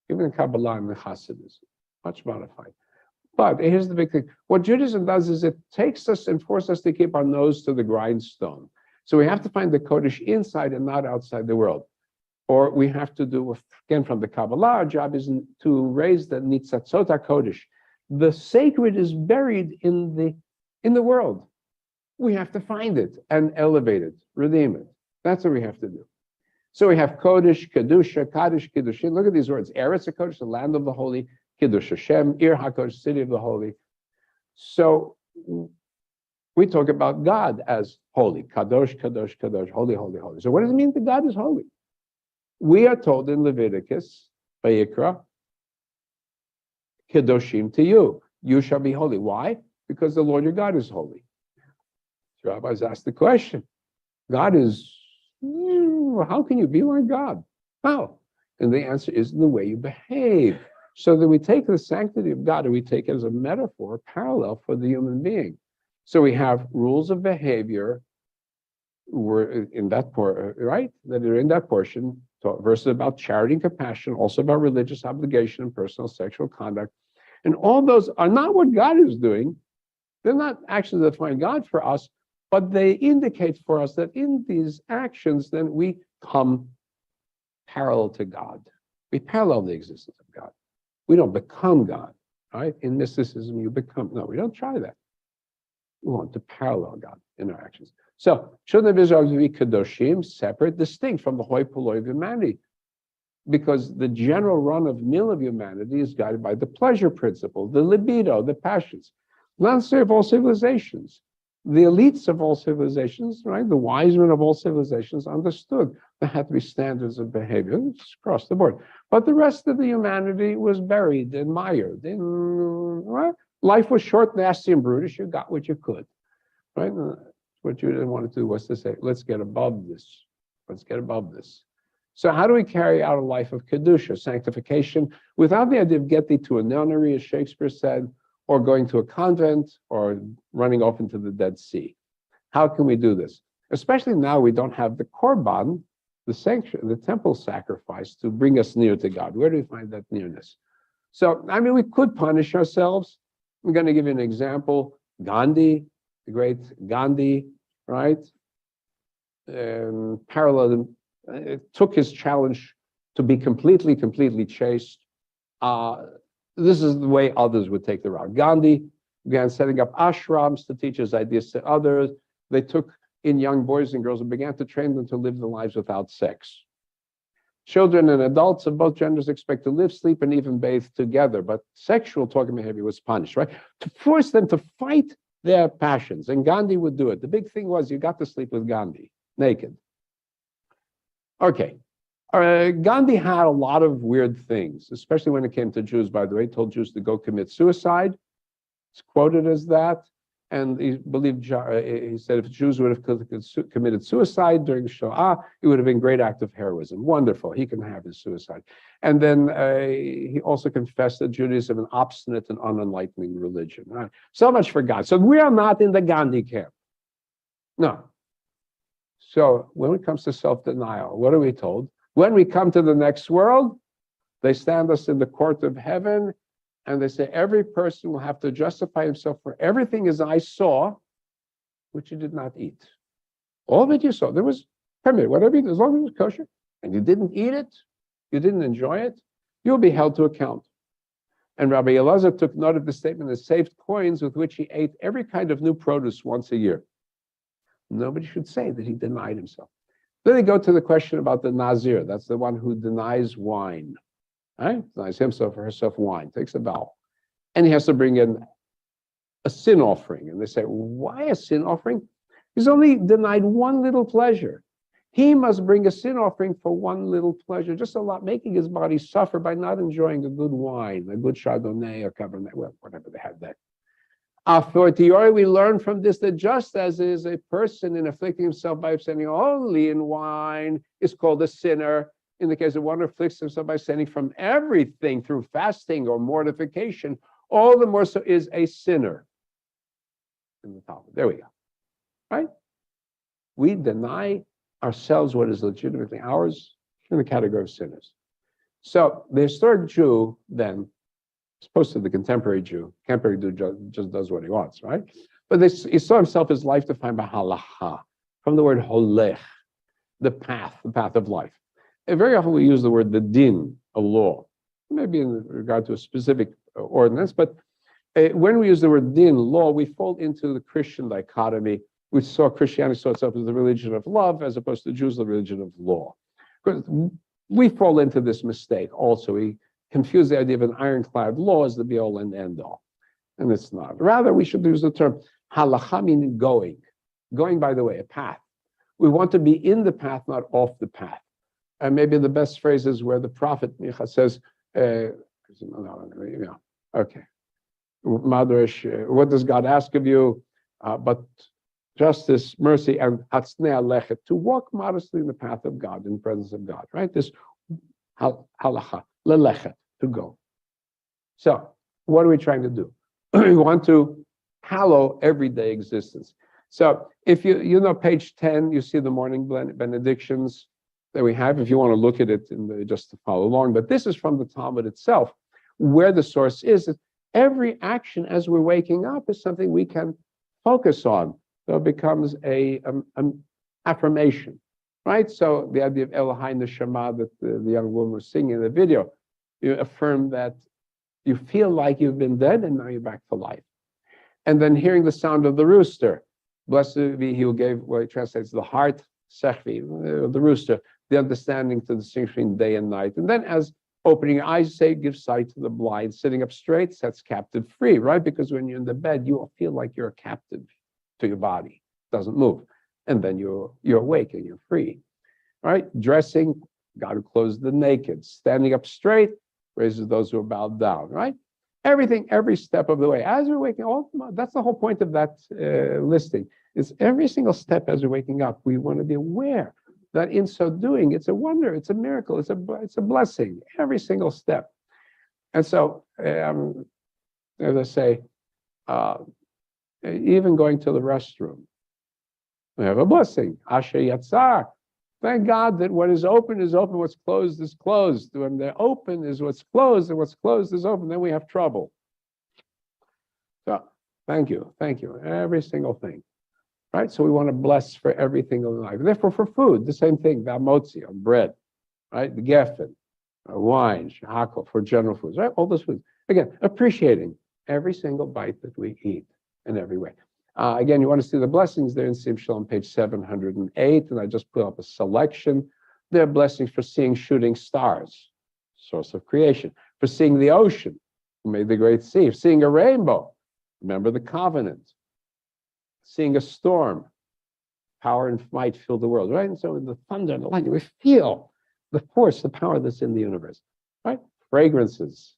Even in Kabbalah and the Hasidism, much modified. But here's the big thing. What Judaism does is it takes us and forces us to keep our nose to the grindstone. So we have to find the Kodesh inside and not outside the world. Or we have to do, again, from the Kabbalah, our job is to raise the Nitzatzot HaKodesh. The sacred is buried in the world. We have to find it and elevate it, redeem it. That's what we have to do. So we have Kodesh, Kedusha, Kaddish, Kiddushin. Look at these words. Eretz HaKodesh, the land of the holy. Kiddush Hashem, Ir HaKodesh, city of the holy. So we talk about God as holy. Kadosh, Kadosh, Kadosh, holy, holy, holy. So what does it mean that God is holy? We are told in Leviticus, Vayikra, Kedoshim to you. You shall be holy. Why? Because the Lord your God is holy. The rabbis asked the question. God is, how can you be like God? How? And the answer is the way you behave. So that we take the sanctity of God and we take it as a metaphor, a parallel for the human being. So we have rules of behavior were in that right? That are in that portion, verses about charity and compassion, also about religious obligation and personal sexual conduct. And all those are not what God is doing. They're not actions that find God for us, but they indicate for us that in these actions, then we come parallel to God. We parallel the existence of God. We don't become God, right? In mysticism, you become, no, we don't try that. We want to parallel God in our actions. So, children of Israel to be kadoshim, separate, distinct from the hoi polloi of humanity. Because the general run of mill of humanity is guided by the pleasure principle, the libido, the passions. Not necessarily of all civilizations. The elites of all civilizations, right? The wise men of all civilizations understood there had to be standards of behavior across the board. But the rest of the humanity was buried and mired. Right? Life was short, nasty, and brutish. You got what you could. Right? What you didn't want to do was to say, let's get above this. Let's get above this. So how do we carry out a life of Kedusha, sanctification, without the idea of get thee to a nunnery, as Shakespeare said, or going to a convent, or running off into the Dead Sea. How can we do this? Especially now we don't have the korban, the sanctuary, the temple sacrifice to bring us near to God. Where do we find that nearness? So, I mean, we could punish ourselves. I'm going to give you an example. Gandhi, the great Gandhi, right? Parallel, took his challenge to be completely chaste. This is the way others would take the route. Gandhi began setting up ashrams to teach his ideas to others. They took in young boys and girls and began to train them to live their lives without sex. Children and adults of both genders expect to live, sleep, and even bathe together, but sexual talking behavior was punished, right? To force them to fight their passions, and Gandhi would do it. The big thing was you got to sleep with Gandhi, naked. Okay. Gandhi had a lot of weird things, especially when it came to Jews, by the way. He told Jews to go commit suicide. It's quoted as that. And he believed, he said, if Jews would have committed suicide during Shoah, it would have been a great act of heroism. Wonderful. He can have his suicide. And then he also confessed that Judaism is an obstinate and unenlightening religion. Right? So much for God. So we are not in the Gandhi camp. No. So when it comes to self-denial, what are we told? When we come to the next world, they stand us in the court of heaven, and they say, every person will have to justify himself for everything as I saw, which you did not eat. All that you saw, there was permitted, whatever you did, as long as it was kosher, and you didn't eat it, you didn't enjoy it, you'll be held to account. And Rabbi Elazar took note of the statement and saved coins with which he ate every kind of new produce once a year. Nobody should say that he denied himself. Then they go to the question about the Nazir. That's the one who denies wine. Right? Denies himself or herself wine, takes a vow. And he has to bring in a sin offering. And they say, why a sin offering? He's only denied one little pleasure. He must bring a sin offering for one little pleasure, just a lot, making his body suffer by not enjoying a good wine, a good Chardonnay or Cabernet, well, whatever they had then. A fortiori, we learn from this that just as is a person in afflicting himself by abstaining only in wine is called a sinner, in the case of one who afflicts himself by abstaining from everything through fasting or mortification, all the more so is a sinner. In the Talmud. There we go. Right? We deny ourselves what is legitimately ours in the category of sinners. So the historic Jew then, as opposed to the contemporary Jew just does what he wants, right? But he saw himself as life defined by halacha, from the word holech, the path of life. And very often we use the word the din, a law, maybe in regard to a specific ordinance, but when we use the word din, law, we fall into the Christian dichotomy. We saw Christianity saw itself as the religion of love as opposed to Jews, the religion of law. Because we fall into this mistake also. We confuse the idea of an ironclad law as the be-all and end-all. And it's not. Rather, we should use the term halacha, meaning going. Going, by the way, a path. We want to be in the path, not off the path. And maybe the best phrase is where the prophet Micha says, okay, Madrash, what does God ask of you? But justice, mercy, and hatznei alechet, to walk modestly in the path of God, in the presence of God, right? This halacha, lelechet, to go. So, what are we trying to do? We want to hallow everyday existence. So, if you know page 10, you see the morning benedictions that we have, if you want to look at it just to follow along. But this is from the Talmud itself, where the source is. Every action as we're waking up is something we can focus on. So it becomes an affirmation, right? So the idea of Elohai Neshama that the young woman was singing in the video, you affirm that you feel like you've been dead and now you're back to life. And then hearing the sound of the rooster, blessed be he who gave, well, it translates the heart, sechvi, the rooster, the understanding to distinguish between day and night. And then as opening your eyes, say, give sight to the blind. Sitting up straight sets captive free, right? Because when you're in the bed, you feel like you're a captive to your body. It doesn't move. And then you're awake and you're free, right? Dressing, God who clothes the naked. Standing up straight, raises those who are bowed down, right? Everything, every step of the way. As we're waking up, that's the whole point of that listing. It's every single step as we're waking up. We want to be aware that in so doing, it's a wonder, it's a miracle, it's a blessing, every single step. And so, as I say, Even going to the restroom. We have a blessing. Asher Yatzar. Thank God that what is open is open, what's closed is closed. When they're open is what's closed, and what's closed is open, then we have trouble. So thank you. Every single thing. Right? So we want to bless for everything in life. Therefore, for food, the same thing, Valmotzi on bread, right? The geffen, wine, shahakol for general foods, right? All those foods. Again, appreciating every single bite that we eat in every way. Again, you want to see the blessings there in Sim Shalom, page 708, and I just put up a selection. There are blessings for seeing shooting stars, source of creation, for seeing the ocean, who made the great sea, for seeing a rainbow, remember the covenant, seeing a storm, power and might fill the world, right? And so in the thunder and the lightning, we feel the force, the power that's in the universe, right? Fragrances,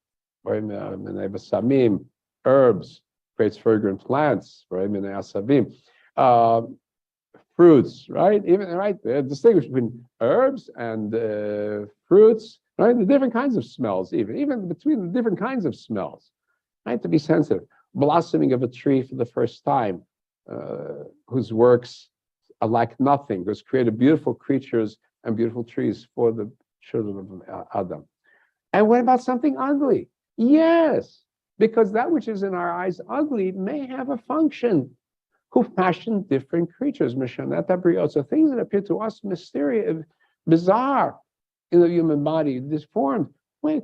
herbs, creates fragrant plants, right? Fruits, right? Even right, distinguish between herbs and fruits, right? The different kinds of smells, even between the different kinds of smells, right? To be sensitive. Blossoming of a tree for the first time, whose works are like nothing, who's created beautiful creatures and beautiful trees for the children of Adam. And what about something ugly? Yes, because that which is in our eyes ugly may have a function. Who fashioned different creatures, so things that appear to us mysterious, bizarre in the human body, disformed. Wait,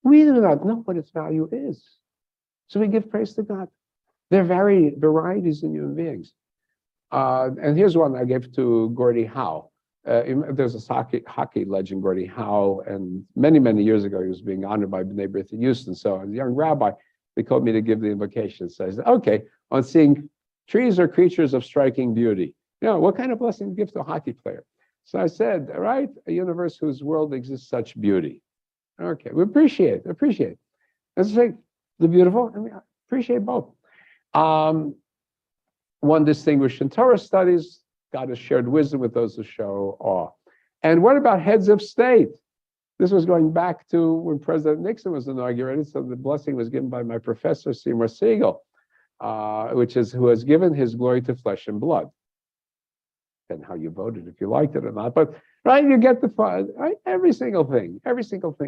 we do not know what its value is. So we give praise to God. There are varieties in human beings. And here's one I gave to Gordie Howe. There's a hockey legend, Gordie Howe, and many years ago, he was being honored by B'nai B'rith in Houston. So as a young rabbi, they called me to give the invocation. So I said, okay, on seeing trees are creatures of striking beauty. What kind of blessing to give to a hockey player? So I said, all right, a universe whose world exists such beauty. Okay, we appreciate. Let's say the beautiful, and we appreciate both. One distinguished in Torah studies, God has shared wisdom with those who show awe. And what about heads of state? This was going back to when President Nixon was inaugurated, so the blessing was given by my professor, Seymour Siegel, who has given his glory to flesh and blood. And how you voted, if you liked it or not, but right, you get the fun, right? Every single thing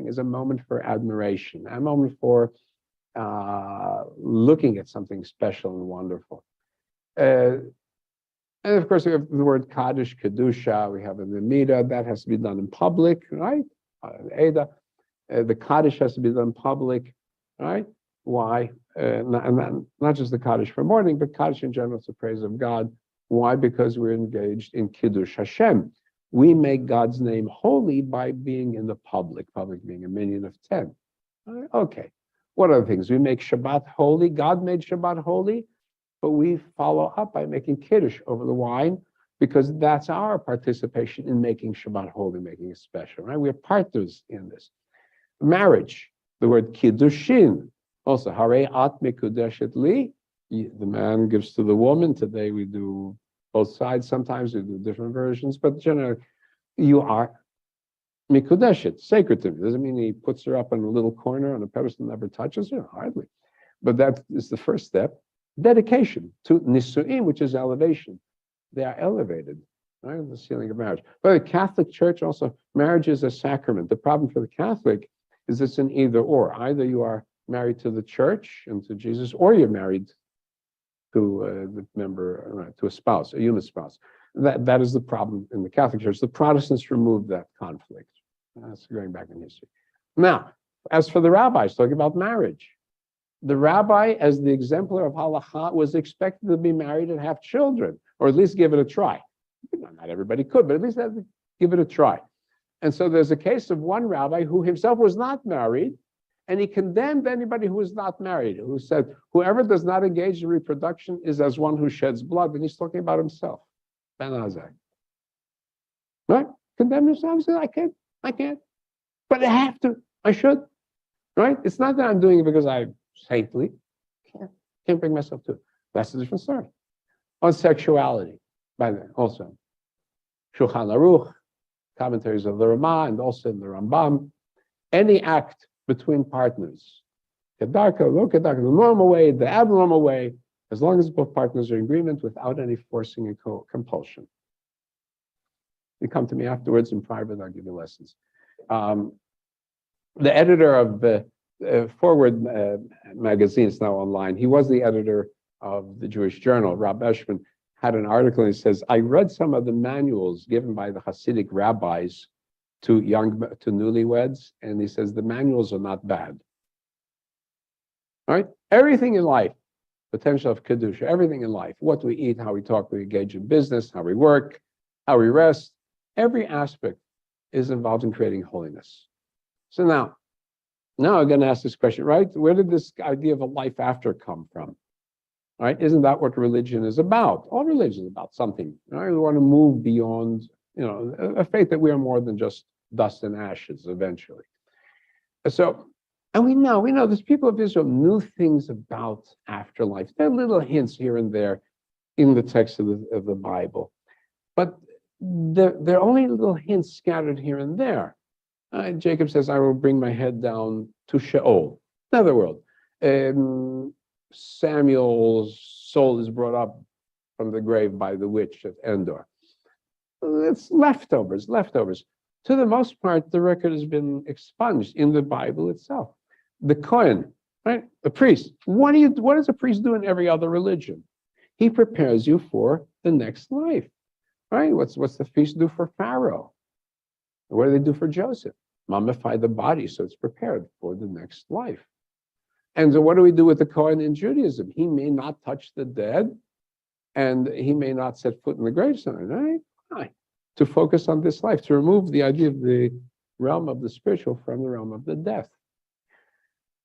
is a moment for admiration, a moment for looking at something special and wonderful. And of course, we have the word Kaddish, Kedusha, we have in the Mida, that has to be done in public, right? Eda, the Kaddish has to be done in public, right? Why? Not just the Kaddish for morning, but Kaddish in general, it's the praise of God. Why? Because we're engaged in Kiddush Hashem. We make God's name holy by being in the public being a minion of 10. Okay. What other things? We make Shabbat holy. God made Shabbat holy. But we follow up by making Kiddush over the wine, because that's our participation in making Shabbat holy, making it special, right? We're partners in this. Marriage, the word Kiddushin, also, Hare at mikudeshet li, the man gives to the woman. Today we do both sides, sometimes we do different versions, but generally, you are mikudeshet, sacred to me. Doesn't mean he puts her up in a little corner on a pedestal, never touches her, hardly. But that is the first step. Dedication to Nisu'im, which is elevation. They are elevated, right? The ceiling of marriage. But the Catholic Church also, marriage is a sacrament. The problem for the Catholic is it's an either or. Either you are married to the church and to Jesus, or you're married to the member, to a spouse, a human spouse. That is the problem in the Catholic Church. The Protestants removed that conflict. That's going back in history. Now, as for the rabbis, talking about marriage, the rabbi, as the exemplar of halacha, was expected to be married and have children, or at least give it a try. Not everybody could, but at least give it a try. And so there's a case of one rabbi who himself was not married, and he condemned anybody who was not married, who said, whoever does not engage in reproduction is as one who sheds blood, and he's talking about himself. Ben Azai. Right? Condemn himself, said, I can't. But I have to, I should. Right? It's not that I'm doing it because I'm saintly. Can't bring myself to it. That's a different story. On sexuality, by the way, also. Shulchan Aruch, commentaries of the Ramah, and also in the Rambam. Any act between partners kedarka, lo kedarka, the normal way, the abnormal way, as long as both partners are in agreement without any forcing and compulsion. You come to me afterwards in private, I'll give you lessons. The editor of the Forward magazine is now online. He was the editor of the Jewish Journal. Rob Eshman had an article and he says, I read some of the manuals given by the Hasidic rabbis to newlyweds, and he says the manuals are not bad. All right? Everything in life, potential of Kedusha, everything in life, what we eat, how we talk, we engage in business, how we work, how we rest, every aspect is involved in creating holiness. So now I'm going to ask this question, right? Where did this idea of a life after come from? Right? Isn't that what religion is about? All religion is about something. Right? We want to move beyond, a faith that we are more than just dust and ashes eventually. So, and we know these people of Israel knew things about afterlife. There are little hints here and there in the text of the Bible, but they're only little hints scattered here and there. Jacob says, I will bring my head down to Sheol, netherworld. Samuel's soul is brought up from the grave by the witch at Endor. It's leftovers. To the most part, the record has been expunged in the Bible itself. The Kohen, right? The priest. What does a priest do in every other religion? He prepares you for the next life, right? What's the priest do for Pharaoh? What do they do for Joseph? Mummify the body so it's prepared for the next life. And so what do we do with the Kohen in Judaism? He may not touch the dead, and he may not set foot in the gravestone, right? Why? To focus on this life, to remove the idea of the realm of the spiritual from the realm of the death.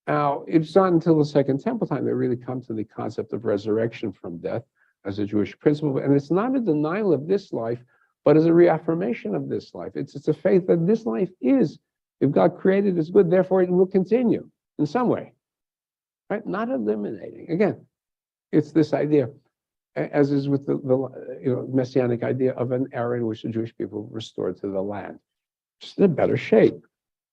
Now, it's not until the Second Temple time that really come to the concept of resurrection from death as a Jewish principle. And it's not a denial of this life, but as a reaffirmation of this life. It's a faith that this life is, if God created is good, therefore it will continue in some way, right? Not eliminating. Again, it's this idea, as is with the messianic idea of an era in which the Jewish people were restored to the land, just in a better shape,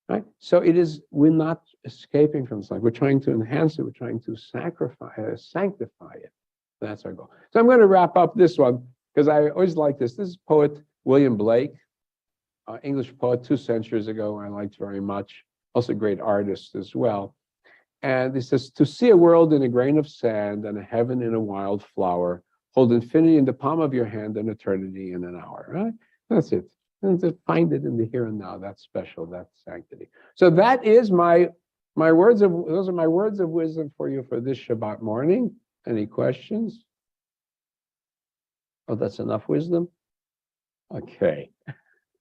right? So we're not escaping from this life. We're trying to enhance it. We're trying to sanctify it. That's our goal. So I'm going to wrap up this one because I always like this. This is poet William Blake, English poet 2 centuries ago, I liked very much. Also a great artist as well. And he says, to see a world in a grain of sand and a heaven in a wild flower, hold infinity in the palm of your hand and eternity in an hour, right? That's it. And to find it in the here and now, that's special, that's sanctity. So that is those are my words of wisdom for you for this Shabbat morning. Any questions? Oh, that's enough wisdom? Okay.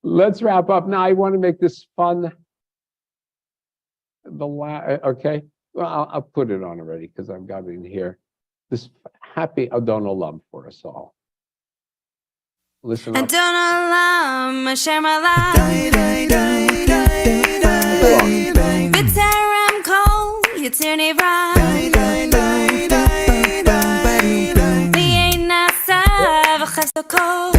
Let's wrap up. Now, I want to make this fun. Okay. Well, I'll put it on already because I've got it in here. This happy Adon Olam for us all. Listen up. Adon Olam, Asher Malach. B'terem kol Yitzir Nivra. V'yein nasa v'chesto kol.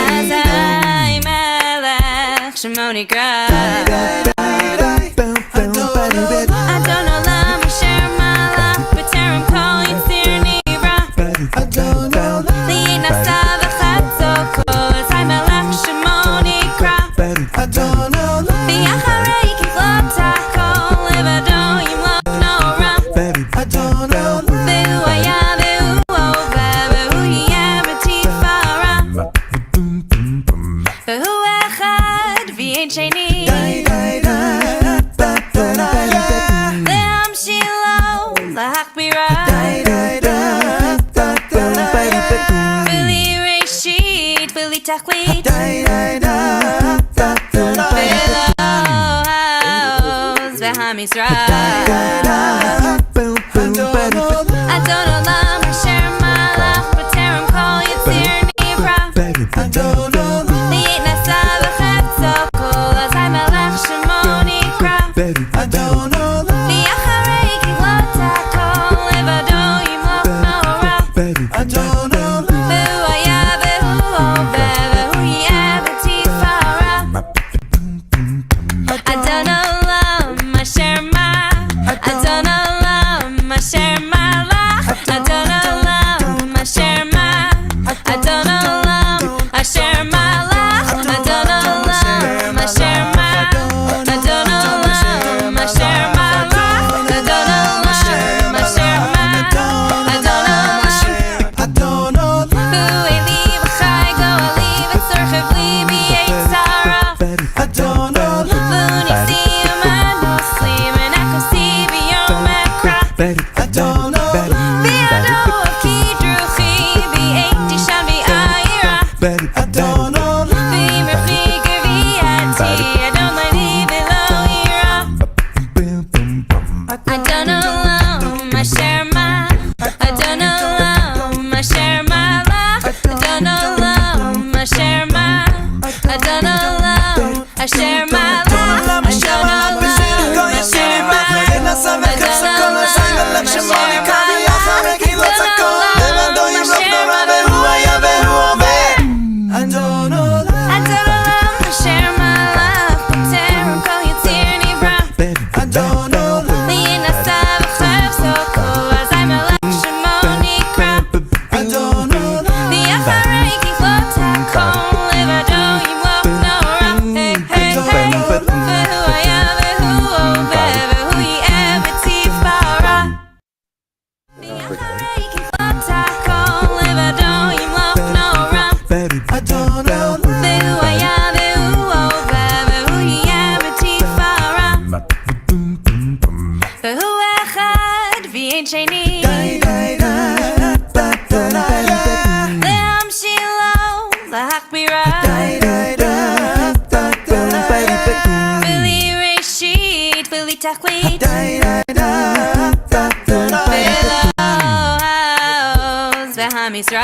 Azai melech Shemo nikra. Adon Olam, Asher Malach. B'terem kol Yitzir Nivra. V'yein nasa v'chesto kol. Azai melech Shemo nikra. V'yacharei kiflot hakol. Levado yimlok nora. V'hu haya v'hu hova. V'hu yeh b'tifara. V'hu echad v'yein sheni. Le'am shilo lahachbira. V'li reshit v'li tachlit. V'los v'ham Yisrael. Adon Olam, Asher Malach. B'terem kol Yitzir Nivra. V'yein nasa v'chesto kol. Azai melech Shemo nikra. V'yacharei kiflot hakol. Levado yimlok nora. V'hu haya v'hu hova. V'hu yeh b'tifara. Adon Olam, Asher Asher Malach, Adon Olam, Asher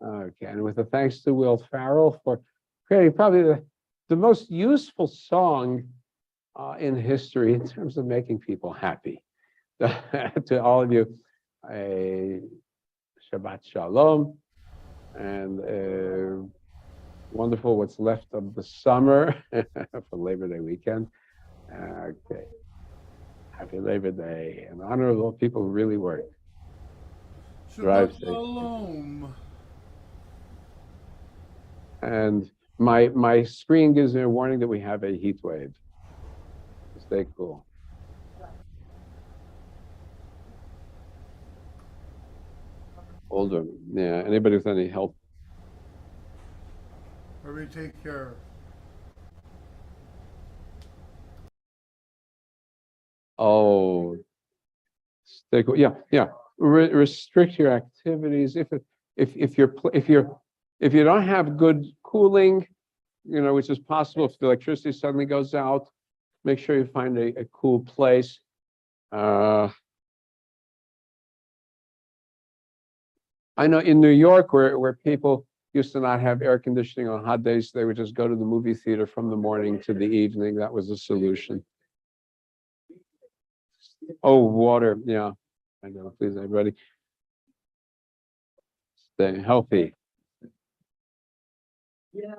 Okay, and with a thanks to Will Farrell for creating probably the most useful song in history in terms of making people happy. To all of you, a Shabbat Shalom, and wonderful what's left of the summer for Labor Day weekend. Okay, happy Labor Day, and honor of all people who really work. Drive Shabbat safe. Shalom. And my screen gives me a warning that we have a heat wave. Stay cool. Older, yeah. Anybody with any health? Hurry, take care. Oh, stay cool. Yeah, yeah. Restrict your activities if you don't have good cooling, which is possible if the electricity suddenly goes out. Make sure you find a cool place. I know in New York where people used to not have air conditioning on hot days, they would just go to the movie theater from the morning to the evening. That was the solution. Oh, water. Yeah, I know. Please, everybody, stay healthy. Yeah.